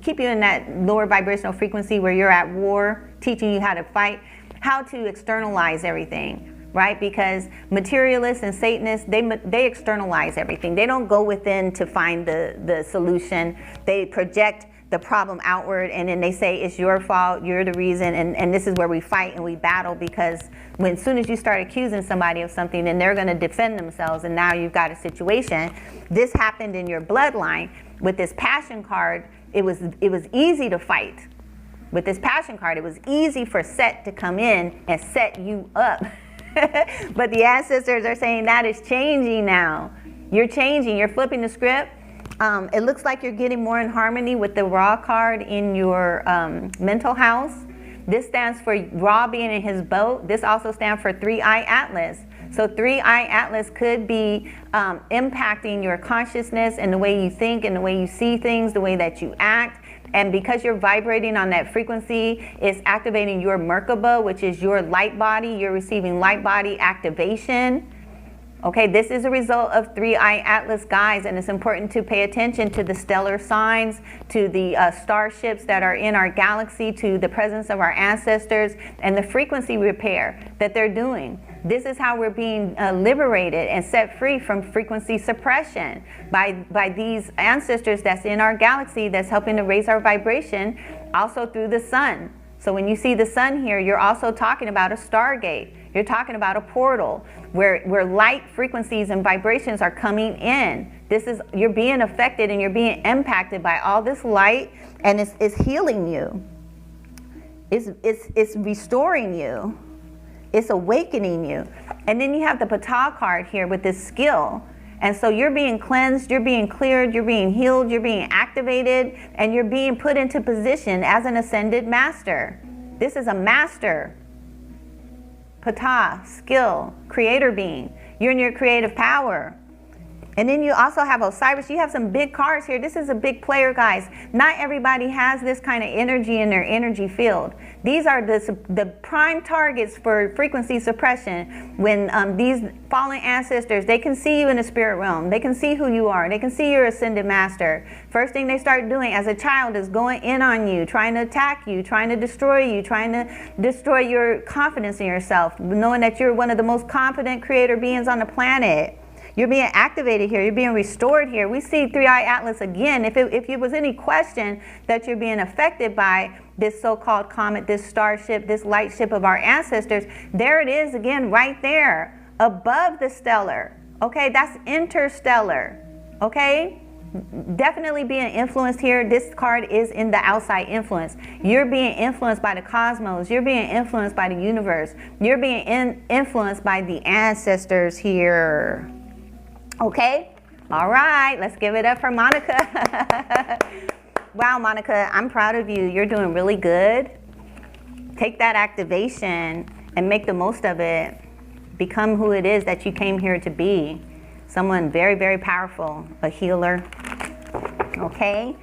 keep you in that lower vibrational frequency where you're at war, teaching you how to fight, how to externalize everything, right? Because materialists and Satanists, they externalize everything. They don't go within to find the solution. They project the problem outward, and then they say it's your fault, you're the reason, and this is where we fight and we battle, because as soon as you start accusing somebody of something, then they're going to defend themselves, and now you've got a situation. This happened in your bloodline. With this passion card, it was easy to fight. With this passion card, it was easy for Set to come in and set you up. But the ancestors are saying that is changing now. You're changing, you're flipping the script. It looks like you're getting more in harmony with the Ra card in your mental house. This stands for Ra being in his boat. This also stands for 3IATLAS. So 3IATLAS could be impacting your consciousness and the way you think and the way you see things, the way that you act. And because you're vibrating on that frequency, it's activating your Merkaba, which is your light body. You're receiving light body activation. Okay, this is a result of 3IATLAS, guys, and it's important to pay attention to the stellar signs, to the starships that are in our galaxy, to the presence of our ancestors, and the frequency repair that they're doing. This is how we're being liberated and set free from frequency suppression by these ancestors that's in our galaxy that's helping to raise our vibration, also through the sun. So when you see the sun here, you're also talking about a stargate. You're talking about a portal where light frequencies and vibrations are coming in. You're being affected and you're being impacted by all this light, and it's healing you. It's restoring you. It's awakening you. And then you have the Ptah card here with this skill. And so you're being cleansed, you're being cleared, you're being healed, you're being activated, and you're being put into position as an ascended master. This is a master. Ptah, skill, creator being. You're in your creative power. And then you also have Osiris. You have some big cards here. This is a big player, guys. Not everybody has this kind of energy in their energy field. These are the prime targets for frequency suppression. When these fallen ancestors, they can see you in the spirit realm. They can see who you are. They can see your ascended master. First thing they start doing as a child is going in on you, trying to attack you, trying to destroy you, trying to destroy your confidence in yourself, knowing that you're one of the most confident creator beings on the planet. You're being activated here. You're being restored here. We see 3IATLAS again. If there was any question that you're being affected by this so-called comet, this starship, this light ship of our ancestors, there it is again right there above the stellar. Okay, that's interstellar. Okay, definitely being influenced here. This card is in the outside influence. You're being influenced by the cosmos. You're being influenced by the universe. You're being influenced by the ancestors here. Okay, all right, let's give it up for Monica. Wow, Monica, I'm proud of you. You're doing really good. Take that activation and make the most of it. Become who it is that you came here to be. Someone very, very powerful, a healer. Okay,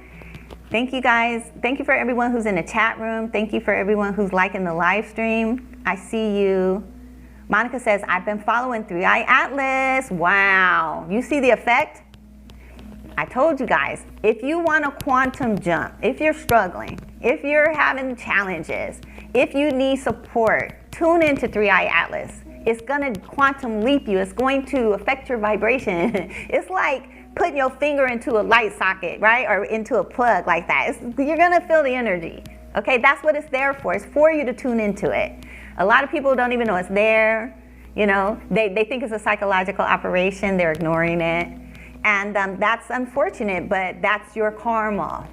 thank you guys. Thank you for everyone who's in the chat room. Thank you for everyone who's liking the live stream. I see you. Monica says, I've been following 3IATLAS. Wow. You see the effect? I told you guys, if you want a quantum jump, if you're struggling, if you're having challenges, if you need support, tune into 3IATLAS. It's going to quantum leap you. It's going to affect your vibration. It's like putting your finger into a light socket, right? Or into a plug like that. You're going to feel the energy. Okay, that's what it's there for. It's for you to tune into it. A lot of people don't even know it's there. You know, they think it's a psychological operation. They're ignoring it. And that's unfortunate, but that's your karma.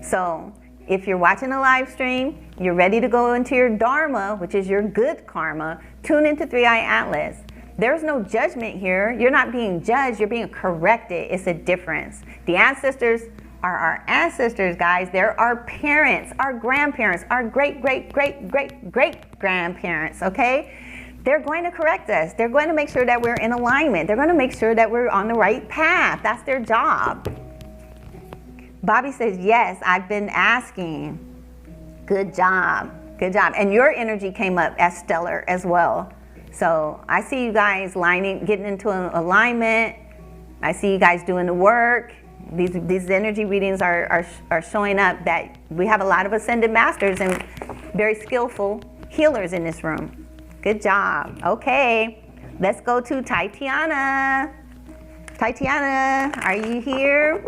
So if you're watching a live stream, you're ready to go into your dharma, which is your good karma, tune into 3IATLAS. There's no judgment here. You're not being judged. You're being corrected. It's a difference. The ancestors are our ancestors, guys. They're our parents, our grandparents, our great-great-great-great-great-grandparents, okay? They're going to correct us. They're going to make sure that we're in alignment. They're going to make sure that we're on the right path. That's their job. Bobby says, yes, I've been asking. Good job. Good job. And your energy came up as stellar as well. So I see you guys getting into an alignment. I see you guys doing the work. These energy readings are showing up that we have a lot of ascended masters and very skillful healers in this room. Good job. Okay, let's go to Tatiana. Tatiana, are you here?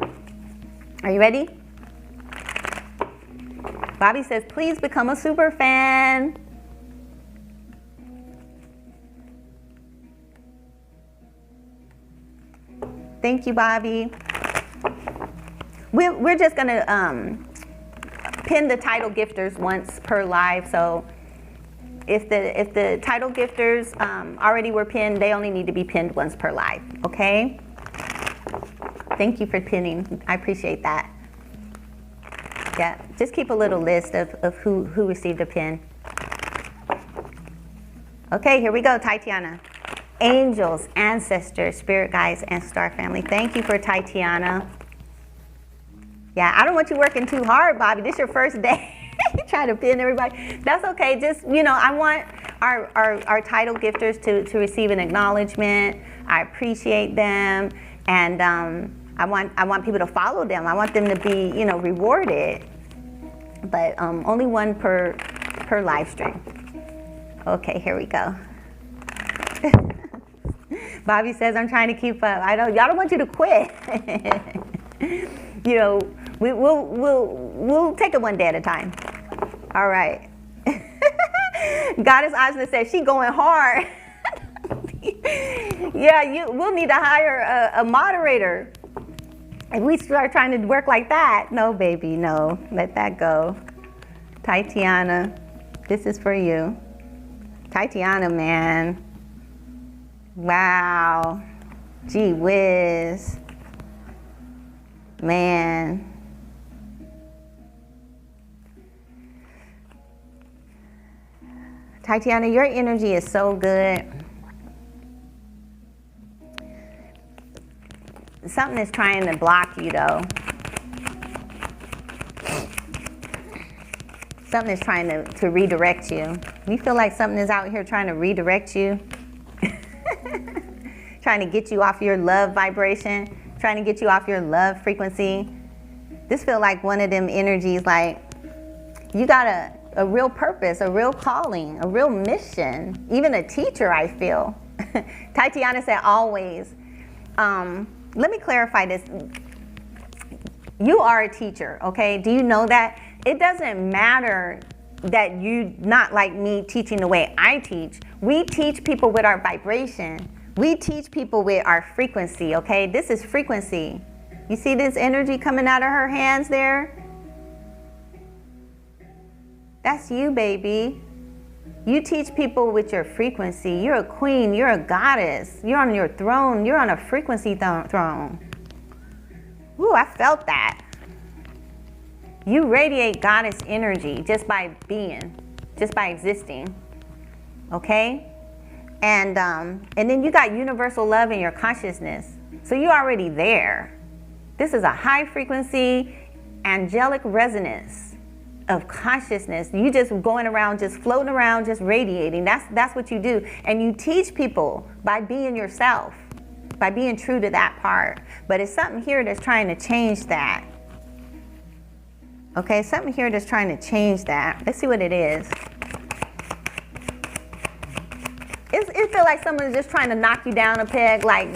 Are you ready? Bobby says, please become a super fan. Thank you, Bobby. We're just gonna pin the title gifters once per live. So if the title gifters already were pinned, they only need to be pinned once per live. Okay. Thank you for pinning. I appreciate that. Yeah, just keep a little list of who received a pin. Okay, here we go, Tatiana. Angels, ancestors, spirit guides, and star family. Thank you for Tatiana. Yeah, I don't want you working too hard, Bobby. This is your first day. Trying to pin everybody. That's okay. Just, I want our title gifters to receive an acknowledgement. I appreciate them. And I want people to follow them. I want them to be, rewarded. But only one per live stream. Okay, here we go. Bobby says, I'm trying to keep up. Y'all don't want you to quit. We'll take it one day at a time. All right. Goddess Ajna says she going hard. Yeah, we'll need to hire a moderator. If we start trying to work like that, no, baby, no, let that go. Tatiana, this is for you. Tatiana, man. Wow. Gee whiz. Man. Tatiana, your energy is so good. Something is trying to block you, though. Something is trying to redirect you. You feel like something is out here trying to redirect you? Trying to get you off your love vibration, trying to get you off your love frequency. This feels like one of them energies, like you got a real purpose, a real calling, a real mission. Even a teacher, I feel. Tatiana said always. Let me clarify this. You are a teacher, okay? Do you know that? It doesn't matter that you not like me teaching the way I teach. We teach people with our vibration. We teach people with our frequency, okay? This is frequency. You see this energy coming out of her hands there? That's you, baby. You teach people with your frequency. You're a queen. You're a goddess. You're on your throne. You're on a frequency throne. Ooh, I felt that. You radiate goddess energy just by being, just by existing. Okay? And then you got universal love in your consciousness. So you're already there. This is a high frequency, angelic resonance of consciousness. You just going around, just floating around, just radiating. That's what you do. And you teach people by being yourself, by being true to that part. But it's something here that's trying to change that. Okay, something here that's trying to change that. Let's see what it is. It feels like someone's just trying to knock you down a peg, like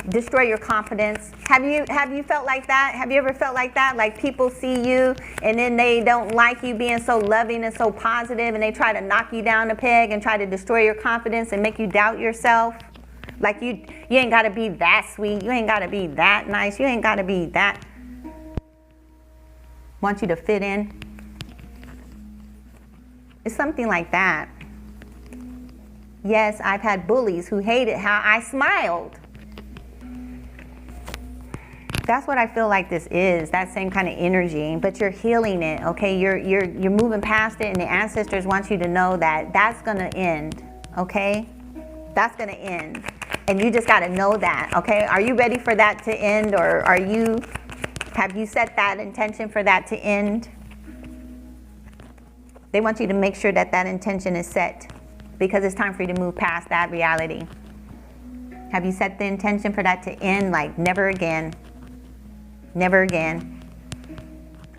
destroy your confidence. Have you felt like that? Have you ever felt like that? Like people see you and then they don't like you being so loving and so positive, and they try to knock you down a peg and try to destroy your confidence and make you doubt yourself. Like you ain't got to be that sweet. You ain't got to be that nice. You ain't got to be that. Want you to fit in. It's something like that. Yes, I've had bullies who hated how I smiled. That's what I feel like this is, that same kind of energy, but you're healing it, okay? You're moving past it, and the ancestors want you to know that that's gonna end, okay? That's gonna end, and you just gotta know that, okay? Are you ready for that to end, or have you set that intention for that to end? They want you to make sure that that intention is set, because it's time for you to move past that reality. Have you set the intention for that to end, like never again? Never again.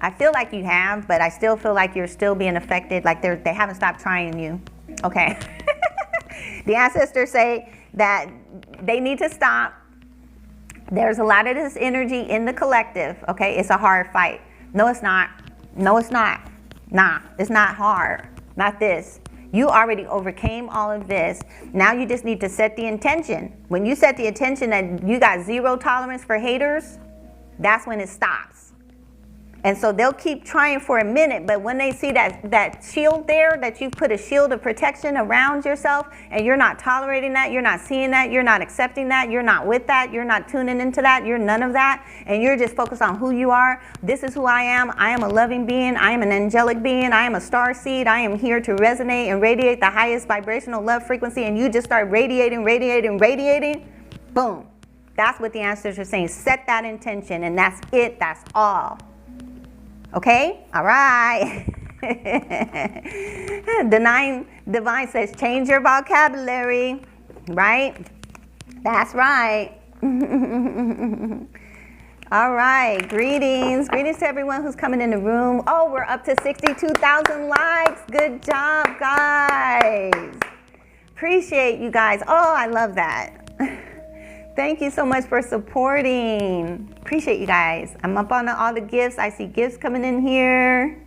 I feel like you have, but I still feel like you're still being affected, like they haven't stopped trying you. Okay. The ancestors say that they need to stop. There's a lot of this energy in the collective, okay? It's a hard fight. No, it's not. No, it's not. Nah, it's not hard. Not this. You already overcame all of this. Now you just need to set the intention. When you set the intention that you got zero tolerance for haters, that's when it stops. And so they'll keep trying for a minute, but when they see that shield there, that you've put a shield of protection around yourself, and you're not tolerating that, you're not seeing that, you're not accepting that, you're not with that, you're not tuning into that, you're none of that, and you're just focused on who you are. This is who I am a loving being, I am an angelic being, I am a star seed, I am here to resonate and radiate the highest vibrational love frequency, and you just start radiating, boom. That's what the ancestors are saying. Set that intention, and that's it. That's all. Okay? All right. Divine says, change your vocabulary. Right? That's right. All right. Greetings. Greetings to everyone who's coming in the room. Oh, we're up to 62,000 likes. Good job, guys. Appreciate you guys. Oh, I love that. Thank you so much for supporting. Appreciate you guys. I'm up on all the gifts. I see gifts coming in here.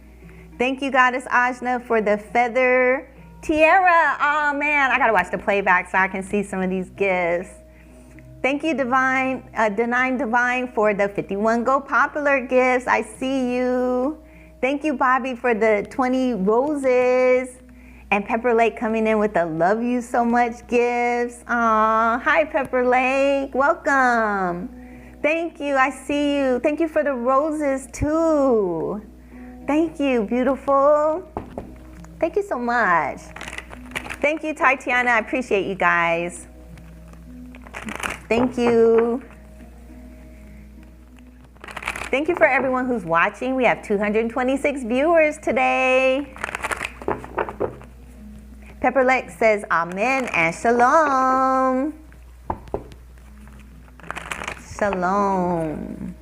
Thank you, Goddess Ajna, for the feather tiara. Oh, man, I got to watch the playback so I can see some of these gifts. Thank you, Divine, for the 51 Go Popular gifts. I see you. Thank you, Bobby, for the 20 roses. And Pepper Lake coming in with the love you so much gifts. Aw, hi Pepper Lake, welcome. Thank you, I see you. Thank you for the roses too. Thank you, beautiful. Thank you so much. Thank you, Tatiana, I appreciate you guys. Thank you. Thank you for everyone who's watching. We have 226 viewers today. Pepper Lake says amen and shalom. Shalom.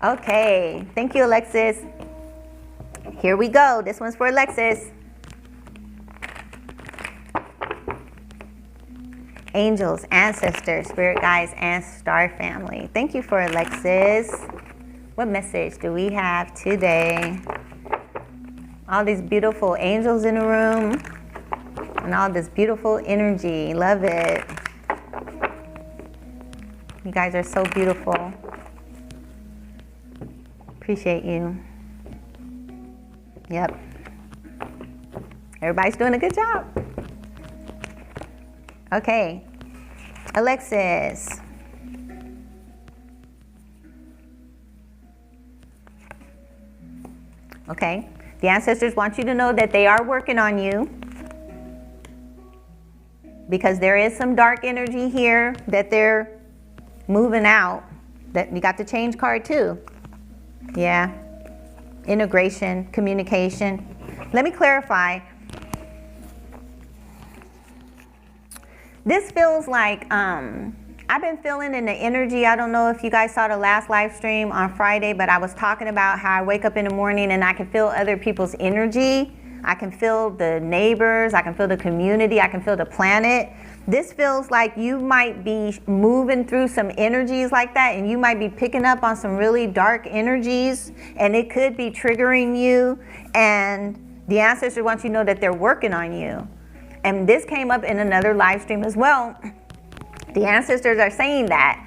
Okay, thank you, Alexis. Here we go. This one's for Alexis. Angels, ancestors, spirit guides, and star family. Thank you for Alexis. What message do we have today? All these beautiful angels in the room and all this beautiful energy. Love it. You guys are so beautiful. Appreciate you. Yep. Everybody's doing a good job. Okay. Alexis. Okay. The ancestors want you to know that they are working on you, because there is some dark energy here that they're moving out. That you got the change card too. Yeah. Integration, communication. Let me clarify. This feels like I've been feeling in the energy. I don't know if you guys saw the last live stream on Friday, but I was talking about how I wake up in the morning and I can feel other people's energy. I can feel the neighbors. I can feel the community. I can feel the planet. This feels like you might be moving through some energies like that, and you might be picking up on some really dark energies, and it could be triggering you. And the ancestors want you to know that they're working on you. And this came up in another live stream as well. The ancestors are saying that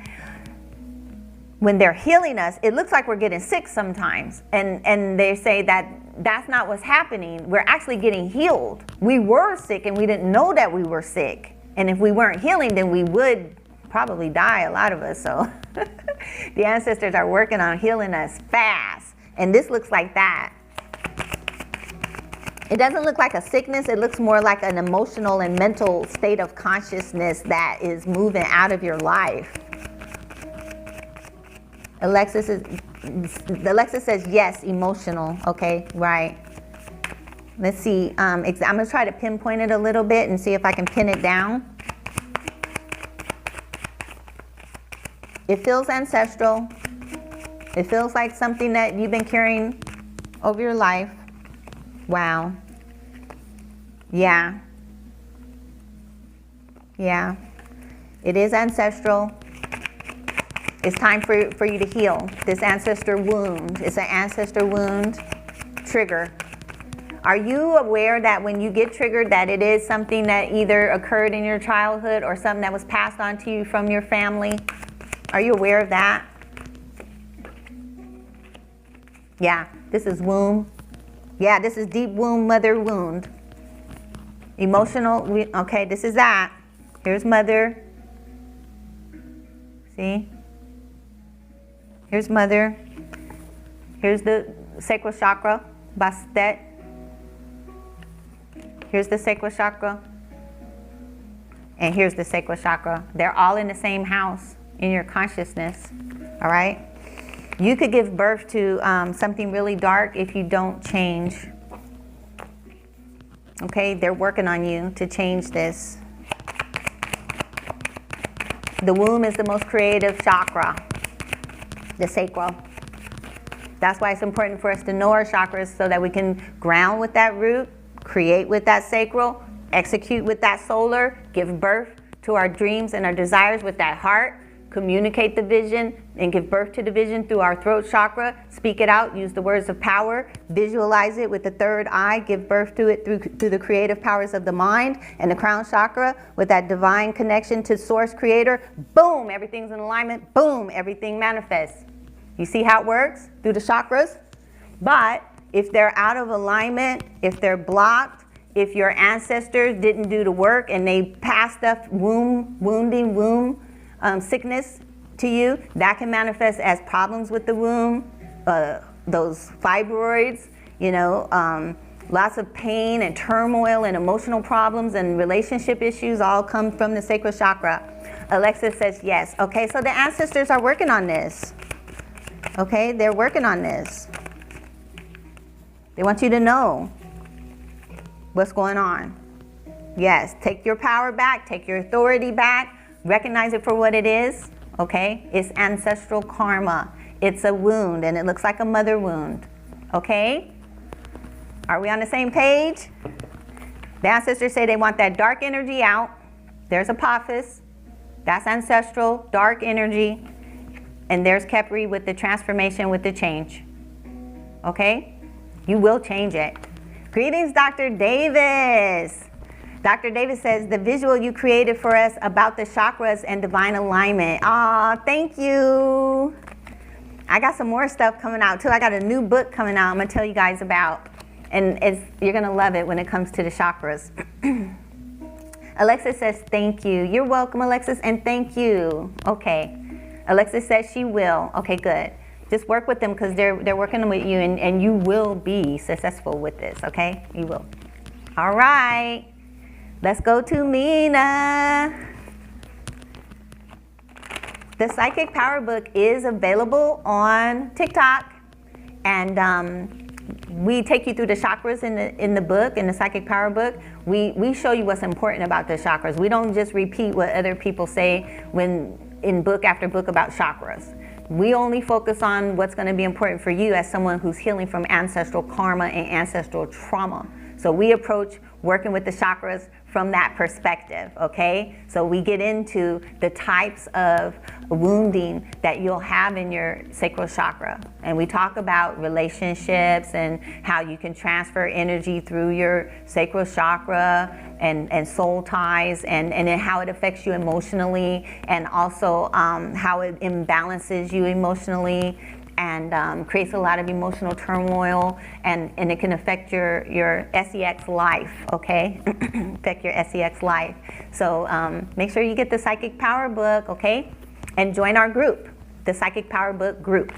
when they're healing us, it looks like we're getting sick sometimes. And they say that that's not what's happening. We're actually getting healed. We were sick and we didn't know that we were sick. And if we weren't healing, then we would probably die, a lot of us. So the ancestors are working on healing us fast. And this looks like that. It doesn't look like a sickness. It looks more like an emotional and mental state of consciousness that is moving out of your life. Alexis says yes, emotional. Okay, right. Let's see. I'm going to try to pinpoint it a little bit and see if I can pin it down. It feels ancestral. It feels like something that you've been carrying over your life. Wow. Yeah. Yeah. It is ancestral. It's time for you to heal this ancestor wound. It's an ancestor wound trigger. Are you aware that when you get triggered that it is something that either occurred in your childhood or something that was passed on to you from your family? Are you aware of that? Yeah, this is womb. Yeah, this is deep womb, mother wound. Emotional, okay, this is that. Here's mother. See? Here's mother. Here's the sacral chakra, bastet. Here's the sacral chakra. And here's the sacral chakra. They're all in the same house in your consciousness, all right? You could give birth to something really dark if you don't change. Okay, they're working on you to change this. The womb is the most creative chakra, the sacral. That's why it's important for us to know our chakras so that we can ground with that root, create with that sacral, execute with that solar, give birth to our dreams and our desires with that heart, communicate the vision and give birth to the vision through our throat chakra, speak it out, use the words of power, visualize it with the third eye, give birth to it through the creative powers of the mind, and the crown chakra with that divine connection to source creator. Boom, everything's in alignment. Boom, everything manifests. You see how it works through the chakras? But if they're out of alignment, if they're blocked, if your ancestors didn't do the work and they passed stuff, wounding, sickness to you, that can manifest as problems with the womb, those fibroids, lots of pain and turmoil and emotional problems and relationship issues all come from the sacral chakra. Alexis says yes. Okay, so the ancestors are working on this. Okay, they're working on this. They want you to know what's going on. Yes, take your power back, take your authority back. Recognize it for what it is, okay? It's ancestral karma. It's a wound, and it looks like a mother wound, okay? Are we on the same page? The ancestors say they want that dark energy out. There's Apophis. That's ancestral, dark energy. And there's Khepri with the transformation, with the change, okay? You will change it. Greetings, Dr. Davis. Dr. Davis says, the visual you created for us about the chakras and divine alignment. Aw, thank you. I got some more stuff coming out too. I got a new book coming out I'm gonna tell you guys about. And you're gonna love it when it comes to the chakras. Alexis says, thank you. You're welcome, Alexis, and thank you. Okay. Alexis says she will. Okay, good. Just work with them because they're working with you and you will be successful with this, okay? You will. All right. Let's go to Mina. The Psychic Power Book is available on TikTok, and we take you through the chakras in the book, in the Psychic Power Book. We show you what's important about the chakras. We don't just repeat what other people say when in book after book about chakras. We only focus on what's going to be important for you as someone who's healing from ancestral karma and ancestral trauma. So we approach working with the chakras from that perspective, okay? So we get into the types of wounding that you'll have in your sacral chakra. And we talk about relationships and how you can transfer energy through your sacral chakra and soul ties and then how it affects you emotionally and also how it imbalances you emotionally. and creates a lot of emotional turmoil, and it can affect your SEX life, okay? Affect your SEX life. So make sure you get the Psychic Power book, okay? And join our group, the Psychic Power book group.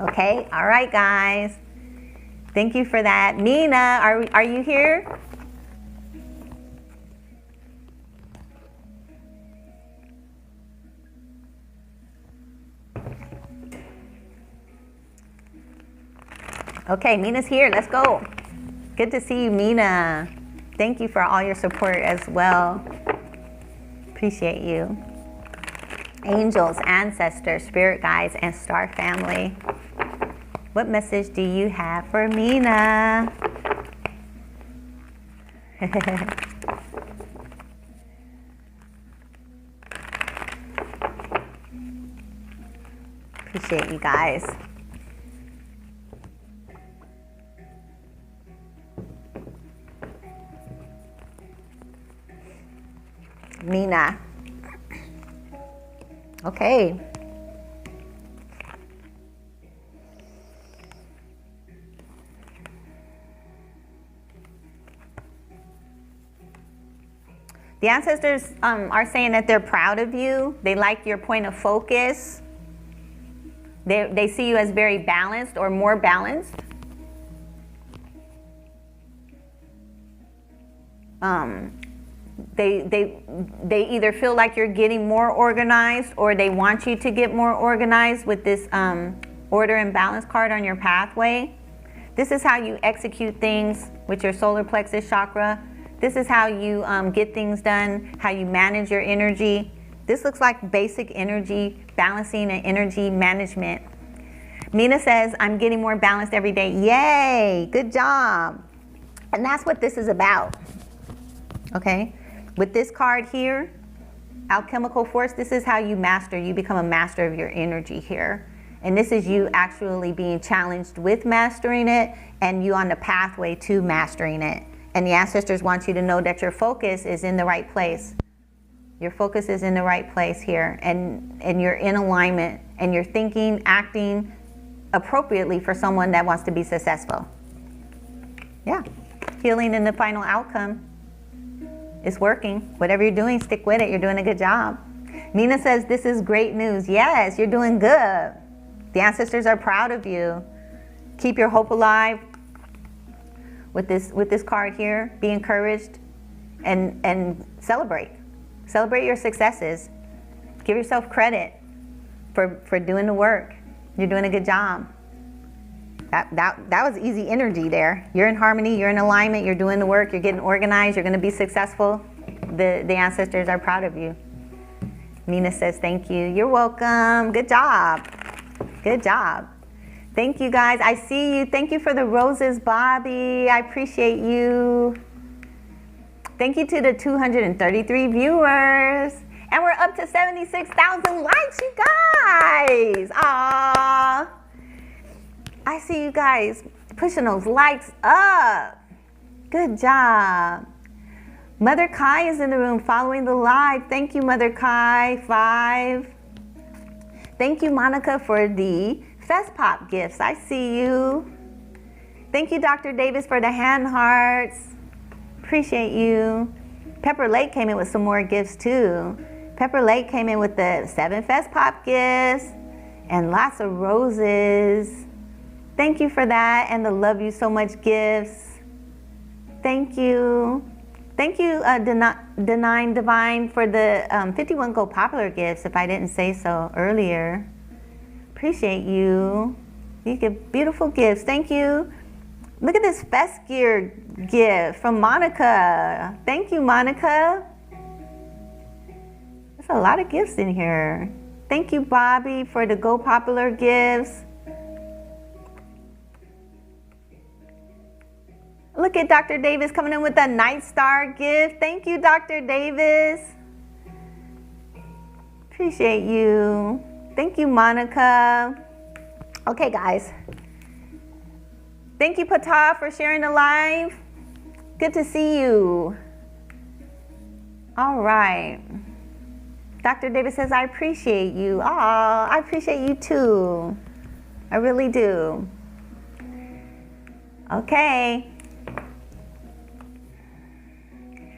Okay, all right, guys. Thank you for that. Mina, are you here? Okay, Mina's here. Let's go. Good to see you, Mina. Thank you for all your support as well. Appreciate you. Angels, ancestors, spirit guides, and star family. What message do you have for Mina? Appreciate you guys. Mina. Okay. The ancestors are saying that they're proud of you. They like your point of focus. They see you as very balanced or more balanced. They either feel like you're getting more organized, or they want you to get more organized with this order and balance card on your pathway. This is how you execute things with your solar plexus chakra. This is how you get things done, how you manage your energy. This looks like basic energy balancing and energy management. Mina says, I'm getting more balanced every day. Yay, good job. And that's what this is about, okay? With this card here, alchemical force, this is how you master. You become a master of your energy here. And this is you actually being challenged with mastering it, and you on the pathway to mastering it. And the ancestors want you to know that your focus is in the right place. Your focus is in the right place here, and you're in alignment, and you're thinking, acting appropriately for someone that wants to be successful. Yeah, healing in the final outcome. It's working. Whatever you're doing, stick with it. You're doing a good job. Mina says, this is great news. Yes, you're doing good. The ancestors are proud of you. Keep your hope alive with this card here. Be encouraged and celebrate. Celebrate your successes. Give yourself credit for doing the work. You're doing a good job. That was easy energy there. You're in harmony, you're in alignment, you're doing the work, you're getting organized, you're going to be successful. The ancestors are proud of you. Mina says thank you. You're welcome. Good job. Good job. Thank you, guys. I see you. Thank you for the roses, Bobby. I appreciate you. Thank you to the 233 viewers. And we're up to 76,000 likes, you guys. Aww. I see you guys pushing those likes up. Good job. Mother Kai is in the room following the live. Thank you, Mother Kai. 5. Thank you, Monica, for the Fest Pop gifts. I see you. Thank you, Dr. Davis, for the hand hearts. Appreciate you. Pepper Lake came in with some more gifts, too. Pepper Lake came in with the 7 Fest Pop gifts and lots of roses. Thank you for that, and the love you so much gifts. Thank you. Thank you, Denying Divine, for the 51 Go Popular gifts, if I didn't say so earlier. Appreciate you. You give beautiful gifts. Thank you. Look at this Fest Gear gift from Monica. Thank you, Monica. There's a lot of gifts in here. Thank you, Bobby, for the Go Popular gifts. Look at Dr. Davis coming in with a Night Star gift. Thank you, Dr. Davis. Appreciate you. Thank you, Monica. Okay, guys. Thank you, Pata, for sharing the live. Good to see you. All right. Dr. Davis says, I appreciate you. Aw, I appreciate you too. I really do. Okay.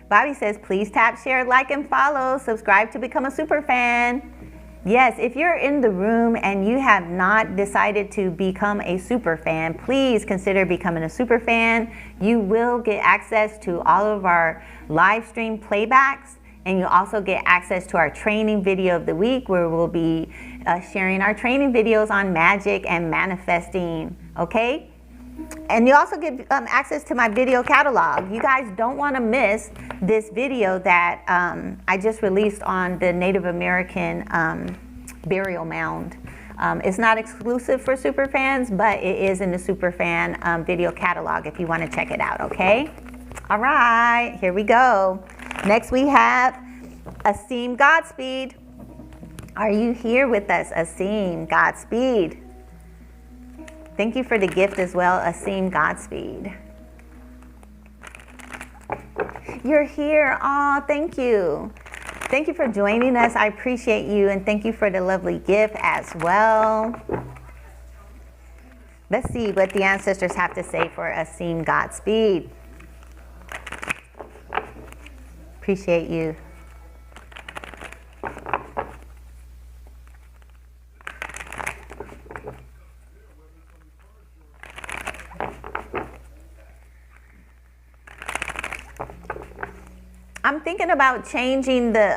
Bobby says, please tap, share, like, and follow. Subscribe to become a super fan. Yes, if you're in the room and you have not decided to become a super fan, please consider becoming a super fan. You will get access to all of our live stream playbacks, and you'll also get access to our training video of the week, where we'll be sharing our training videos on magic and manifesting, okay? And you also get access to my video catalog. You guys don't want to miss this video that I just released on the Native American burial mound. It's not exclusive for superfans, but it is in the superfan video catalog if you want to check it out, okay? All right, here we go. Next we have Asim Godspeed. Are you here with us, Asim Godspeed? Thank you for the gift as well, Asim Godspeed. You're here. Oh, thank you. Thank you for joining us. I appreciate you, and thank you for the lovely gift as well. Let's see what the ancestors have to say for Asim Godspeed. Appreciate you. I'm thinking about changing the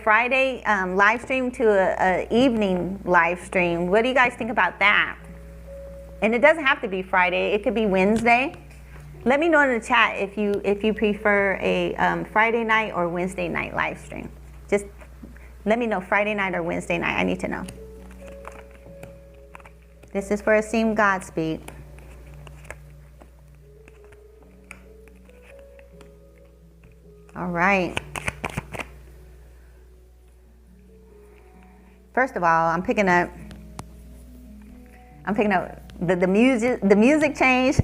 Friday live stream to a evening live stream. What do you guys think about that? And it doesn't have to be Friday. It could be Wednesday. Let me know in the chat if you prefer a Friday night or Wednesday night live stream. Just let me know, Friday night or Wednesday night. I need to know. This is for Asim Godspeed. All right. First of all, I'm picking up the music change,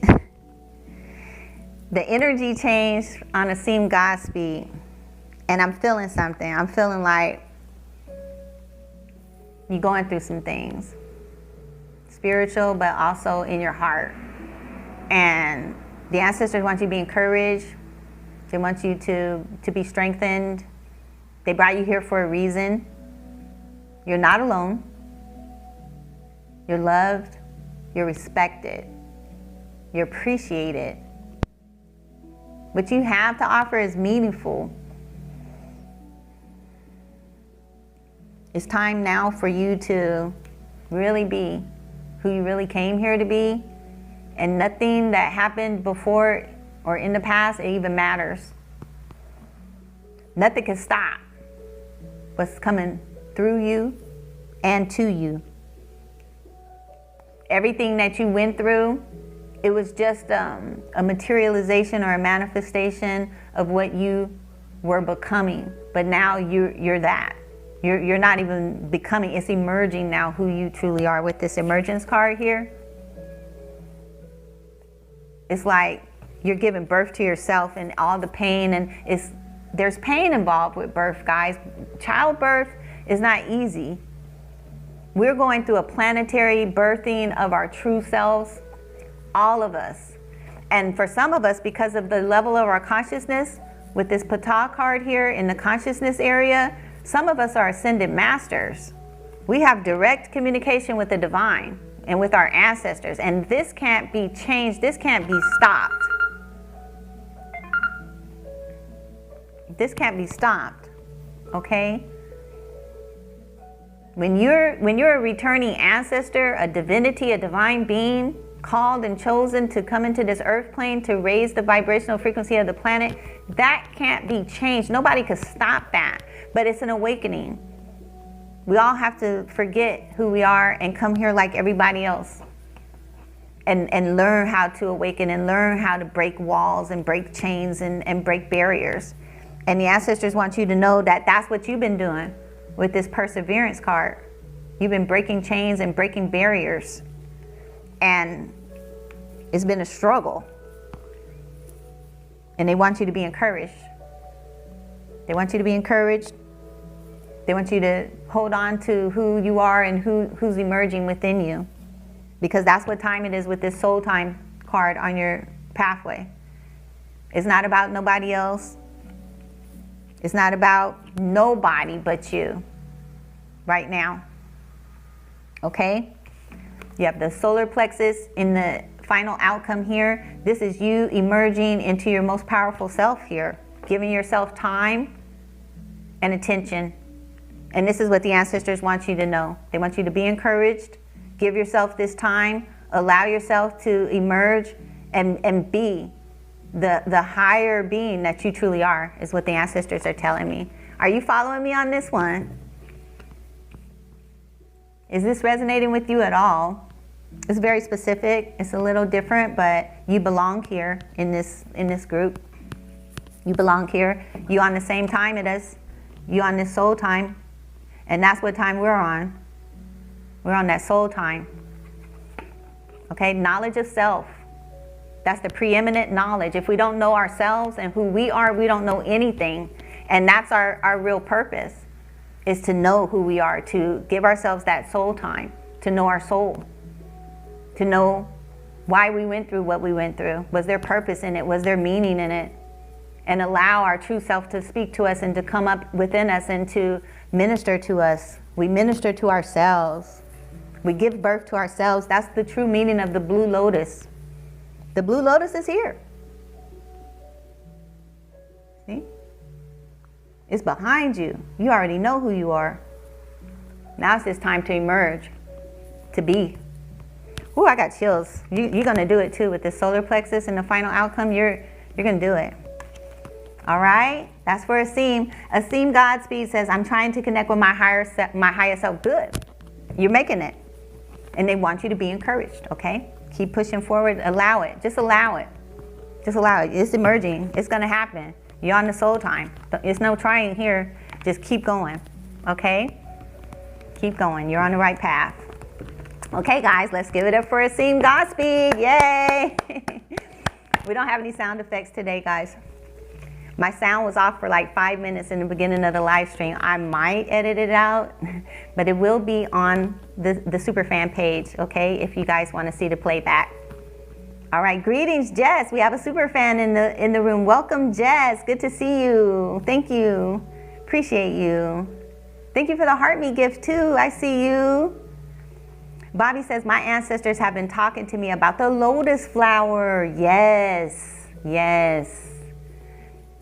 the energy change on Asim Godspeed, and I'm feeling something. I'm feeling like you're going through some things, spiritual, but also in your heart. And the ancestors want you to be encouraged. They want you to be strengthened. They brought you here for a reason. You're not alone. You're loved. You're respected. You're appreciated. What you have to offer is meaningful. It's time now for you to really be who you really came here to be. And nothing that happened before or in the past, it even matters. Nothing can stop what's coming through you and to you. Everything that you went through, it was just a materialization or a manifestation of what you were becoming. But now you're that. You're not even becoming, it's emerging now who you truly are with this emergence card here. It's like you're giving birth to yourself and all the pain, and there's pain involved with birth, guys. Childbirth is not easy. We're going through a planetary birthing of our true selves, all of us. And for some of us, because of the level of our consciousness, with this Ptah card here in the consciousness area, some of us are ascended masters. We have direct communication with the divine and with our ancestors, and this can't be changed. This can't be stopped. This can't be stopped, okay? When you're a returning ancestor, a divinity, a divine being, called and chosen to come into this earth plane to raise the vibrational frequency of the planet, that can't be changed. Nobody can stop that, but it's an awakening. We all have to forget who we are and come here like everybody else. And learn how to awaken and learn how to break walls and break chains and break barriers. And the ancestors want you to know that that's what you've been doing with this perseverance card. You've been breaking chains and breaking barriers. And it's been a struggle. And they want you to be encouraged. They want you to be encouraged. They want you to hold on to who you are and who's emerging within you. Because that's what time it is with this soul time card on your pathway. It's not about nobody else. It's not about nobody but you right now. Okay? You have the solar plexus in the final outcome here. This is you emerging into your most powerful self here, giving yourself time and attention. And this is what the ancestors want you to know. They want you to be encouraged. Give yourself this time. Allow yourself to emerge and be the higher being that you truly are, is what the ancestors are telling me. Are you following me on this one? Is this resonating with you at all? It's very specific. It's a little different, but you belong here in this group. You belong here. You on the same time it is. You on this soul time. And that's what time we're on. We're on that soul time. Okay, knowledge of self. That's the preeminent knowledge. If we don't know ourselves and who we are, we don't know anything. And that's our real purpose, is to know who we are, to give ourselves that soul time, to know our soul, to know why we went through what we went through. Was there purpose in it? Was there meaning in it? And allow our true self to speak to us and to come up within us and to minister to us. We minister to ourselves. We give birth to ourselves. That's the true meaning of the blue lotus. The blue lotus is here. See? It's behind you. You already know who you are. Now it's just time to emerge, to be. Ooh, I got chills. You're going to do it too with the solar plexus and the final outcome. You're going to do it. All right? That's for Asim. Asim Godspeed says, I'm trying to connect with my highest self. Good. You're making it. And they want you to be encouraged, okay? Keep pushing forward. Allow it. Just allow it. Just allow it. It's emerging. It's going to happen. You're on the soul time. There's no trying here. Just keep going, okay? Keep going. You're on the right path. Okay, guys, let's give it up for Asim Godspeed. Yay! We don't have any sound effects today, guys. My sound was off for like 5 minutes in the beginning of the live stream. I might edit it out, but it will be on the Superfan page, okay, if you guys want to see the playback. All right, greetings, Jess. We have a Superfan in the room. Welcome, Jess. Good to see you. Thank you. Appreciate you. Thank you for the heartbeat gift, too. I see you. Bobby says, my ancestors have been talking to me about the lotus flower. Yes, yes.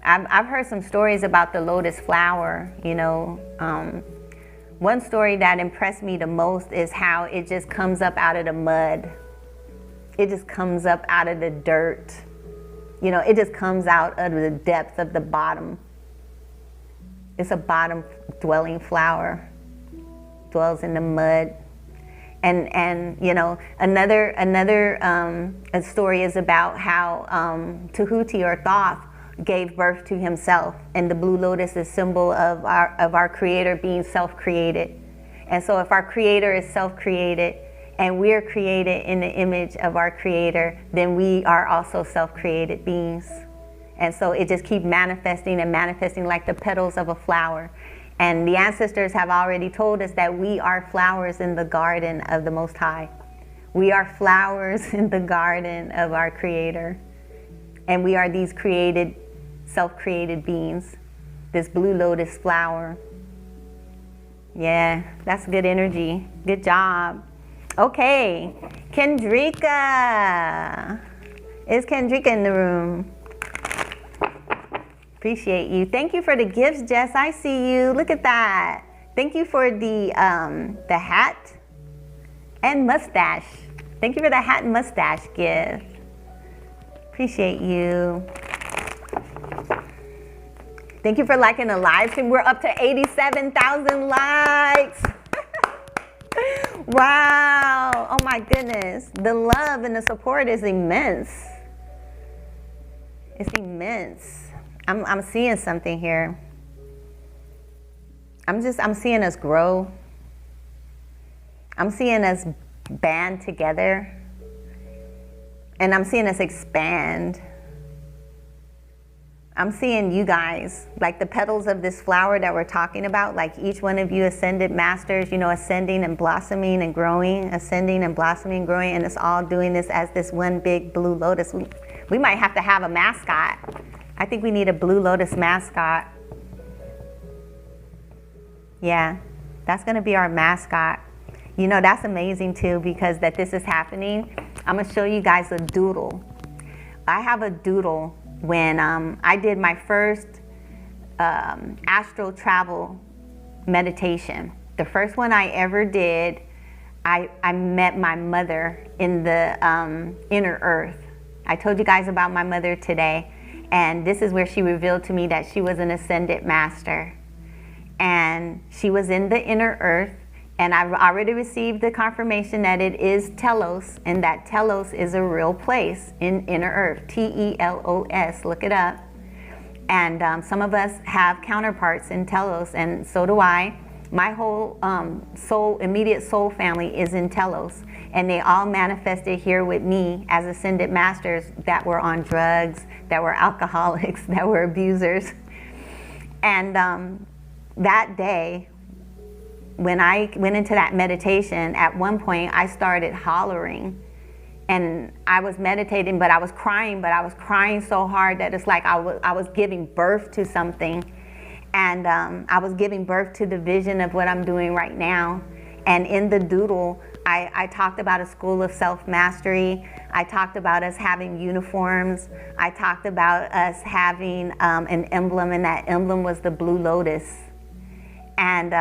I've heard some stories about the lotus flower, you know. One story that impressed me the most is how it just comes up out of the mud. It just comes up out of the dirt. You know, it just comes out of the depth of the bottom. It's a bottom dwelling flower. Dwells in the mud. And you know, another a story is about how Tahuti or Thoth gave birth to himself, and the blue lotus is symbol of our creator being self-created. And so if our creator is self-created and we're created in the image of our creator, then we are also self-created beings. And so it just keeps manifesting and manifesting like the petals of a flower. And the ancestors have already told us that we are flowers in the garden of the Most High. We are flowers in the garden of our creator. And we are these created, self-created beings. This blue lotus flower. Yeah, that's good energy. Good job. Okay, Kendrika. Is Kendrika in the room? Appreciate you. Thank you for the gifts, Jess. I see you. Look at that. Thank you for the hat and mustache. Thank you for the hat and mustache gift. Appreciate you. Thank you for liking the live stream. We're up to 87,000 likes. Wow. Oh my goodness. The love and the support is immense. It's immense. I'm seeing something here. I'm seeing us grow. I'm seeing us band together. And I'm seeing us expand. I'm seeing you guys, like the petals of this flower that we're talking about, like each one of you ascended masters, you know, ascending and blossoming and growing, ascending and blossoming and growing, and it's all doing this as this one big blue lotus. We might have to have a mascot. I think we need a blue lotus mascot. Yeah, that's gonna be our mascot. You know, that's amazing too, because that this is happening. I'm gonna show you guys a doodle. I have a doodle when I did my first astral travel meditation. The first one I ever did, I met my mother in the inner earth. I told you guys about my mother today, and this is where she revealed to me that she was an ascended master. And she was in the inner earth, and I've already received the confirmation that it is Telos, and that Telos is a real place in inner earth, T-E-L-O-S, look it up. And some of us have counterparts in Telos, and so do I. My whole immediate soul family is in Telos, and they all manifested here with me as ascended masters that were on drugs, that were alcoholics, that were abusers. And that day, when I went into that meditation, at one point I started hollering, and I was meditating, but I was crying so hard that it's like I was giving birth to something. And I was giving birth to the vision of what I'm doing right now. And in the doodle, I talked about a school of self-mastery. I talked about us having uniforms. I talked about us having an emblem, and that emblem was the blue lotus. And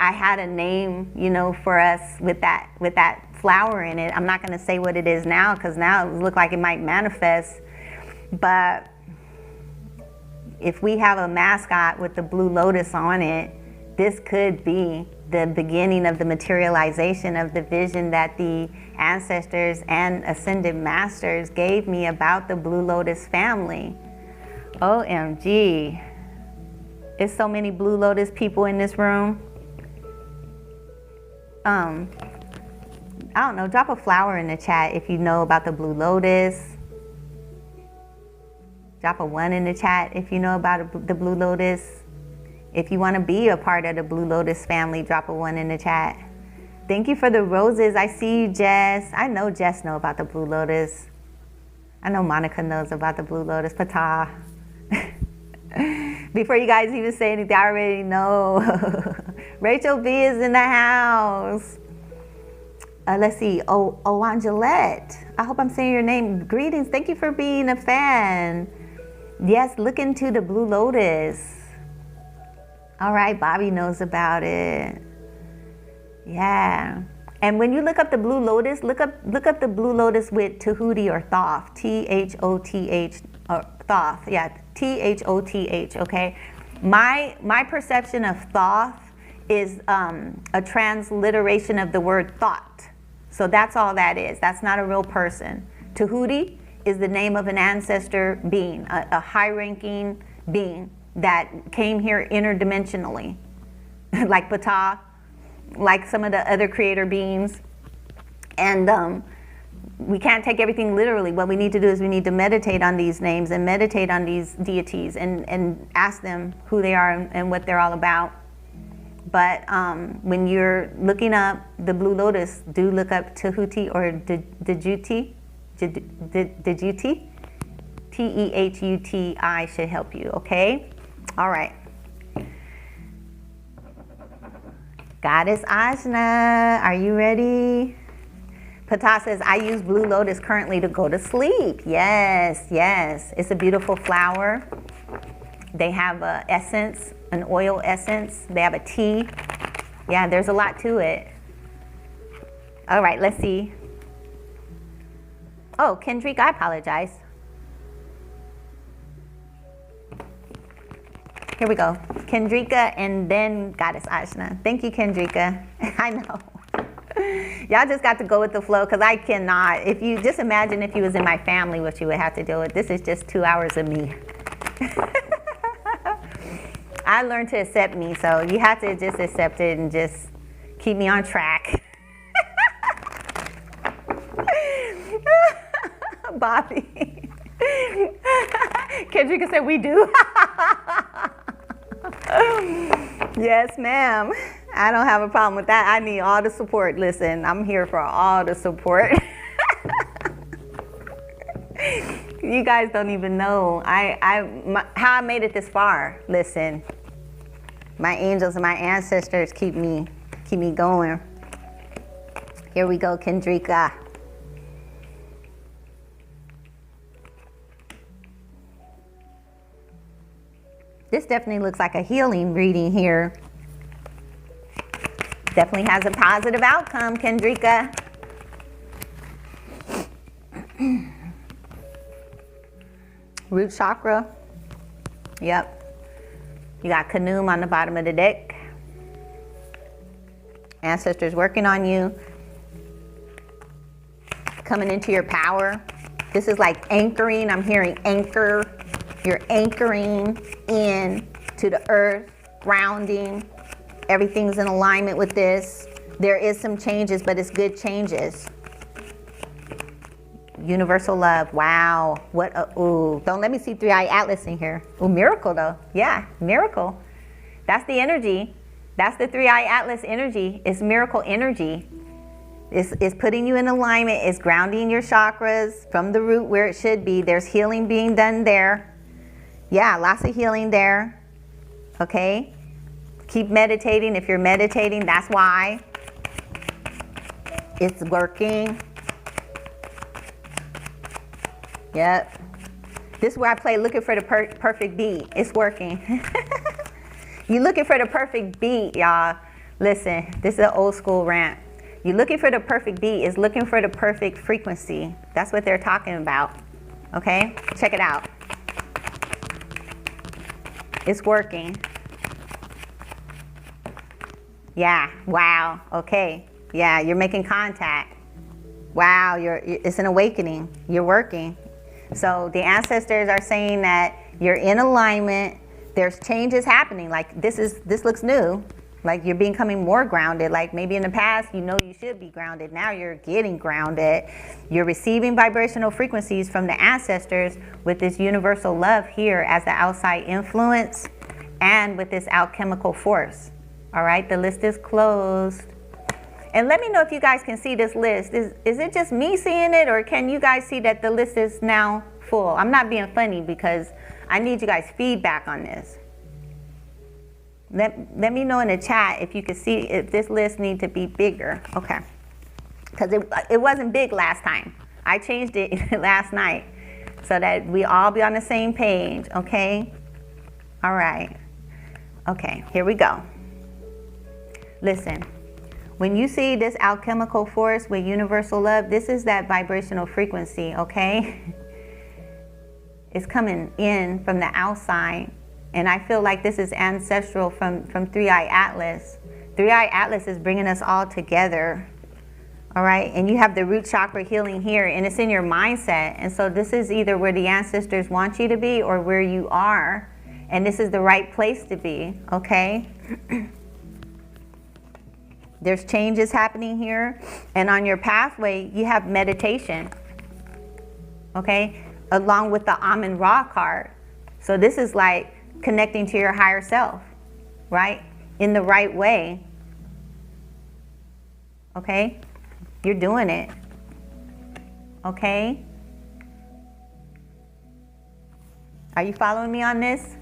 I had a name, you know, for us with that flower in it. I'm not going to say what it is now, because now it looks like it might manifest. But if we have a mascot with the blue lotus on it, this could be the beginning of the materialization of the vision that the ancestors and ascended masters gave me about the blue lotus family. OMG. There's so many blue lotus people in this room. I don't know, drop a flower in the chat if you know about the blue lotus. Drop a 1 in the chat if you know about the blue lotus. If you want to be a part of the blue lotus family, drop a 1 in the chat. Thank you for the roses. I see you, Jess. I know Jess knows about the blue lotus. I know Monica knows about the blue lotus. Pata. Before you guys even say anything, I already know. Rachel B is in the house. Let's see. Oh, Angelette. I hope I'm saying your name. Greetings. Thank you for being a fan. Yes, look into the blue lotus. All right, Bobby knows about it. Yeah. And when you look up the blue lotus, look up the blue lotus with Tahuti or Thoth. T-H-O-T-H, or Thoth. Yeah, T-H-O-T-H, okay? My perception of Thoth is a transliteration of the word thought. So that's all that is. That's not a real person. Tahuti is the name of an ancestor being, a high-ranking being that came here interdimensionally, like Ptah, like some of the other creator beings. And we can't take everything literally. What we need to do is we need to meditate on these names and meditate on these deities and ask them who they are and what they're all about. But when you're looking up the blue lotus, do look up Tahuti or Djehuti. Djehuti. T-E-H-U-T-I should help you, okay? All right. Goddess Ajna, are you ready? Pata says, I use blue lotus currently to go to sleep. Yes, yes. It's a beautiful flower. They have an essence, an oil essence. They have a tea. Yeah, there's a lot to it. All right, let's see. Oh, Kendrick, I apologize. Here we go. Kendrika and then Goddess Ajna. Thank you, Kendrika. I know. Y'all just got to go with the flow because I cannot. If you just imagine if you was in my family, what you would have to deal with. This is just 2 hours of me. I learned to accept me, so you have to just accept it and just keep me on track. Bobby. Kendrika said we do. Yes, ma'am. I don't have a problem with that. I need all the support. Listen, I'm here for all the support. You guys don't even know how I made it this far. Listen, my angels and my ancestors keep me going. Here we go, Kendrika. This definitely looks like a healing reading here. Definitely has a positive outcome, Kendrika. Root chakra. Yep. You got Kanum on the bottom of the deck. Ancestors working on you. Coming into your power. This is like anchoring. I'm hearing anchor. You're anchoring in to the earth, grounding. Everything's in alignment with this. There is some changes, but it's good changes. Universal love. Wow. What a, ooh. Don't let me see 3IATLAS in here. Ooh, miracle though. Yeah, miracle. That's the energy. That's the 3IATLAS energy. It's miracle energy. It's putting you in alignment. It's grounding your chakras from the root where it should be. There's healing being done there. Yeah, lots of healing there. Okay? Keep meditating. If you're meditating, that's why. It's working. Yep. This is where I play looking for the perfect beat. It's working. You're looking for the perfect beat, y'all. Listen, this is an old school rant. You're looking for the perfect beat. It's looking for the perfect frequency. That's what they're talking about. Okay? Check it out. It's working. Yeah. Wow. Okay. Yeah, you're making contact. Wow, it's an awakening. You're working. So the ancestors are saying that you're in alignment. There's changes happening. Like this looks new. Like you're becoming more grounded. Like maybe in the past, you know you should be grounded. Now you're getting grounded. You're receiving vibrational frequencies from the ancestors with this universal love here as the outside influence and with this alchemical force. All right, the list is closed. And let me know if you guys can see this list. Is it just me seeing it, or can you guys see that the list is now full? I'm not being funny because I need you guys' feedback on this. Let me know in the chat if you can see if this list needs to be bigger. Okay. Because it wasn't big last time. I changed it last night so that we all be on the same page, okay? All right. Okay, here we go. Listen, when you see this alchemical force with universal love, this is that vibrational frequency, okay? It's coming in from the outside. And I feel like this is ancestral from 3IATLAS. 3IATLAS is bringing us all together, all right? And you have the root chakra healing here, and it's in your mindset. And so this is either where the ancestors want you to be or where you are. And this is the right place to be, okay? There's changes happening here. And on your pathway, you have meditation, okay? Along with the Amun-Ra card. So this is like connecting to your higher self, right? In the right way. Okay? You're doing it. Okay? Are you following me on this?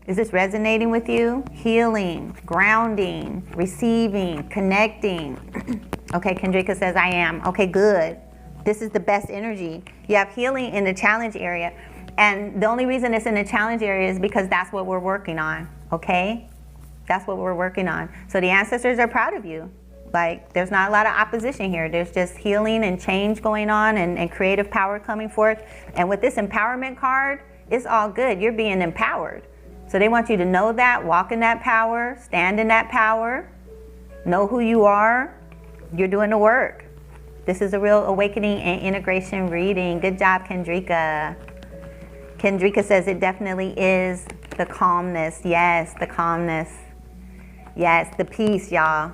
Is this resonating with you? Healing, grounding, receiving, connecting. Okay, Kendrika says I am. Okay, good. This is the best energy. You have healing in the challenge area. And the only reason it's in the challenge area is because that's what we're working on, okay? That's what we're working on. So the ancestors are proud of you. Like, there's not a lot of opposition here. There's just healing and change going on and creative power coming forth. And with this empowerment card, it's all good. You're being empowered. So they want you to know that, walk in that power, stand in that power, know who you are. You're doing the work. This is a real awakening and integration reading. Good job, Kendrika. Kendrika says it definitely is the calmness. Yes, the calmness. Yes, the peace, y'all.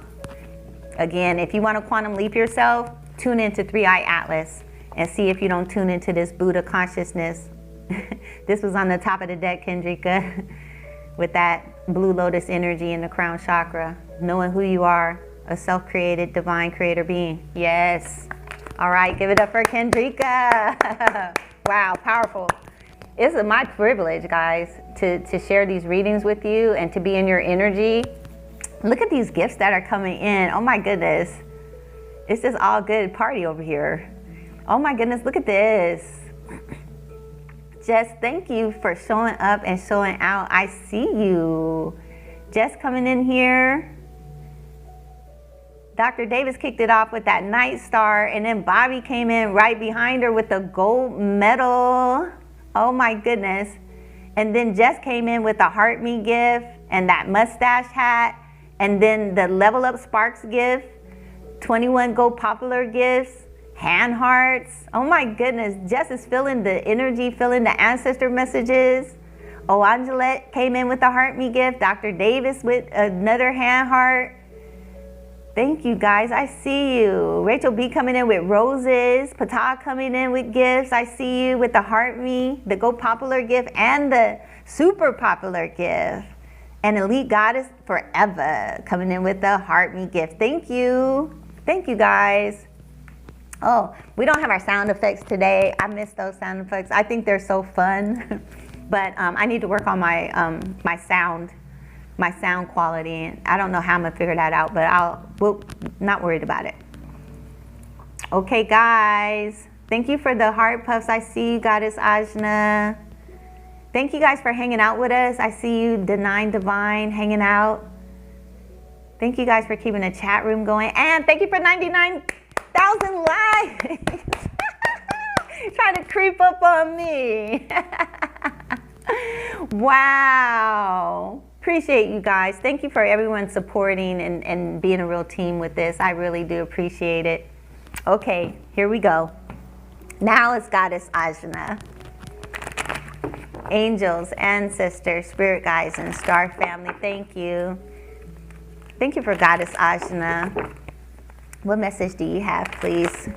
Again, if you want to quantum leap yourself, tune into 3IATLAS. and see if you don't tune into this Buddha consciousness. This was on the top of the deck, Kendrika, with that blue lotus energy in the crown chakra. Knowing who you are, a self-created divine creator being. Yes. All right, give it up for Kendrika. Wow, powerful. It's my privilege, guys, to share these readings with you and to be in your energy. Look at these gifts that are coming in. Oh my goodness. It's just all good party over here. Oh my goodness, look at this. Jess, thank you for showing up and showing out. I see you. Jess coming in here. Dr. Davis kicked it off with that night star, and then Bobby came in right behind her with the gold medal. Oh my goodness. And then Jess came in with the heart me gift and that mustache hat, and then the level up sparks gift, 21 gold popular gifts, hand hearts. Oh my goodness. Jess is feeling the energy, feeling the ancestor messages. Oh, Angelette came in with the heart me gift. Dr. Davis with another hand heart. Thank you, guys. I see you. Rachel B coming in with roses. Patah coming in with gifts. I see you with the heart me, the go popular gift, and the super popular gift. And Elite Goddess Forever coming in with the heart me gift. Thank you. Thank you, guys. Oh, we don't have our sound effects today. I miss those sound effects. I think they're so fun. But I need to work on my my sound quality, and I don't know how I'm gonna figure that out, but we'll not worried about it. Okay, guys, thank you for the heart puffs. I see you, Goddess Ajna. Thank you guys for hanging out with us. I see you, Denine Divine, hanging out. Thank you guys for keeping the chat room going, and thank you for 99,000 likes. Trying to creep up on me. Wow. Appreciate you guys. Thank you for everyone supporting and being a real team with this. I really do appreciate it. Okay, here we go. Now it's Goddess Ajna. Angels, ancestors, spirit guides, and star family, thank you. Thank you for Goddess Ajna. What message do you have, please?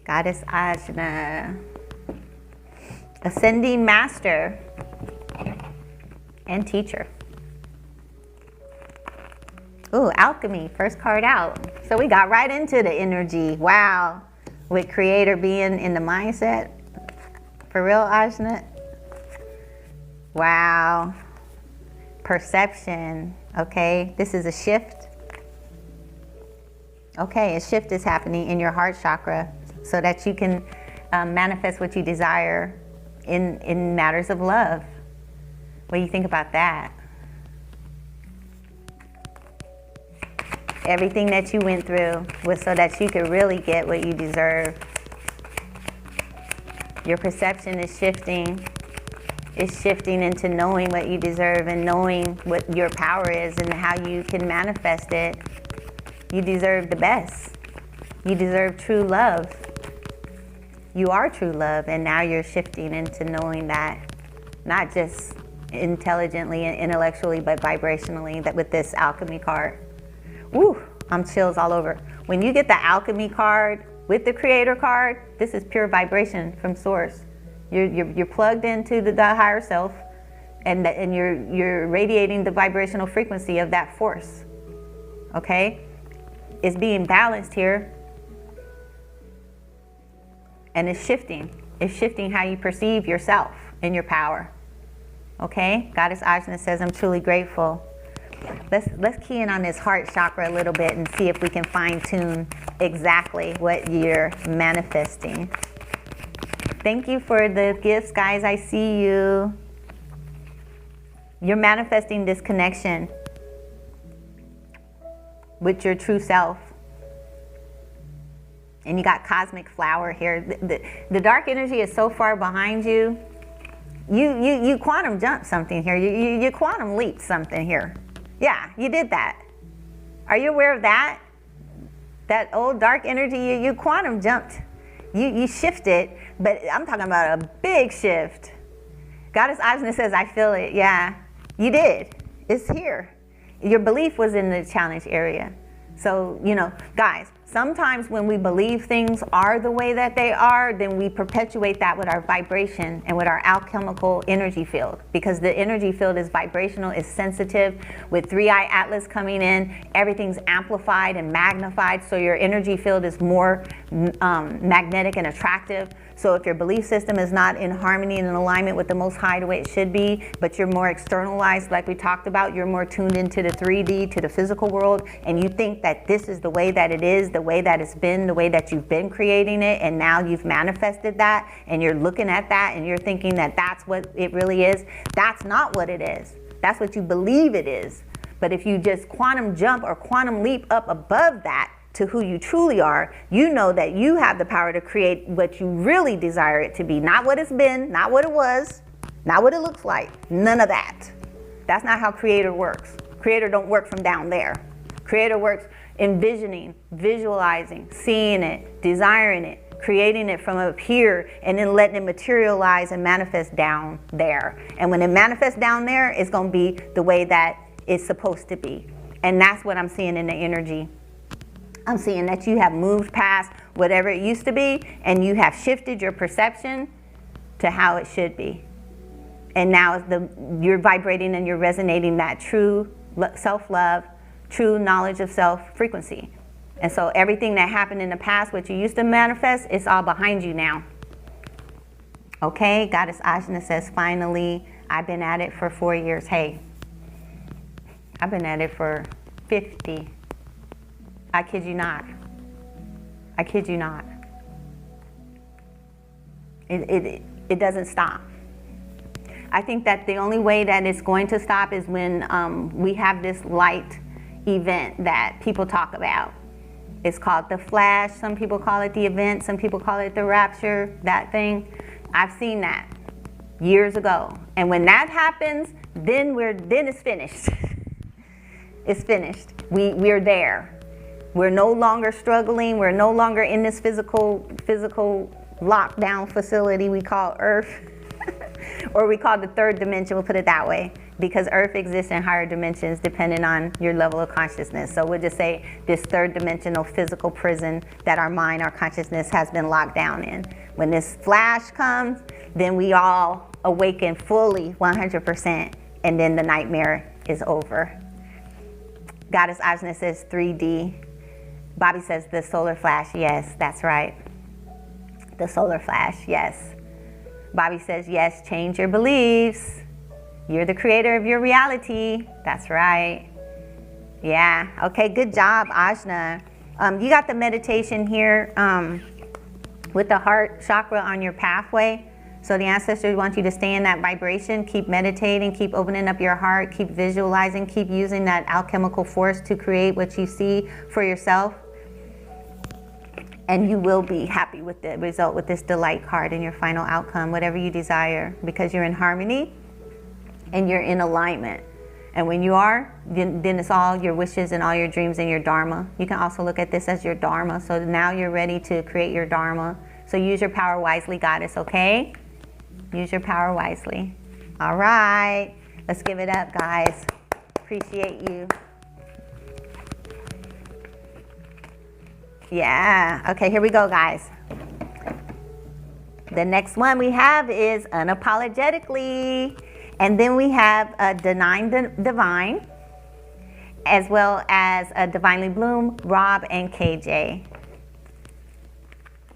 Goddess Ajna, ascending master and teacher. Ooh, alchemy, first card out. So we got right into the energy. Wow, with creator being in the mindset. For real, Ajna? Wow. Perception, okay, this is a shift. Okay, a shift is happening in your heart chakra, so that you can manifest what you desire in matters of love. What do you think about that? Everything that you went through was so that you could really get what you deserve. Your perception is shifting. It's shifting into knowing what you deserve and knowing what your power is and how you can manifest it. You deserve the best. You deserve true love. You are true love, and now you're shifting into knowing that, not just intelligently and intellectually, but vibrationally, that with this alchemy card. Woo, I'm chills all over. When you get the alchemy card with the creator card, this is pure vibration from source. You're plugged into the higher self, and you're radiating the vibrational frequency of that force. Okay? It's being balanced here. And it's shifting. It's shifting how you perceive yourself and your power. Okay? Goddess Ajna says, I'm truly grateful. Let's key in on this heart chakra a little bit and see if we can fine tune exactly what you're manifesting. Thank you for the gifts, guys. I see you. You're manifesting this connection with your true self. And you got cosmic flower here. The dark energy is so far behind you. You quantum jumped something here. You quantum leaped something here. Yeah, you did that. Are you aware of that? That old dark energy, you quantum jumped. You shifted, but I'm talking about a big shift. Goddess Ajna says, I feel it. Yeah, you did. It's here. Your belief was in the challenge area. So, guys, sometimes when we believe things are the way that they are, then we perpetuate that with our vibration and with our alchemical energy field, because the energy field is vibrational, is sensitive. With 3IATLAS coming in, everything's amplified and magnified, so your energy field is more magnetic and attractive. So if your belief system is not in harmony and in alignment with the Most High the way it should be, but you're more externalized, like we talked about, you're more tuned into the 3D, to the physical world, and you think that this is the way that it is, the way that it's been, the way that you've been creating it, and now you've manifested that, and you're looking at that, and you're thinking that that's what it really is. That's not what it is. That's what you believe it is. But if you just quantum jump or quantum leap up above that, to who you truly are, you know that you have the power to create what you really desire it to be. Not what it's been, not what it was, not what it looks like, none of that. That's not how creator works. Creator don't work from down there. Creator works envisioning, visualizing, seeing it, desiring it, creating it from up here, and then letting it materialize and manifest down there. And when it manifests down there, it's gonna be the way that it's supposed to be. And that's what I'm seeing in the energy. I'm seeing that you have moved past whatever it used to be, and you have shifted your perception to how it should be. And now you're vibrating and you're resonating that true self-love, true knowledge of self frequency. And so everything that happened in the past, what you used to manifest, it's all behind you now. Okay, Goddess Ajna says, finally, I've been at it for 4 years. Hey, I've been at it for 50. I kid you not. I kid you not. It doesn't stop. I think that the only way that it's going to stop is when we have this light event that people talk about. It's called the flash. Some people call it the event. Some people call it the rapture, that thing. I've seen that years ago. And when that happens, then it's finished. It's finished. We're there. We're no longer struggling. We're no longer in this physical lockdown facility we call Earth, or we call the third dimension, we'll put it that way, because Earth exists in higher dimensions depending on your level of consciousness. So we'll just say this third dimensional physical prison that our mind, our consciousness has been locked down in. When this flash comes, then we all awaken fully, 100%, and then the nightmare is over. Goddess Ajna says 3D. Bobby says the solar flash. Yes, that's right. The solar flash, yes. Bobby says, yes, change your beliefs. You're the creator of your reality. That's right. Yeah, okay, good job, Ajna. You got the meditation here with the heart chakra on your pathway. So the ancestors want you to stay in that vibration, keep meditating, keep opening up your heart, keep visualizing, keep using that alchemical force to create what you see for yourself. And you will be happy with the result with this delight card and your final outcome, whatever you desire, because you're in harmony and you're in alignment. And when you are, then it's all your wishes and all your dreams and your dharma. You can also look at this as your dharma. So now you're ready to create your dharma. So use your power wisely, Goddess, okay? Use your power wisely. All right. Let's give it up, guys. Appreciate you. Yeah. Okay, here we go, guys. The next one we have is unapologetically. And then we have a denying divine, as well as a divinely bloom, Rob and KJ.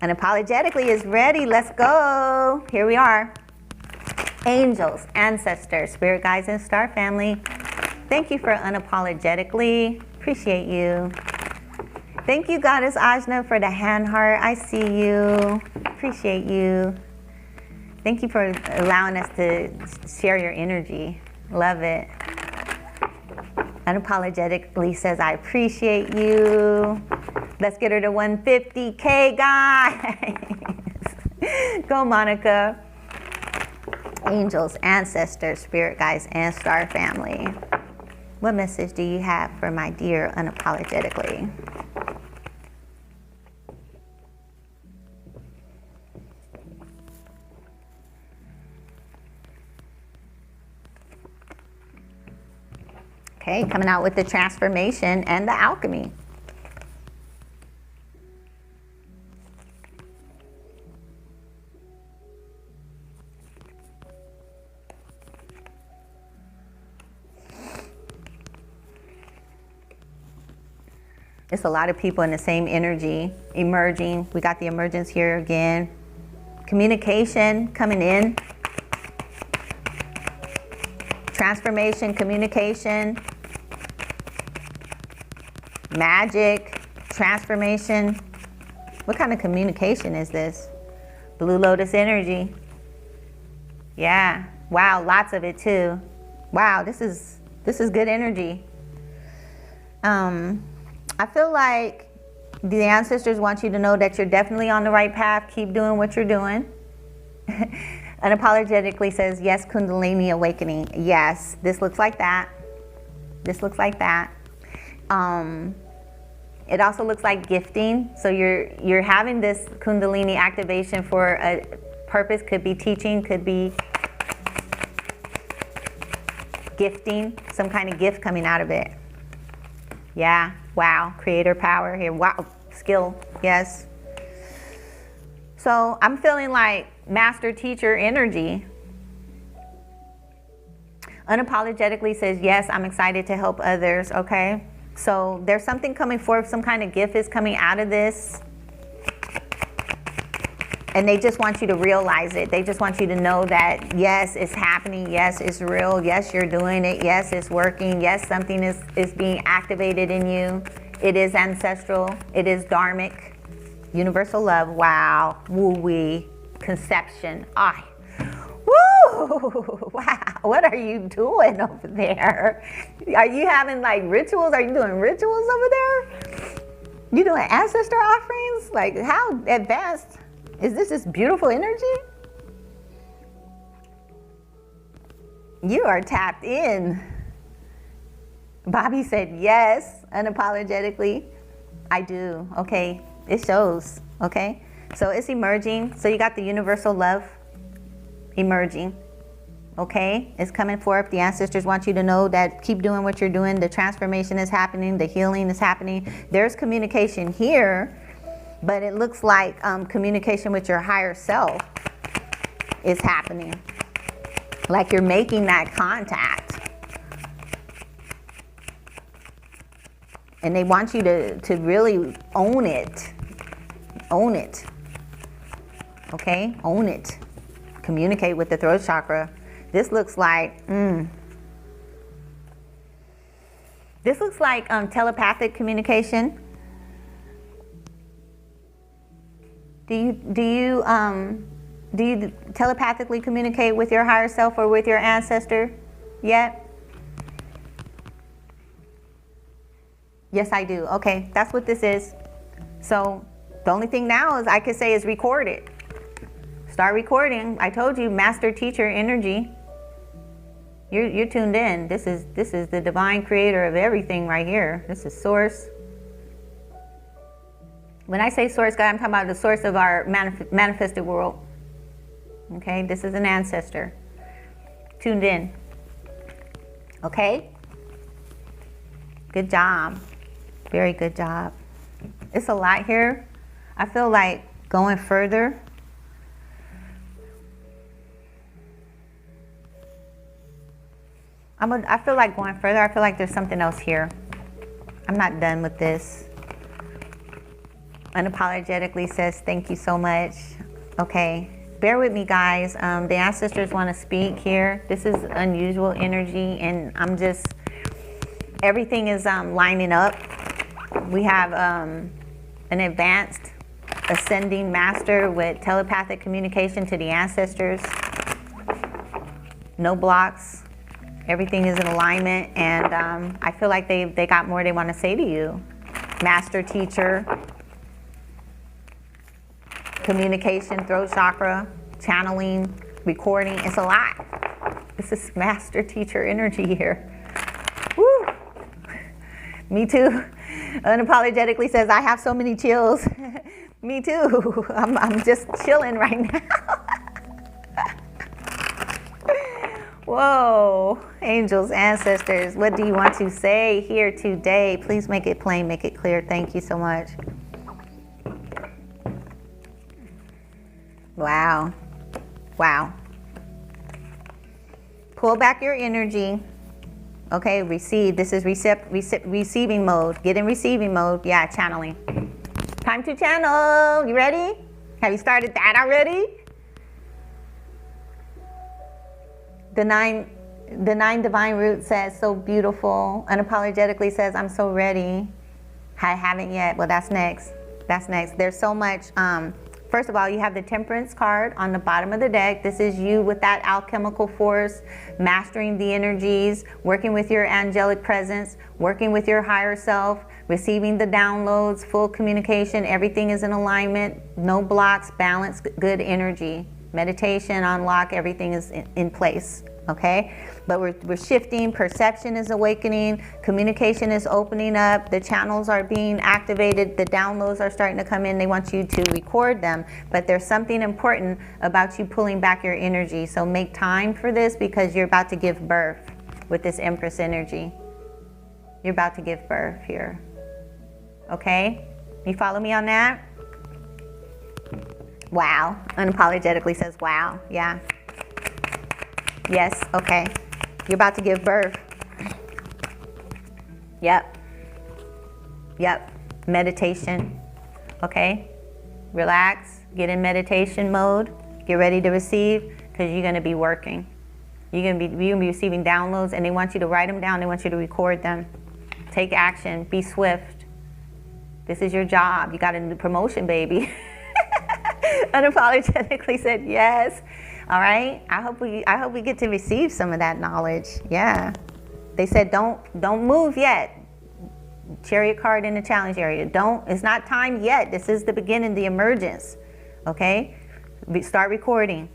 Unapologetically is ready. Let's go. Here we are. Angels, ancestors, spirit guides, and star family. Thank you for unapologetically. Appreciate you. Thank you, Goddess Ajna, for the hand heart. I see you. Appreciate you. Thank you for allowing us to share your energy. Love it. Unapologetically says, I appreciate you. Let's get her to 150K, guys. Go, Monica. Angels, ancestors, spirit guides, and star family. What message do you have for my dear unapologetically? Okay, coming out with the transformation and the alchemy. It's a lot of people in the same energy emerging. We got the emergence here again. Communication coming in. Transformation, communication. Magic, transformation. What kind of communication is this? Blue Lotus energy. Yeah. Wow, lots of it too. Wow, this is good energy. I feel like the ancestors want you to know that you're definitely on the right path. Keep doing what you're doing. Unapologetically says, yes, Kundalini awakening. Yes, this looks like that. This looks like that. It also looks like gifting. So you're having this Kundalini activation for a purpose. Could be teaching, could be gifting, some kind of gift coming out of it. Yeah, wow, creator power here. Wow, skill, yes. So I'm feeling like master teacher energy. Unapologetically says, yes, I'm excited to help others, okay? So there's something coming forth, some kind of gift is coming out of this. And they just want you to realize it. They just want you to know that, yes, it's happening. Yes, it's real. Yes, you're doing it. Yes, it's working. Yes, something is being activated in you. It is ancestral. It is dharmic. Universal love. Wow. Woo-wee. Conception. Ah. Woo! Wow. What are you doing over there? Are you having like rituals? Are you doing rituals over there? You doing ancestor offerings? Like how advanced? Is this beautiful energy? You are tapped in. Bobby said yes, unapologetically. I do, okay. It shows, okay. So it's emerging. So you got the universal love emerging, okay. It's coming forth. The ancestors want you to know that keep doing what you're doing. The transformation is happening. The healing is happening. There's communication here. But it looks like communication with your higher self is happening. Like you're making that contact. And they want you to really own it. Own it. Okay? Own it. Communicate with the throat chakra. This looks like, this looks like telepathic communication. Do you telepathically communicate with your higher self or with your ancestor yet? Yes, I do. Okay, that's what this is. So the only thing now is I could say is record it. Start recording. I told you, master teacher energy. You're tuned in. This is the divine creator of everything right here. This is source. When I say source, God, I'm talking about the source of our manifested world. Okay, this is an ancestor. Tuned in. Okay? Good job. Very good job. It's a lot here. I feel like going further. I feel like going further. I feel like there's something else here. I'm not done with this. Unapologetically says, thank you so much. Okay, bear with me, guys. The ancestors want to speak here. This is unusual energy, and everything is lining up. We have an advanced ascending master with telepathic communication to the ancestors. No blocks. Everything is in alignment, and I feel like they got more they want to say to you. Master teacher. Communication, throat chakra, channeling, recording. It's a lot. This is master teacher energy here. Woo! Me too. Unapologetically says, I have so many chills. Me too. I'm just chilling right now. Whoa, angels, ancestors, what do you want to say here today? Please make it plain, make it clear. Thank you so much. Wow. Wow. Pull back your energy. Okay, receive. This is receiving mode. Get in receiving mode. Yeah, channeling. Time to channel. You ready? Have you started that already? The nine divine root says, so beautiful. Unapologetically says, I'm so ready. I haven't yet. Well, that's next. That's next. There's so much. First of all, you have the Temperance card on the bottom of the deck. This is you with that alchemical force, mastering the energies, working with your angelic presence, working with your higher self, receiving the downloads, full communication. Everything is in alignment. No blocks, balance, good energy. Meditation, unlock, everything is in place, okay? But we're shifting, perception is awakening, communication is opening up, the channels are being activated, the downloads are starting to come in. They want you to record them, but there's something important about you pulling back your energy. So make time for this because you're about to give birth with this Empress energy. You're about to give birth here, okay? You follow me on that? Wow. Unapologetically says, wow. Yeah. Yes. Okay. You're about to give birth. Yep. Yep. Meditation. Okay. Relax. Get in meditation mode. Get ready to receive because you're going to be working. You're going to be receiving downloads and they want you to write them down. They want you to record them. Take action. Be swift. This is your job. You got a new promotion, baby. Unapologetically said yes. All right. I hope we get to receive some of that knowledge. Yeah. They said don't move yet. Chariot card in the challenge area. It's not time yet. This is the beginning, the emergence. Okay? Start recording.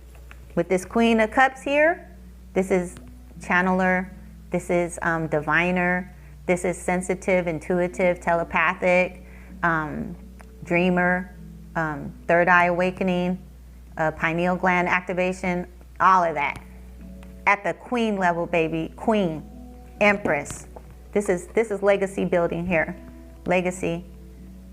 With this Queen of Cups here, this is channeler, this is diviner, this is sensitive, intuitive, telepathic, dreamer, third eye awakening, pineal gland activation, all of that. At the queen level, baby. Queen, Empress. This is legacy building here. Legacy.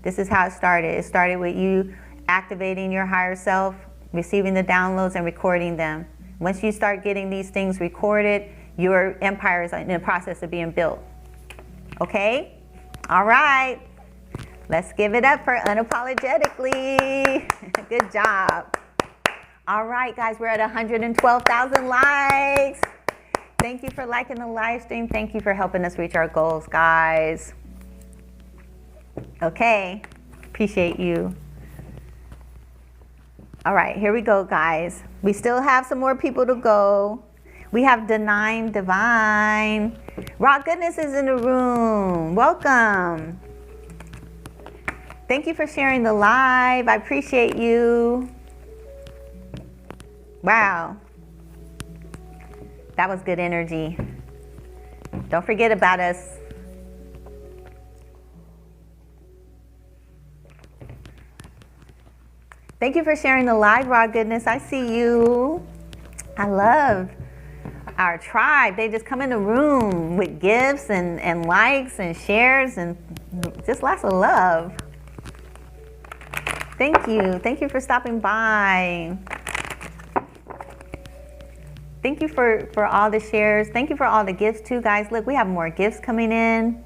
This is how it started. It started with you activating your higher self, receiving the downloads and recording them. Once you start getting these things recorded, your empire is in the process of being built. Okay? All right. Let's give it up for Unapologetically. Good job. All right, guys, we're at 112,000 likes. Thank you for liking the live stream. Thank you for helping us reach our goals, guys. Okay, appreciate you. All right, here we go, guys. We still have some more people to go. We have Denine Divine. Raw Goodness is in the room. Welcome. Thank you for sharing the live. I appreciate you. Wow. That was good energy. Don't forget about us. Thank you for sharing the live, Raw Goodness. I see you. I love our tribe. They just come in the room with gifts and likes and shares and just lots of love. Thank you. Thank you for stopping by. Thank you for all the shares. Thank you for all the gifts too, guys. Look, we have more gifts coming in.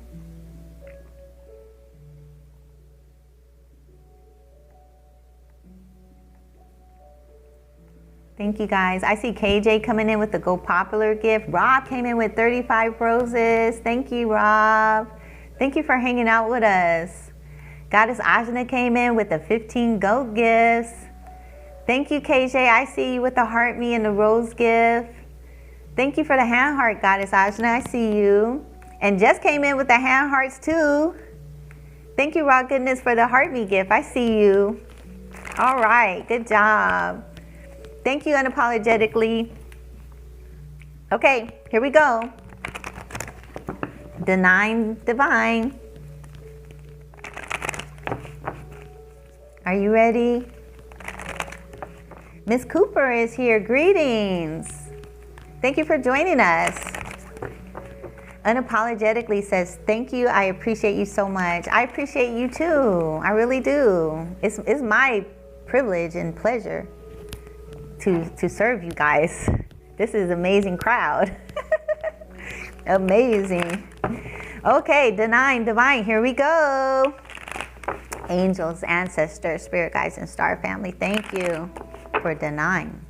Thank you, guys. I see KJ coming in with the Go Popular gift. Rob came in with 35 roses. Thank you, Rob. Thank you for hanging out with us. Goddess Ajna came in with the 15 goat gifts. Thank you, KJ. I see you with the heart me and the rose gift. Thank you for the hand heart, Goddess Ajna. I see you. And Jess came in with the hand hearts too. Thank you, Raw Goodness, for the heart me gift. I see you. All right. Good job. Thank you, Unapologetically. Okay, here we go. Denine Divine. Are you ready? Miss Cooper is here. Greetings. Thank you for joining us. Unapologetically says, thank you. I appreciate you so much. I appreciate you too. I really do. It's my privilege and pleasure to serve you guys. This is an amazing crowd. Amazing. Okay, divine, here we go. Angels, ancestors, spirit guides, and star family, thank you for denying.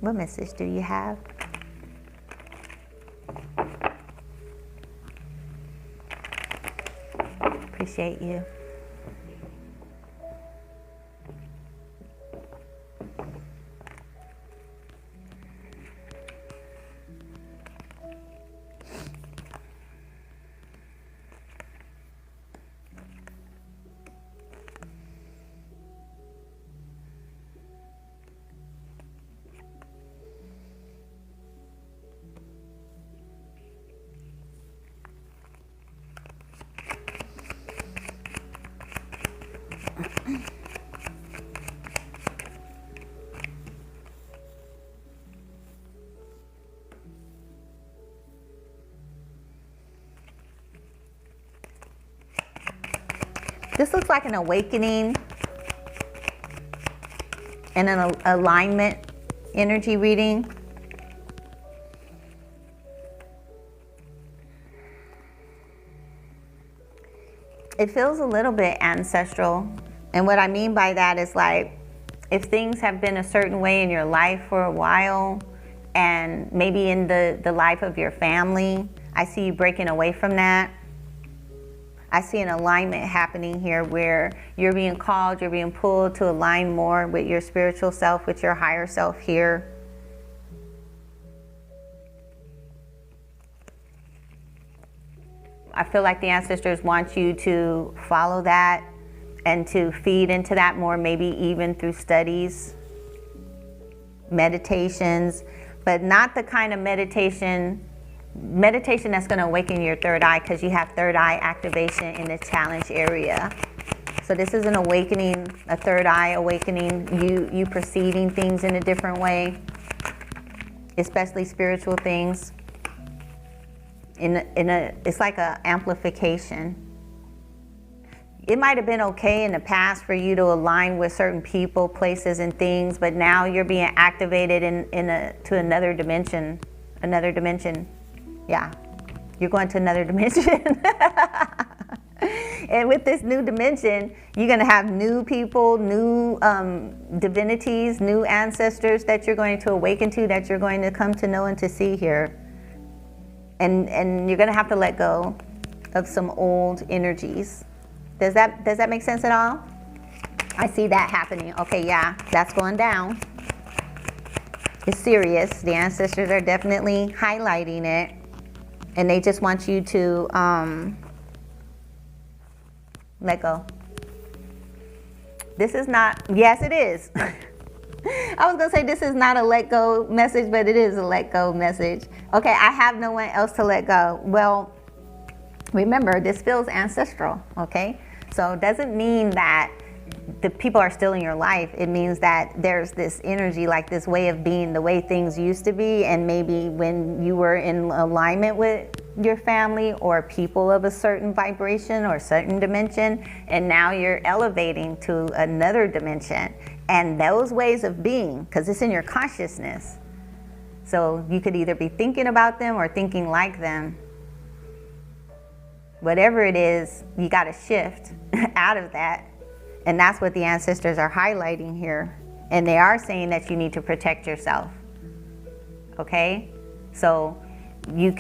What message do you have? Appreciate you. This looks like an awakening and an alignment energy reading. It feels a little bit ancestral. And what I mean by that is like, if things have been a certain way in your life for a while, and maybe in the life of your family, I see you breaking away from that. I see an alignment happening here where you're being called, you're being pulled to align more with your spiritual self, with your higher self here. I feel like the ancestors want you to follow that and to feed into that more, maybe even through studies, meditations, but not the kind of meditation that's going to awaken your third eye, because you have third eye activation in the challenge area. So this is an awakening, a third eye awakening, you perceiving things in a different way, especially spiritual things. It's like a amplification. It might have been okay in the past for you to align with certain people, places, and things, but now you're being activated to another dimension. Yeah, you're going to another dimension. And with this new dimension, you're going to have new people, new divinities, new ancestors that you're going to awaken to, that you're going to come to know and to see here. And you're going to have to let go of some old energies. Does that make sense at all? I see that happening. Okay, yeah, that's going down. It's serious. The ancestors are definitely highlighting it. And they just want you to let go. This is not, yes, it is. I was going to say this is not a let go message, but it is a let go message. Okay, I have no one else to let go. Well, remember, this feels ancestral, okay? So it doesn't mean that the people are still in your life. It means that there's this energy, like this way of being, the way things used to be, and maybe when you were in alignment with your family or people of a certain vibration or certain dimension, and now you're elevating to another dimension. And those ways of being, because it's in your consciousness, so you could either be thinking about them or thinking like them. Whatever it is, you got to shift out of that. And that's what the ancestors are highlighting here. And they are saying that you need to protect yourself. Okay? So you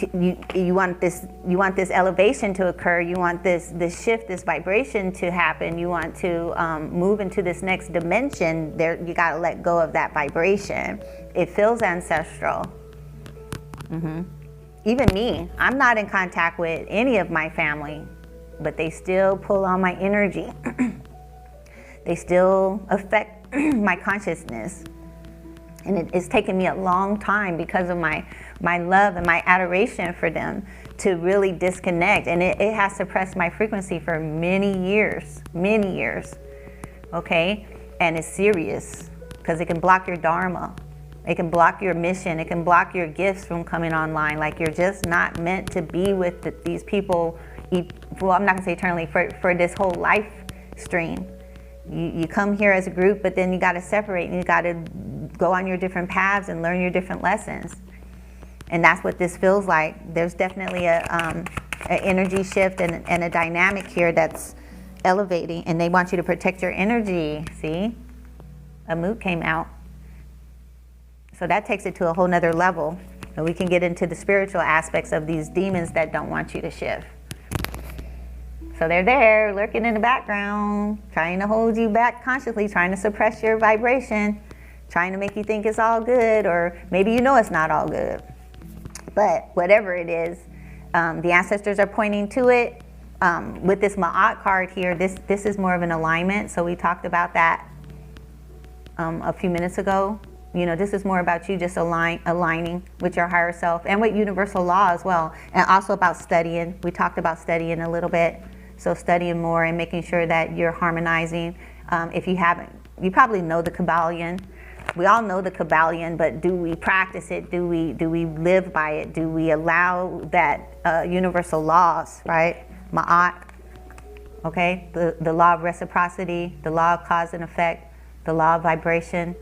want this elevation to occur. You want this shift, this vibration to happen. You want to move into this next dimension. There, you got to let go of that vibration. It feels ancestral. Even me, I'm not in contact with any of my family, but they still pull on my energy. They still affect my consciousness. And it's taken me a long time, because of my love and my adoration for them, to really disconnect. And it has suppressed my frequency for many years, okay? And it's serious, because it can block your dharma. It can block your mission. It can block your gifts from coming online. Like, you're just not meant to be with these people. Well, I'm not gonna say eternally, for this whole life stream. You come here as a group, but then you got to separate and you got to go on your different paths and learn your different lessons. And that's what this feels like. There's definitely an energy shift and a dynamic here that's elevating, and they want you to protect your energy. See, a mood came out. So that takes it to a whole nother level. And we can get into the spiritual aspects of these demons that don't want you to shift. So they're there, lurking in the background, trying to hold you back consciously, trying to suppress your vibration, trying to make you think it's all good, or maybe you know it's not all good. But whatever it is, the ancestors are pointing to it. With this Ma'at card here, this is more of an alignment. So we talked about that a few minutes ago. You know, this is more about you just aligning with your higher self and with universal law as well. And also about studying. We talked about studying a little bit. So studying more and making sure that you're harmonizing. If you haven't, you probably know the Kabbalion. We all know the Kabbalion, but do we practice it? Do we live by it? Do we allow that universal laws, right? Ma'at, okay? The law of reciprocity, the law of cause and effect, the law of vibration.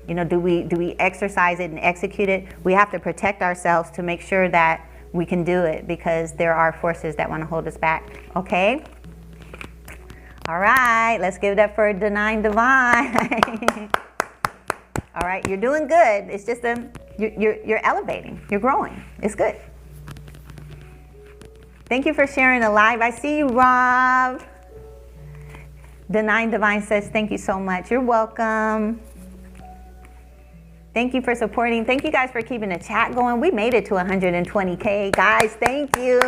You know, do we exercise it and execute it? We have to protect ourselves to make sure that we can do it, because there are forces that want to hold us back. Okay? All right, let's give it up for Denying Divine. All right, you're doing good. It's just you're elevating. You're growing. It's good. Thank you for sharing the live. I see you, Rob. Denying Divine says, thank you so much. You're welcome. Thank you for supporting. Thank you guys for keeping the chat going. We made it to 120K. Guys, thank you.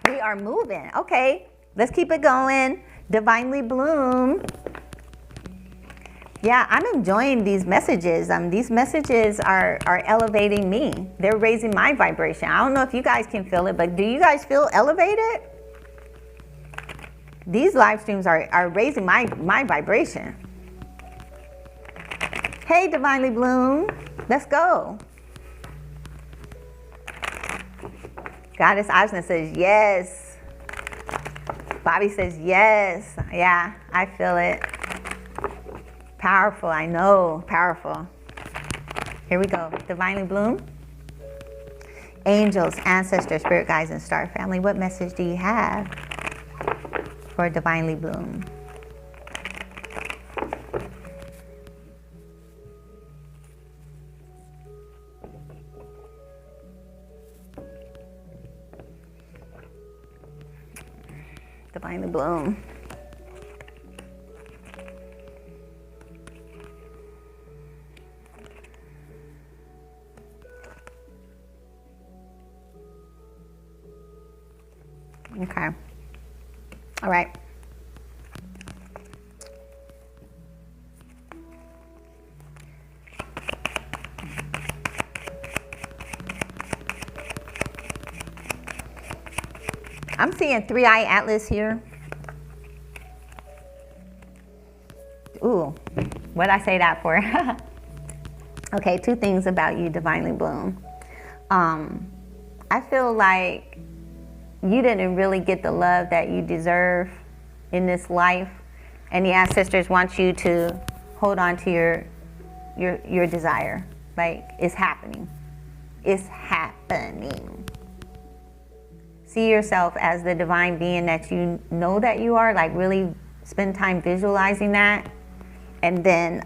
We are moving. Okay, let's keep it going. Divinely Bloom. Yeah, I'm enjoying these messages. These messages are elevating me. They're raising my vibration. I don't know if you guys can feel it, but do you guys feel elevated? These live streams are raising my vibration. Hey, Divinely Bloom, let's go. Goddess Ajna says yes. Bobby says yes. Yeah, I feel it. Powerful, I know, powerful. Here we go, Divinely Bloom. Angels, ancestors, spirit guides, and star family, what message do you have for Divinely Bloom? Divinely Bloom. Okay. All right. I'm seeing 3IATLAS here. Ooh, what'd I say that for? Okay, two things about you, Divinely Bloom. I feel like you didn't really get the love that you deserve in this life, and the ancestors want you to hold on to your desire. Like, it's happening. It's happening. See yourself as the divine being that you know that you are. Like, really spend time visualizing that, and then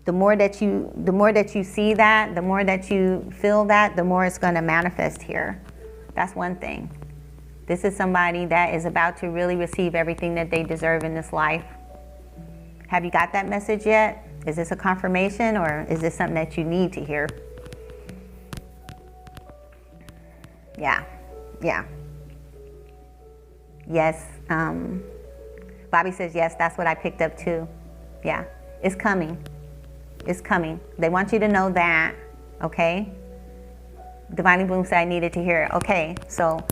the more that you see that, the more that you feel that, the more it's going to manifest here. That's one thing. This is somebody that is about to really receive everything that they deserve in this life. Have you got that message yet? Is this a confirmation, or is this something that you need to hear? Yeah. Yes. Bobby says, yes, that's what I picked up too. Yeah, it's coming. It's coming. They want you to know that, okay? Divinely Bloom said I needed to hear it. Okay, so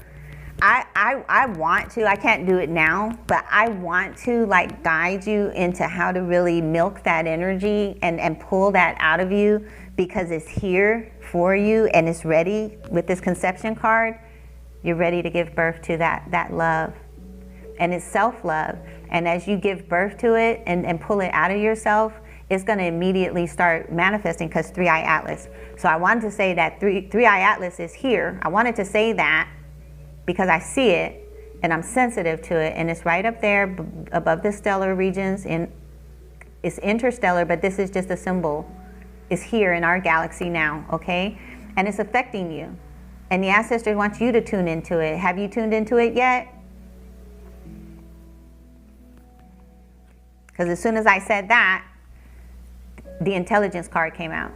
I want to, I can't do it now, but I want to like guide you into how to really milk that energy and pull that out of you, because it's here for you and it's ready with this conception card. You're ready to give birth to that love. And it's self-love. And as you give birth to it and pull it out of yourself, it's going to immediately start manifesting, because 3IATLAS. So I wanted to say that 3IATLAS is here. I wanted to say that because I see it and I'm sensitive to it, and it's right up there above the stellar regions. It's interstellar, but this is just a symbol. It's here in our galaxy now, okay? And it's affecting you. And the ancestors want you to tune into it. Have you tuned into it yet? Because as soon as I said that, the intelligence card came out.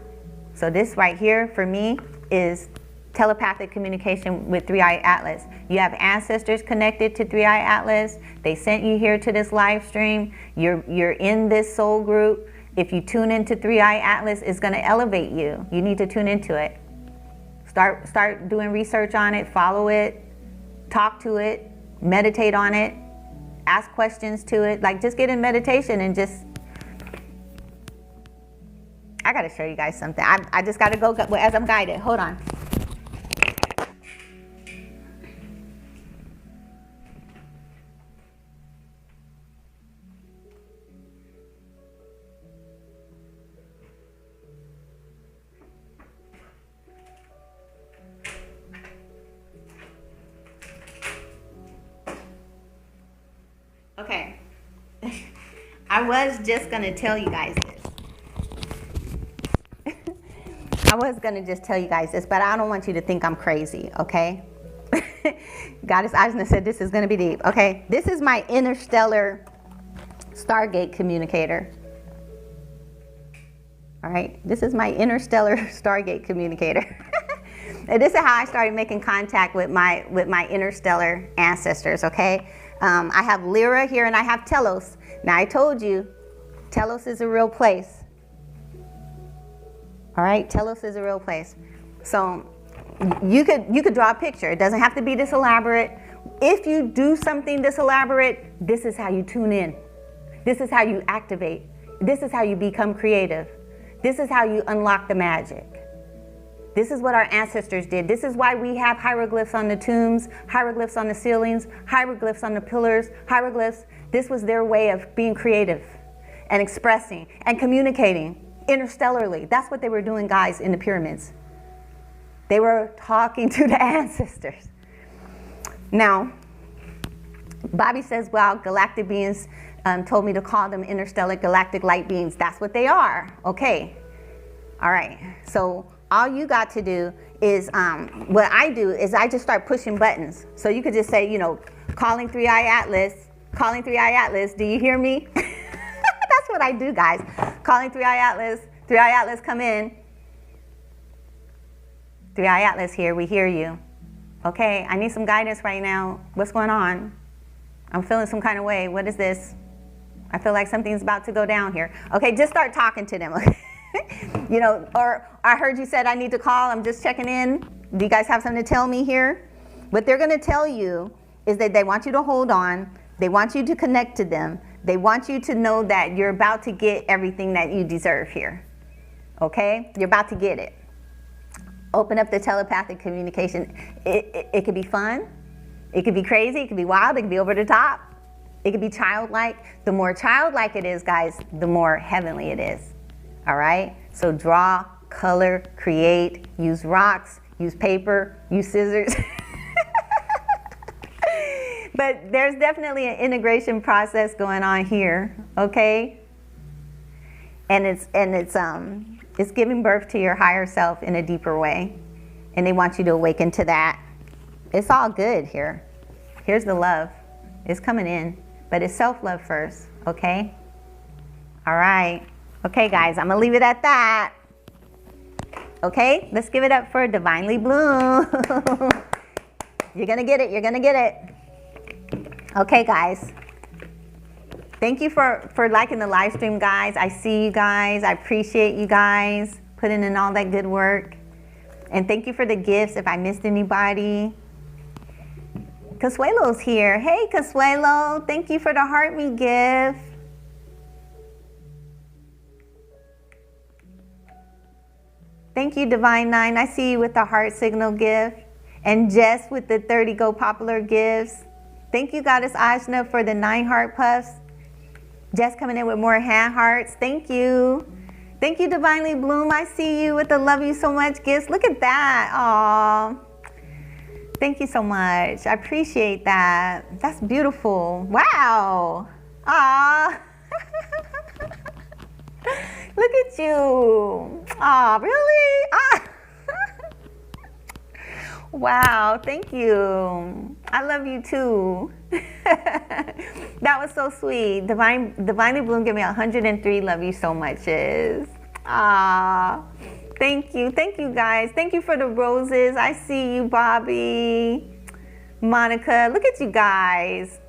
So this right here for me is telepathic communication with 3IATLAS. You have ancestors connected to 3IATLAS. They sent you here to this live stream. You're in this soul group. If you tune into 3IATLAS, it's going to elevate you. You need to tune into it. Start doing research on it, follow it, talk to it, meditate on it. Ask questions to it. Like, just get in meditation and just, I got to show you guys something. I just got to go as I'm guided. Hold on. Okay. I was just going to tell you guys this. I was going to just tell you guys this, but I don't want you to think I'm crazy, okay? Goddess Ajna said this is going to be deep. Okay, this is my interstellar Stargate communicator. All right, this is my interstellar Stargate communicator. And this is how I started making contact with my interstellar ancestors, okay? I have Lyra here and I have Telos. Now I told you, Telos is a real place. All right, Telos is a real place. So you could draw a picture. It doesn't have to be this elaborate. If you do something this elaborate, this is how you tune in. This is how you activate. This is how you become creative. This is how you unlock the magic. This is what our ancestors did. This is why we have hieroglyphs on the tombs, hieroglyphs on the ceilings, hieroglyphs on the pillars, hieroglyphs. This was their way of being creative and expressing and communicating interstellarly. That's what they were doing, guys, in the pyramids. They were talking to the ancestors. Now, Bobby says, well, galactic beings told me to call them interstellar galactic light beings. That's what they are. Okay. All right. So all you got to do is, what I do is I just start pushing buttons. So you could just say, you know, calling 3IATLAS, calling 3IATLAS, do you hear me? That's what I do, guys. Calling 3IATLAS, 3IATLAS, come in. 3IATLAS here, we hear you. Okay, I need some guidance right now. What's going on? I'm feeling some kind of way. What is this? I feel like something's about to go down here. Okay, just start talking to them. Okay? You know, or I heard you said I need to call. I'm just checking in. Do you guys have something to tell me here? What they're going to tell you is that they want you to hold on. They want you to connect to them. They want you to know that you're about to get everything that you deserve here. Okay? You're about to get it. Open up the telepathic communication. It could be fun. It could be crazy. It could be wild. It could be over the top. It could be childlike. The more childlike it is, guys, the more heavenly it is. All right? So draw, color, create, use rocks, use paper, use scissors. But there's definitely an integration process going on here, okay? And it's giving birth to your higher self in a deeper way. And they want you to awaken to that. It's all good here. Here's the love. It's coming in. But it's self-love first, okay? All right. Okay, guys, I'm going to leave it at that. Okay, let's give it up for Divinely Bloom. You're going to get it. You're going to get it. Okay, guys. Thank you for liking the live stream, guys. I see you guys. I appreciate you guys putting in all that good work. And thank you for the gifts if I missed anybody. Consuelo's here. Hey, Consuelo. Thank you for the heart me gift. Thank you, Divine Nine. I see you with the heart signal gift. And Jess with the 30 Go Popular gifts. Thank you, Goddess Ajna, for the 9 heart puffs. Jess coming in with more hand hearts. Thank you. Thank you, Divinely Bloom. I see you with the love you so much gifts. Look at that. Aw. Thank you so much. I appreciate that. That's beautiful. Wow. Aw. Look at you. Aw, really? Ah. Wow, thank you. I love you too. That was so sweet. Divinely Bloom gave me 103 love you so muches. Ah, thank you. Thank you guys. Thank you for the roses. I see you, Bobby. Monica, look at you guys.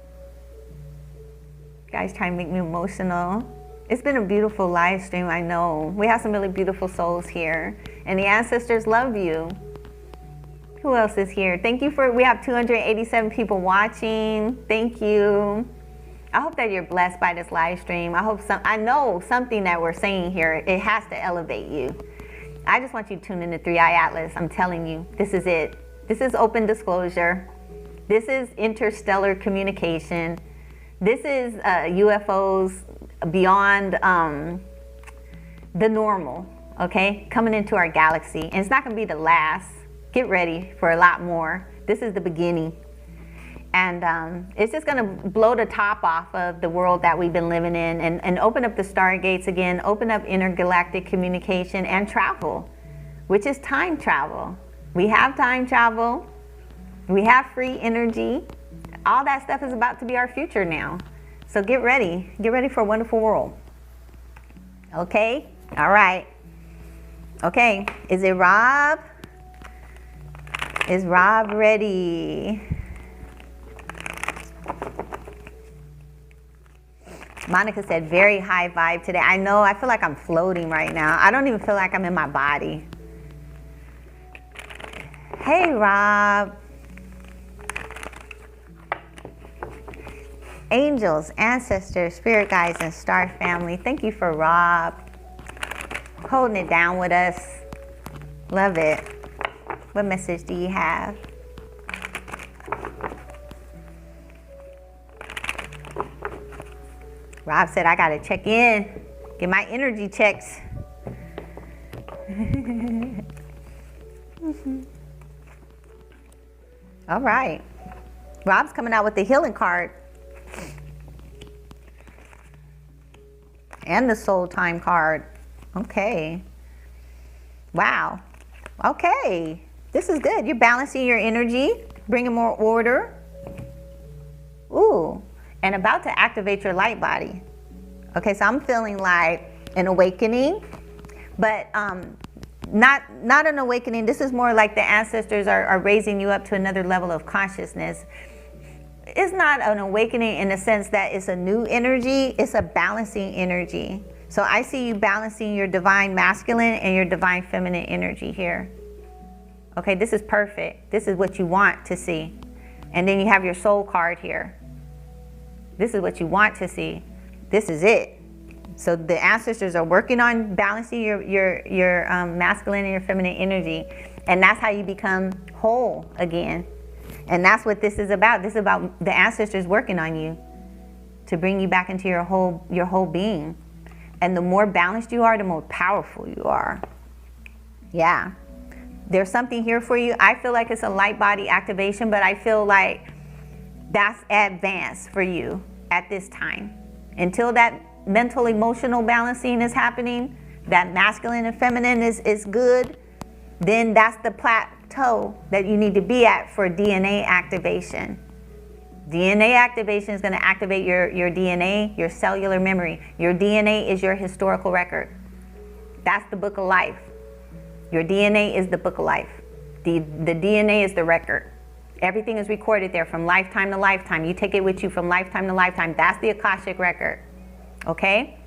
You guys trying to make me emotional. It's been a beautiful live stream, I know. We have some really beautiful souls here. And the ancestors love you. Who else is here? Thank you for, we have 287 people watching. Thank you. I hope that you're blessed by this live stream. I know something that we're saying here, it has to elevate you. I just want you to tune into 3IATLAS. I'm telling you, this is it. This is open disclosure. This is interstellar communication. This is UFOs beyond the normal, okay? Coming into our galaxy. And it's not gonna be the last. Get ready for a lot more. This is the beginning. And it's just gonna blow the top off of the world that we've been living in and open up the stargates again, open up intergalactic communication and travel, which is time travel. We have time travel. We have free energy. All that stuff is about to be our future now. So get ready. Get ready for a wonderful world. Okay? All right. Okay. Is it Rob? Is Rob ready? Monica said, very high vibe today. I know, I feel like I'm floating right now. I don't even feel like I'm in my body. Hey, Rob. Angels, ancestors, spirit guides, and star family. Thank you for Rob holding it down with us. Love it. What message do you have? Rob said, I gotta check in, get my energy checks. All right. Rob's coming out with the healing card. And the soul time card. Okay. Wow. Okay. This is good. You're balancing your energy, bringing more order. Ooh. And about to activate your light body. Okay, so I'm feeling like an awakening, but not an awakening. This is more like the ancestors are raising you up to another level of consciousness. It's not an awakening in the sense that it's a new energy, it's a balancing energy. So I see you balancing your divine masculine and your divine feminine energy here. Okay, this is perfect. This is what you want to see. And then you have your soul card here. This is what you want to see. This is it. So the ancestors are working on balancing your masculine and your feminine energy. And that's how you become whole again. And that's what this is about. This is about the ancestors working on you to bring you back into your whole being. And the more balanced you are, the more powerful you are. Yeah. There's something here for you. I feel like it's a light body activation, but I feel like that's advanced for you at this time. Until that mental emotional balancing is happening, that masculine and feminine is good, then that's the plateau that you need to be at for DNA activation. DNA activation is going to activate your DNA, your cellular memory. Your DNA is your historical record. That's the book of life. Your DNA is the book of life. The DNA is the record. Everything is recorded there from lifetime to lifetime. You take it with you from lifetime to lifetime. That's the Akashic record. Okay?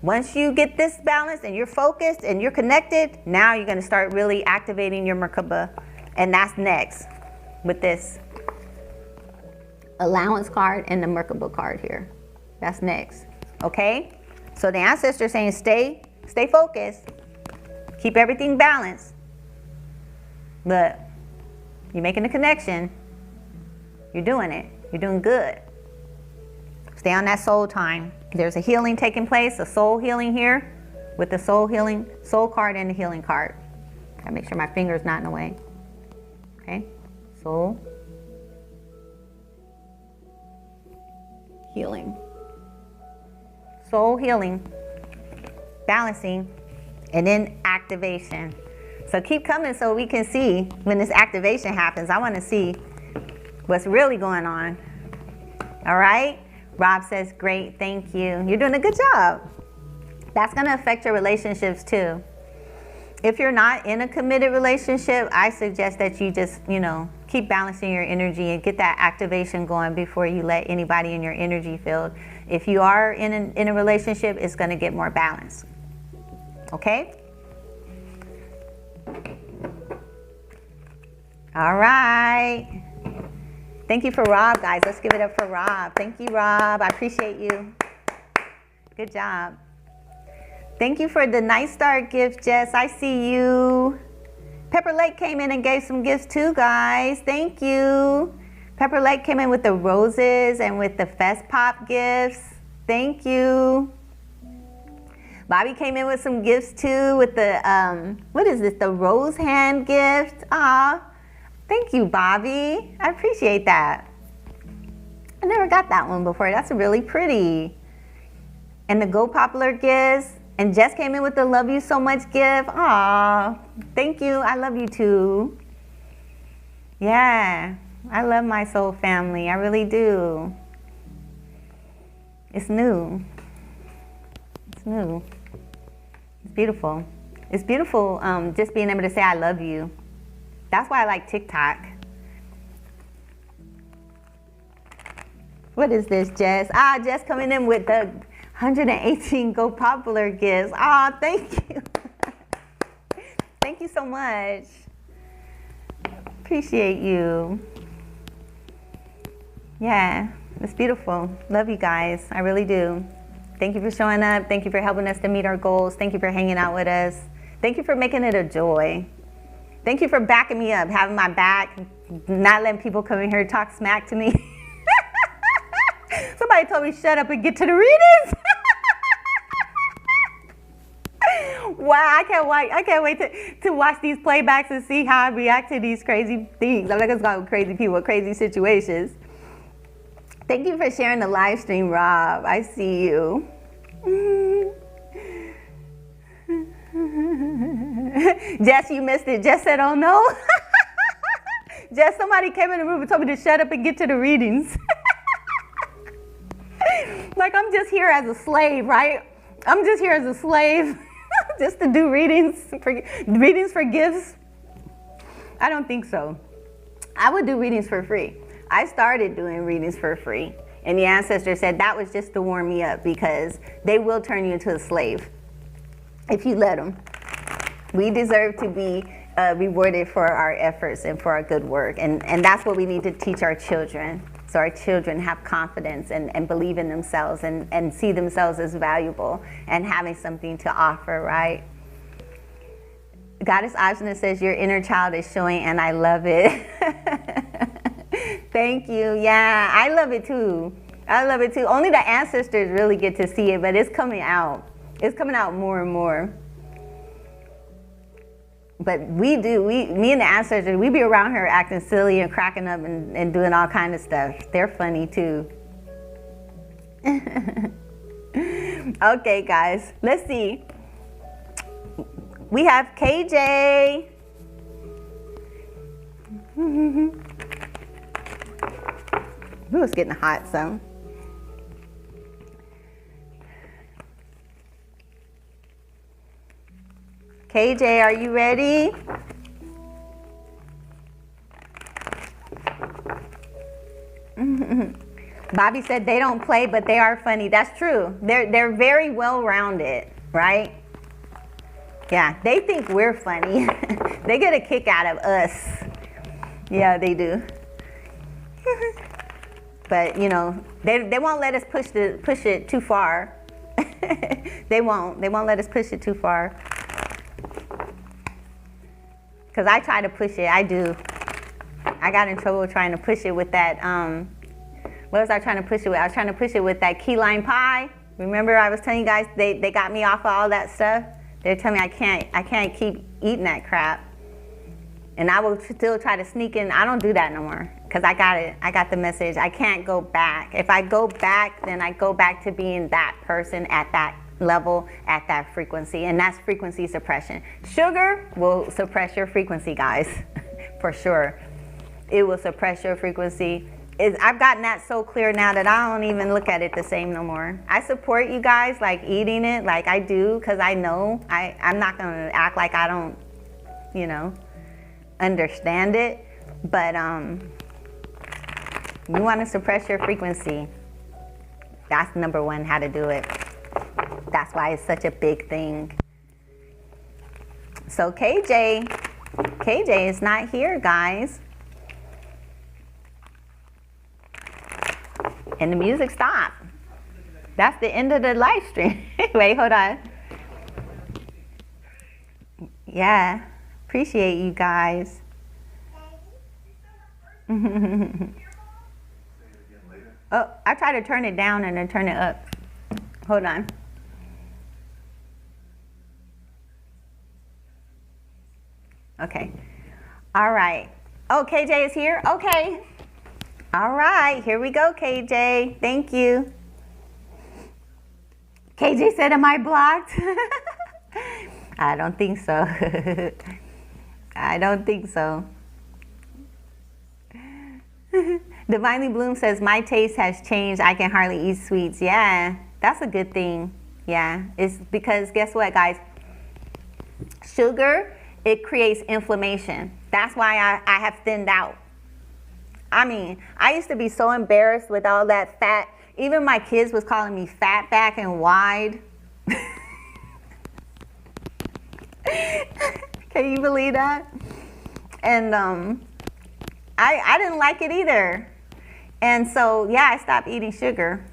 Once you get this balance and you're focused and you're connected, now you're going to start really activating your Merkaba. And that's next with this. allowance card and the Merkaba card here. That's next. Okay? So the ancestor is saying stay focused. Keep everything balanced. But you're making a connection. You're doing it. You're doing good. Stay on that soul time. There's a healing taking place, a soul healing here with the soul card and the healing card. Gotta make sure my finger's not in the way. Okay? Soul. Healing. Soul healing. Balancing. And then activation. So keep coming so we can see when this activation happens. I want to see what's really going on. All right? Rob says, great, thank you. You're doing a good job. That's going to affect your relationships too. If you're not in a committed relationship, I suggest that you just, keep balancing your energy and get that activation going before you let anybody in your energy field. If you are in a relationship, it's going to get more balanced. Okay? All right. Thank you for Rob, guys. Let's give it up for Rob. Thank you, Rob. I appreciate you. Good job. Thank you for the Night Star gift, Jess. I see you. Pepper Lake came in and gave some gifts too, guys. Thank you. Pepper Lake came in with the roses and with the Fest Pop gifts. Thank you. Bobby came in with some gifts too with the, what is this? The rose hand gift. Aw. Thank you, Bobby. I appreciate that. I never got that one before. That's really pretty. And the Go Popular gifts. And Jess came in with the love you so much gift. Aw, thank you. I love you too. Yeah, I love my soul family. I really do. It's new. It's new. It's beautiful. It's beautiful just being able to say I love you. That's why I like TikTok. What is this, Jess? Jess coming in with the 118 Go Popular gifts. Thank you. Thank you so much. Appreciate you. Yeah, it's beautiful. Love you guys. I really do. Thank you for showing up. Thank you for helping us to meet our goals. Thank you for hanging out with us. Thank you for making it a joy. Thank you for backing me up, having my back, not letting people come in here and talk smack to me. Somebody told me shut up and get to the readings. Wow, I can't wait to watch these playbacks and see how I react to these crazy things. I'm not gonna go with crazy people, crazy situations. Thank you for sharing the live stream, Rob. I see you. Jess, you missed it. Jess said, oh no. Jess, somebody came in the room and told me to shut up and get to the readings. Like I'm just here as a slave, right? I'm just here as a slave just to do readings for gifts. I don't think so. I would do readings for free. I started doing readings for free. And the ancestor said that was just to warm me up because they will turn you into a slave if you let them. We deserve to be rewarded for our efforts and for our good work. And that's what we need to teach our children. So our children have confidence and believe in themselves and see themselves as valuable and having something to offer, right? Goddess Ajna says, your inner child is showing and I love it. Thank you. Yeah, I love it too. I love it too. Only the ancestors really get to see it, but it's coming out. It's coming out more and more. But me and the ancestors, we be around here acting silly and cracking up and doing all kind of stuff. They're funny too. Okay, guys, let's see. We have KJ. Ooh, it's getting hot, so. KJ, are you ready? Bobby said they don't play, but they are funny. That's true. They're very well-rounded, right? Yeah, they think we're funny. They get a kick out of us. Yeah, they do. But you know, they won't let us push it too far. They won't let us push it too far. Because I try to push it. I do. I got in trouble trying to push it with that, what was I trying to push it with? I was trying to push it with that key lime pie. Remember I was telling you guys, they got me off of all that stuff? They're telling me I can't keep eating that crap. And I will still try to sneak in. I don't do that no more. Because I got it. I got the message. I can't go back. If I go back, then I go back to being that person at that level, at that frequency. And that's frequency suppression. Sugar will suppress your frequency, guys. For sure. It will suppress your frequency. I've gotten that so clear now that I don't even look at it the same no more. I support you guys, like eating it, like I do, because I know I'm not going to act like I don't, you know, understand it. But you want to suppress your frequency. That's number one, how to do it. That's why it's such a big thing. So KJ is not here, guys. And the music stopped. That's the end of the live stream. Wait, hold on. Yeah, appreciate you guys. Oh, I try to turn it down and then turn it up. Hold on. Okay. All right. Oh, KJ is here? Okay. All right, here we go, KJ. Thank you. KJ said, am I blocked? I don't think so. I don't think so. Divinely Bloom says, my taste has changed. I can hardly eat sweets. Yeah, that's a good thing. Yeah, it's because guess what, guys? Sugar, it creates inflammation. That's why I have thinned out. I mean, I used to be so embarrassed with all that fat. Even my kids was calling me fat back and wide. Can you believe that? And I didn't like it either. And so, yeah, I stopped eating sugar.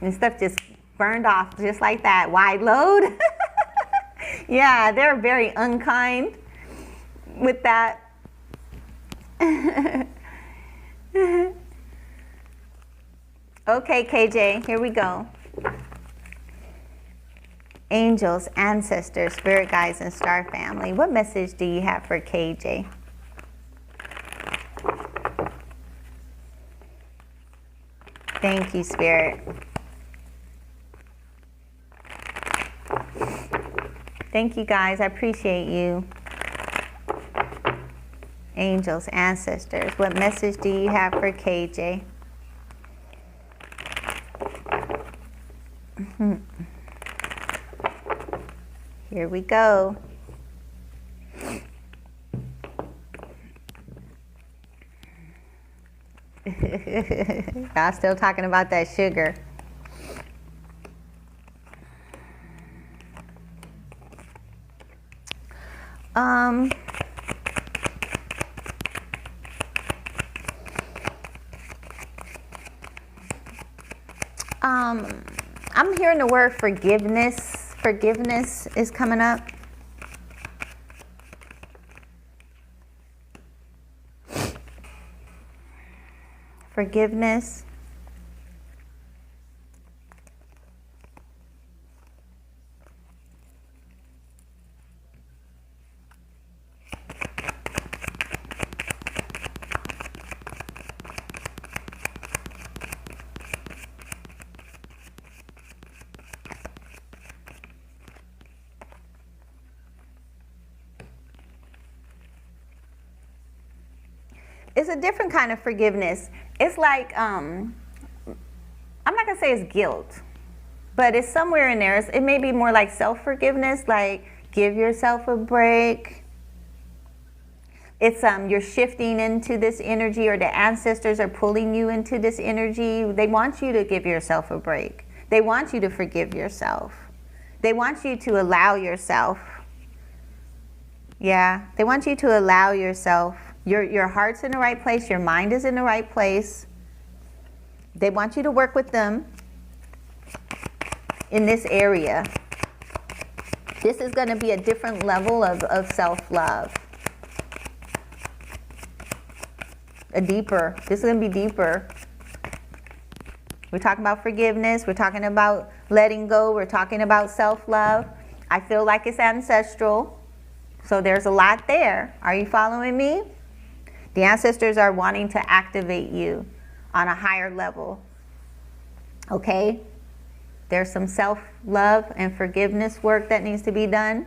And stuff just burned off just like that. Wide load. Yeah, they're very unkind with that. Okay, KJ, here we go. Angels, ancestors, spirit guides, and star family. What message do you have for KJ? Thank you, Spirit. Thank you, guys. I appreciate you. Angels, ancestors, what message do you have for KJ? Here we go. I'm still talking about that sugar. I'm hearing the word forgiveness. Forgiveness is coming up. Forgiveness. It's a different kind of forgiveness. It's like, I'm not gonna say it's guilt, but it's somewhere in there. It may be more like self-forgiveness, like give yourself a break. It's you're shifting into this energy, or the ancestors are pulling you into this energy. They want you to give yourself a break. They want you to forgive yourself. They want you to allow yourself. Yeah, they want you to allow yourself. Your heart's in the right place. Your mind is in the right place. They want you to work with them in this area. This is going to be a different level of self-love. This is going to be deeper. We're talking about forgiveness. We're talking about letting go. We're talking about self-love. I feel like it's ancestral. So there's a lot there. Are you following me? The ancestors are wanting to activate you on a higher level. Okay? There's some self-love and forgiveness work that needs to be done.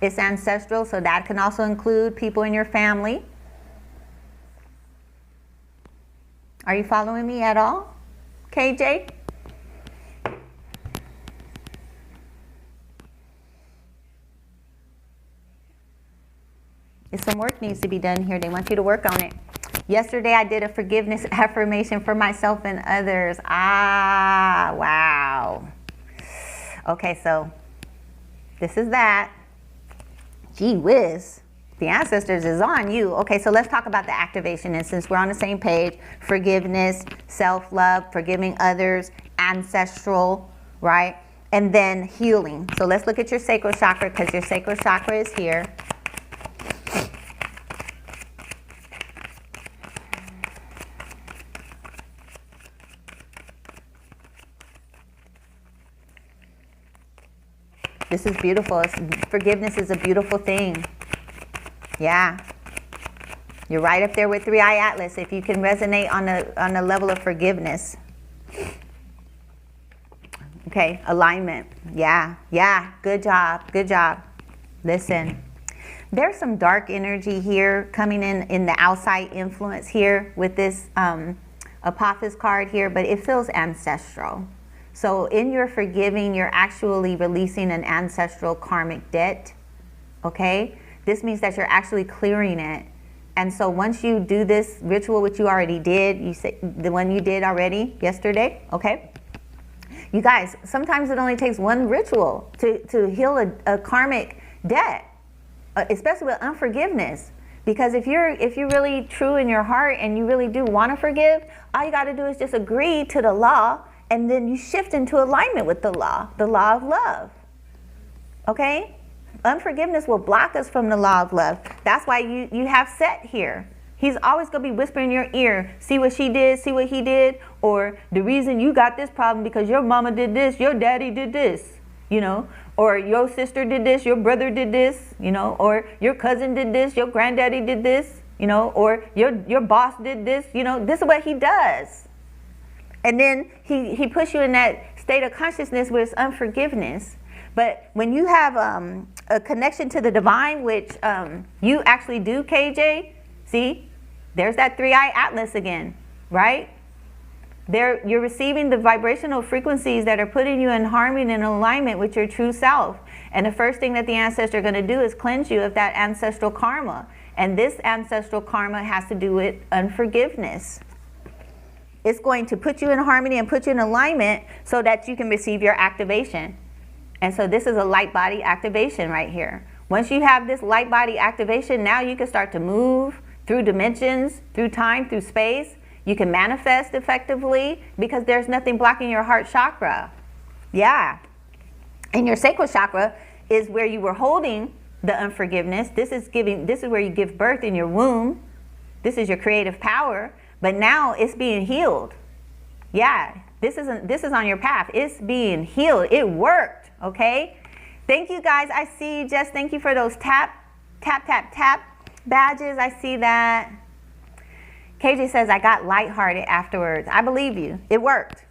It's ancestral, so that can also include people in your family. Are you following me at all? KJ? Some work needs to be done here. They want you to work on it. Yesterday I did a forgiveness affirmation for myself and others. Ah, wow. Okay, so this is that. Gee whiz. The ancestors is on you. Okay, so let's talk about the activation. And since we're on the same page, forgiveness, self-love, forgiving others, ancestral, right? And then healing. So let's look at your sacral chakra, because your sacral chakra is here. This is beautiful. Forgiveness is a beautiful thing. Yeah. You're right up there with 3IATLAS if you can resonate on the level of forgiveness. Okay, alignment. Yeah, yeah, good job, good job. Listen, there's some dark energy here coming in the outside influence here with this Apophis card here, but it feels ancestral. So in your forgiving, you're actually releasing an ancestral karmic debt, okay? This means that you're actually clearing it. And so once you do this ritual, which you already did, you say the one you did already yesterday, okay? You guys, sometimes it only takes one ritual to heal a karmic debt, especially with unforgiveness. Because if you're really true in your heart and you really do want to forgive, all you got to do is just agree to the law, and then you shift into alignment with the law of love. Okay? Unforgiveness will block us from the law of love. That's why you have Set here. He's always going to be whispering in your ear, see what she did, see what he did, or the reason you got this problem because your mama did this, your daddy did this, you know, or your sister did this, your brother did this, you know, or your cousin did this, your granddaddy did this, you know, or your boss did this, you know. This is what he does. And then he puts you in that state of consciousness where it's unforgiveness. But when you have a connection to the divine, which you actually do, KJ, see, there's that 3IATLAS again, right? You're receiving the vibrational frequencies that are putting you in harmony and alignment with your true self. And the first thing that the ancestors are going to do is cleanse you of that ancestral karma. And this ancestral karma has to do with unforgiveness. It's going to put you in harmony and put you in alignment so that you can receive your activation. And so this is a light body activation right here. Once you have this light body activation, now you can start to move through dimensions, through time, through space. You can manifest effectively because there's nothing blocking your heart chakra. Yeah. And your sacral chakra is where you were holding the unforgiveness. This is where you give birth in your womb. This is your creative power. But now it's being healed. Yeah, this is on your path. It's being healed. It worked, okay? Thank you guys. I see you, Jess. Thank you for those tap badges. I see that. KJ says, I got lighthearted afterwards. I believe you. It worked.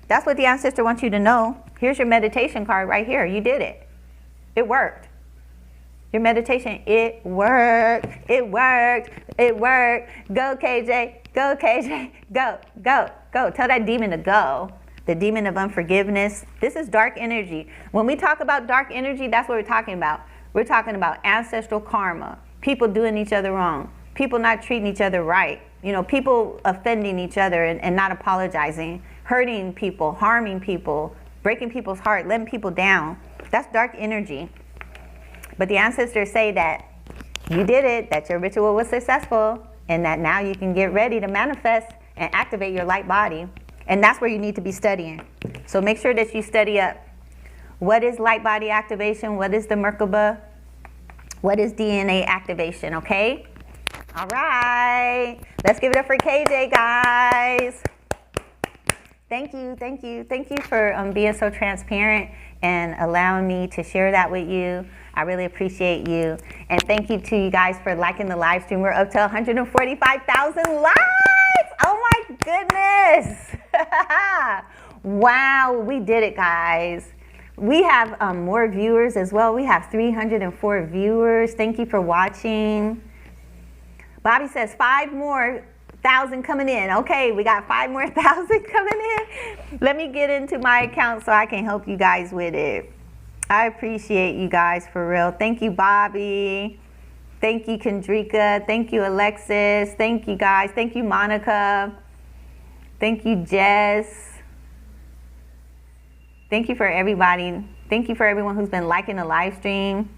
That's what the ancestor wants you to know. Here's your meditation card right here. You did it. It worked. Your meditation, it worked. It worked. It worked. Go, KJ. Go, KJ. Go, go, go. Tell that demon to go. The demon of unforgiveness. This is dark energy. When we talk about dark energy, that's what we're talking about. We're talking about ancestral karma. People doing each other wrong. People not treating each other right. You know, people offending each other and not apologizing. Hurting people, harming people, breaking people's heart, letting people down. That's dark energy. But the ancestors say that you did it, that your ritual was successful, and that now you can get ready to manifest and activate your light body. And that's where you need to be studying. So make sure that you study up. What is light body activation? What is the Merkaba? What is DNA activation, okay? All right. Let's give it up for KJ, guys. Thank you, thank you. Thank you for being so transparent and allowing me to share that with you. I really appreciate you. And thank you to you guys for liking the live stream. We're up to 145,000 likes. Oh my goodness. Wow, we did it, guys. We have more viewers as well. We have 304 viewers. Thank you for watching. Bobby says 5 more thousand coming in. Okay, we got 5 more thousand coming in. Let me get into my account so I can help you guys with it. I appreciate you guys for real. Thank you, Bobby. Thank you, Kendrika. Thank you, Alexis. Thank you, guys. Thank you, Monica. Thank you, Jess. Thank you for everybody. Thank you for everyone who's been liking the live stream.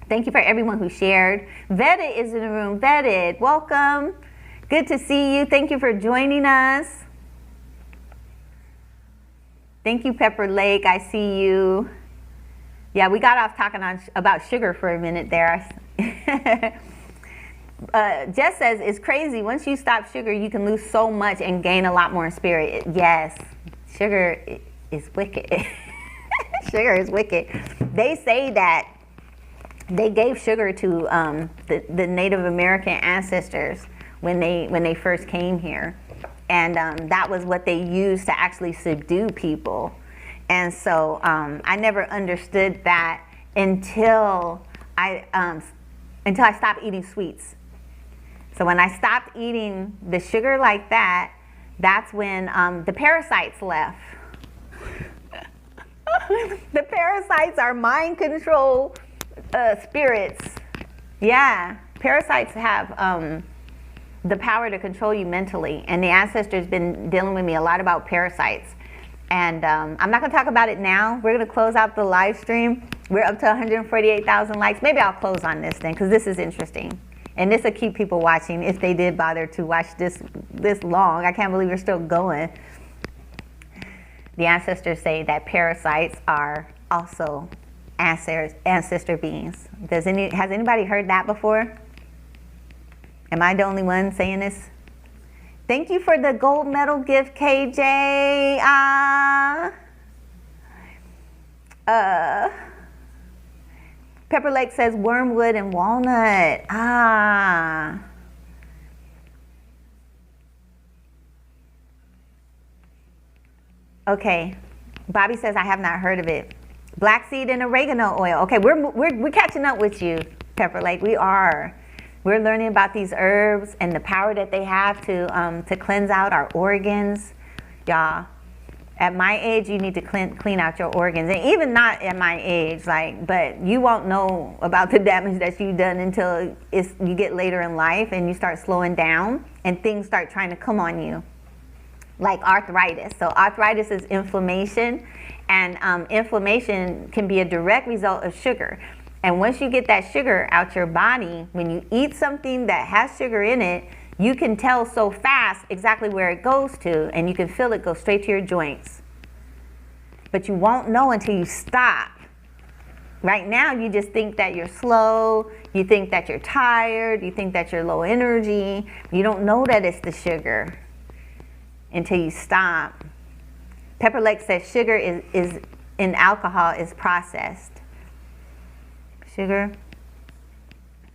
Thank you for everyone who shared. Vetted is in the room. Vetted, welcome. Good to see you. Thank you for joining us. Thank you, Pepper Lake. I see you. Yeah, we got off talking about sugar for a minute there. Jess says, it's crazy. Once you stop sugar, you can lose so much and gain a lot more in spirit. Yes, sugar is wicked. Sugar is wicked. They say that they gave sugar to the Native American ancestors when they first came here, and that was what they used to actually subdue people. And so I never understood that until I stopped eating sweets. So when I stopped eating the sugar like that, that's when the parasites left. The parasites are mind control spirits. Yeah, parasites have the power to control you mentally, and the ancestors been dealing with me a lot about parasites. And I'm not going to talk about it now. We're going to close out the live stream. We're up to 148,000 likes. Maybe I'll close on this then, because this is interesting. And this will keep people watching if they did bother to watch this long. I can't believe we're still going. The ancestors say that parasites are also ancestor beings. Has anybody heard that before? Am I the only one saying this? Thank you for the gold medal gift, KJ. Pepper Lake says wormwood and walnut. Okay. Bobby says I have not heard of it. Black seed and oregano oil. Okay, we're catching up with you, Pepper Lake. We are. We're learning about these herbs and the power that they have to cleanse out our organs. Y'all, at my age, you need to clean out your organs. And even not at my age, but you won't know about the damage that you've done until you get later in life and you start slowing down and things start trying to come on you. Like arthritis. So arthritis is inflammation, and inflammation can be a direct result of sugar. And once you get that sugar out your body, when you eat something that has sugar in it, you can tell so fast exactly where it goes to, and you can feel it go straight to your joints. But you won't know until you stop. Right now, you just think that you're slow, you think that you're tired, you think that you're low energy. You don't know that it's the sugar until you stop. Pepper Lake says sugar is in alcohol is processed. Sugar.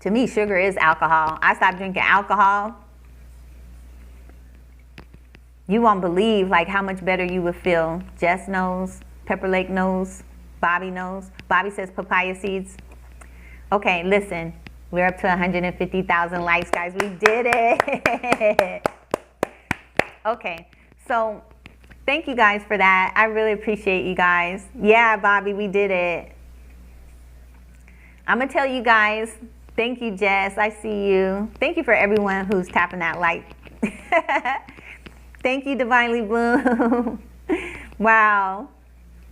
To me, sugar is alcohol. I stopped drinking alcohol. You won't believe how much better you would feel. Jess knows. Pepper Lake knows. Bobby knows. Bobby says papaya seeds. Okay, listen. We're up to 150,000 likes, guys. We did it. Okay, so thank you guys for that. I really appreciate you guys. Yeah, Bobby, we did it. I'm going to tell you guys, thank you, Jess. I see you. Thank you for everyone who's tapping that like. Thank you, Divinely Bloom. Wow.